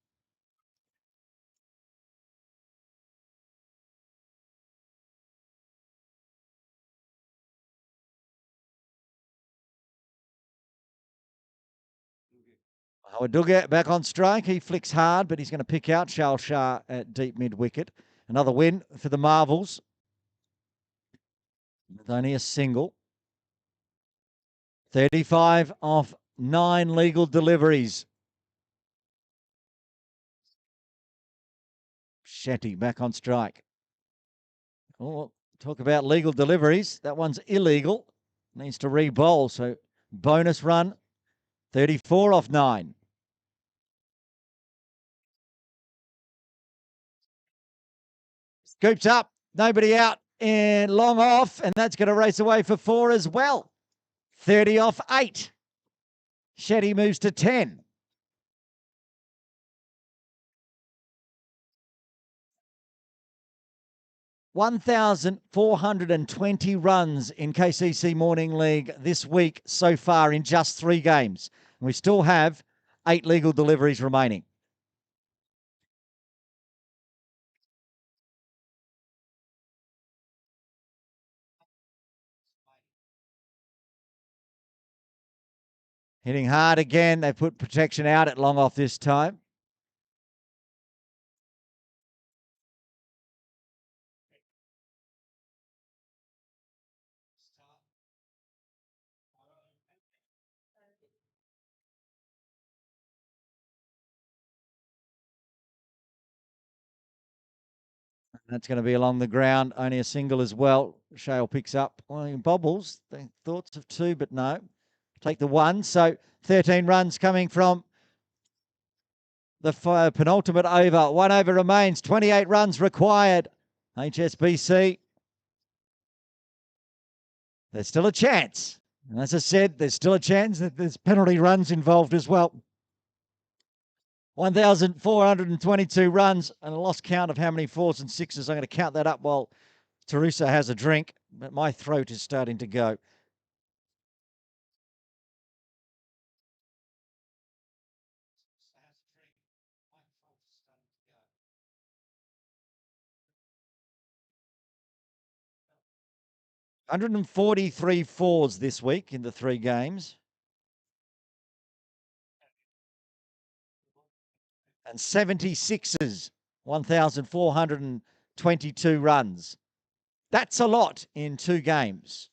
Hawaduga back on strike. He flicks hard, but he's going to pick out Shal Shah at deep mid wicket. Another win for the Marvels. With only a single. 35 off 9 legal deliveries. Shetty back on strike. Oh, talk about legal deliveries. That one's illegal. Needs to re-bowl. So bonus run. 34 off 9. Scoops up. Nobody out. And long off. And that's going to race away for 4 as well. 30 off 8. Shetty moves to 10. 1,420 runs in KCC Morning League this week so far in just 3 games. And we still have 8 legal deliveries remaining. Hitting hard again. They put protection out at long off this time. That's going to be along the ground. Only a single as well. Shale picks up. Well, bobbles. Thoughts of 2, but no. Take the 1. So 13 runs coming from the penultimate over. 1 over remains. 28 runs required. HSBC. There's still a chance. And as I said, there's still a chance that there's penalty runs involved as well. 1,422 runs and a lost count of how many 4s and 6s. I'm going to count that up while Teresa has a drink, but my throat is starting to go. $143 4s this week in the 3 games. and 76s, 1,422 runs. That's a lot in 3 games.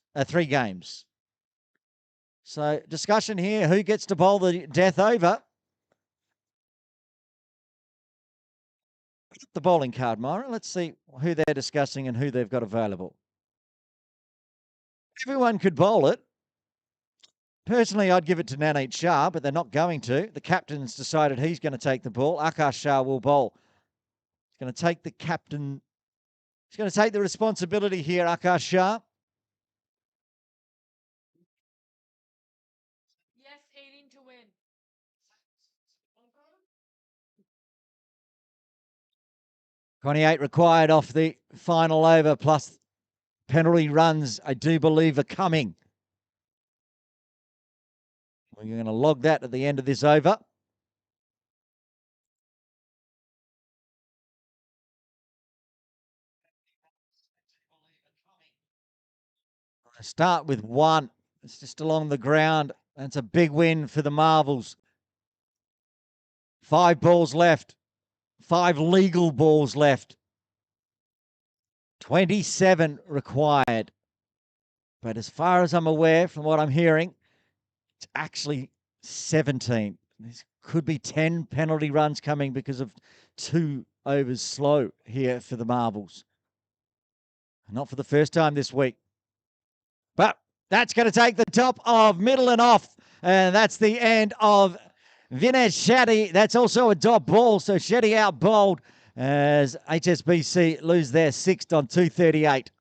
So discussion here, who gets to bowl the death over? The bowling card, Myra. Let's see who they're discussing and who they've got available. Everyone could bowl it. Personally, I'd give it to Naneet Shah, but they're not going to. The captain's decided he's going to take the ball. Akash Shah will bowl. He's going to take the captain. He's going to take the responsibility here, Akash Shah. Yes, 18 to win. 28 required off the final over, plus penalty runs, I do believe, are coming. We're going to log that at the end of this over. Start with 1. It's just along the ground. That's a big win for the Marvels. 5 balls left. 5 legal balls left. 27 required. But as far as I'm aware, from what I'm hearing, it's actually 17. There could be 10 penalty runs coming because of 2 overs slow here for the Marvels. Not for the first time this week. But that's going to take the top of middle and off. And that's the end of Vinesh Shetty. That's also a dot ball. So Shetty out bowled as HSBC lose their 6th on 238.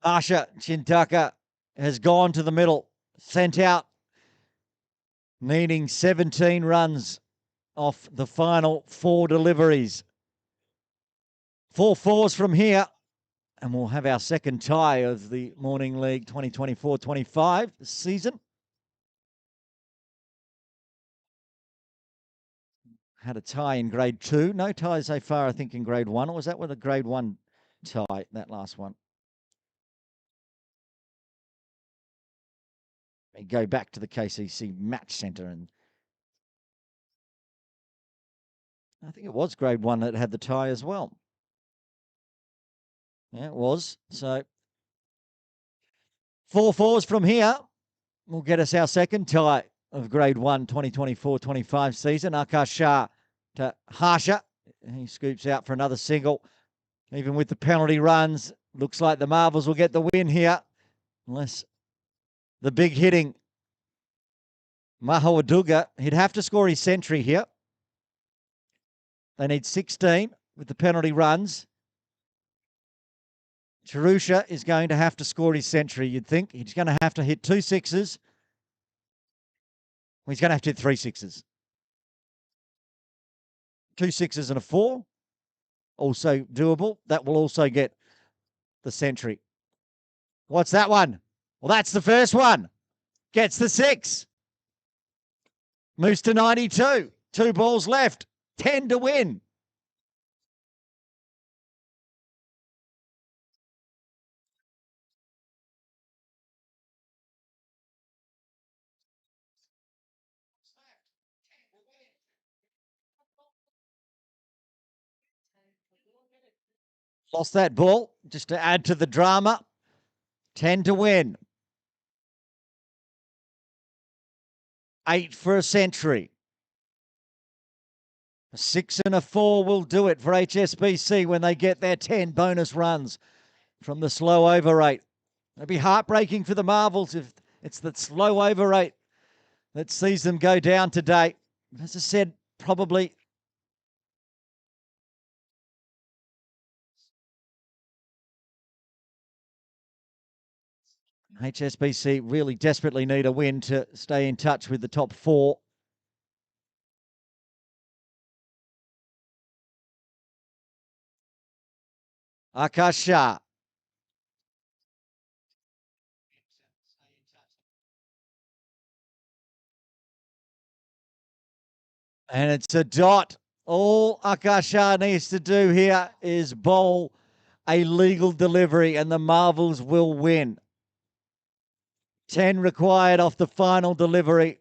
Asha Chintaka has gone to the middle, sent out, needing 17 runs off the final 4 deliveries. 4 fours from here, and we'll have our second tie of the Morning League 2024-25 season. Had a tie in grade 2. No ties so far, I think, in grade 1. Or was that with a grade 1 tie, that last one? We go back to the KCC Match Centre, and I think it was grade 1 that had the tie as well. Yeah, it was. So 4 fours from here will get us our second tie of grade 1 2024-25 season. Akash Shah to Harsha. He scoops out for another single. Even with the penalty runs, looks like the Marvels will get the win here. Unless the big hitting Mahawaduga, he'd have to score his century here. They need 16 with the penalty runs. Charusha is going to have to score his century, you'd think. He's going to have to hit 2 sixes. He's going to have to hit 3 sixes. 2 sixes and a 4. Also doable. That will also get the century. What's that one? Well, that's the first one. Gets the 6. Moves to 92. 2 balls left. 10 to win. Lost that ball just to add to the drama. 10 to win. 8 for a century. A 6 and a 4 will do it for HSBC when they get their 10 bonus runs from the slow over rate. It'd be heartbreaking for the Marvels if it's the slow over rate that sees them go down today. As I said, probably HSBC really desperately need a win to stay in touch with the top 4. Akash Shah And it's a dot. All Akasha needs to do here is bowl a legal delivery and the Marvels will win. 10 required off the final delivery.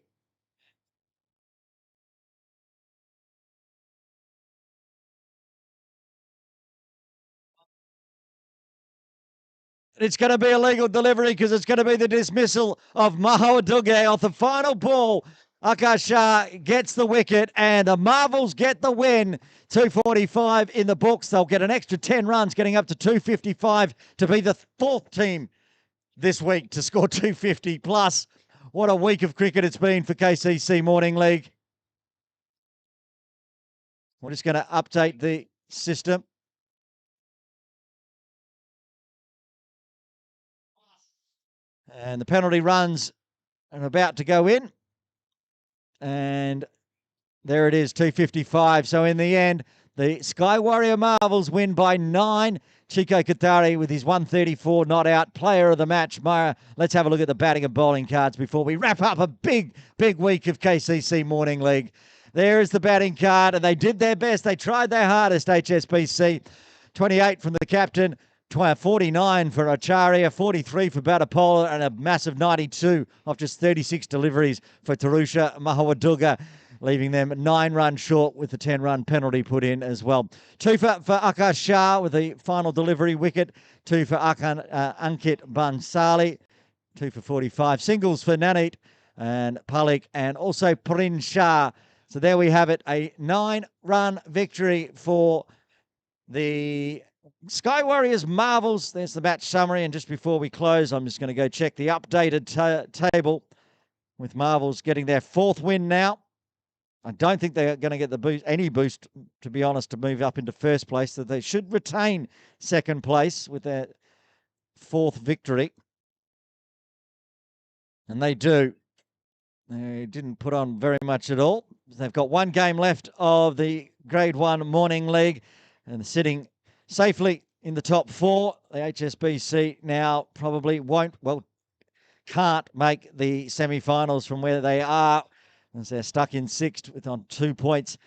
It's going to be a legal delivery because it's going to be the dismissal of Mahawaduge off the final ball. Akasha gets the wicket and the Marvels get the win. 245 in the books. They'll get an extra 10 runs, getting up to 255 to be the fourth team this week to score 250 plus. What a week of cricket it's been for KCC Morning League. We're just going to update the system. And the penalty runs are about to go in. And there it is, 255. So in the end, the Sky Warrior Marvels win by 9. Chico Katari with his 134 not out, player of the match. Myra, let's have a look at the batting and bowling cards before we wrap up a big week of KCC Morning League. There is the batting card, and they did their best. They tried their hardest, HSBC. 28 from the captain, 49 for Acharya, 43 for Batapola, and a massive 92 off just 36 deliveries for Tarusha Mahawaduga, leaving them 9 runs short with the 10-run penalty put in as well. 2 for Akash Shah with the final delivery wicket. 2 for Ankit Bansali. 2 for 45. Singles for Nanit and Palik and also Prin Shah. So there we have it, a 9-run victory for the Sky Warriors Marvels. There's the match summary. And just before we close, I'm just going to go check the updated table with Marvels getting their 4th win now. I don't think they're going to get the boost, any boost, to be honest, to move up into first place. So they should retain second place with their 4th victory. And they do. They didn't put on very much at all. They've got 1 game left of the Grade 1 Morning League and sitting safely in the top 4. The HSBC now probably can't make the semi-finals from where they are, as they're stuck in 6th with on 2 points.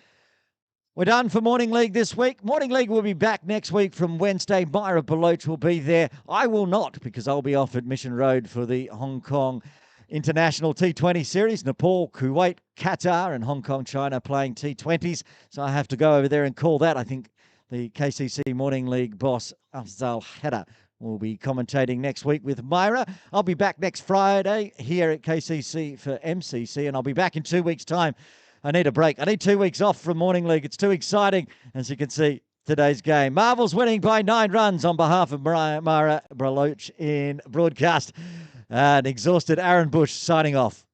We're done for Morning League this week. Morning League will be back next week from Wednesday. Myra Baloch will be there. I will not, because I'll be off at Mission Road for the Hong Kong International T20 Series. Nepal, Kuwait, Qatar, and Hong Kong, China playing T20s. So I have to go over there and call that. I think the KCC Morning League boss, Afzal Hedda, will be commentating next week with Myra. I'll be back next Friday here at KCC for MCC, and I'll be back in 2 weeks' time. I need a break. I need 2 weeks off from Morning League. It's too exciting, as you can see, today's game. Marvels winning by 9 runs on behalf of Myra Baloch in broadcast. An exhausted Aaron Bush signing off.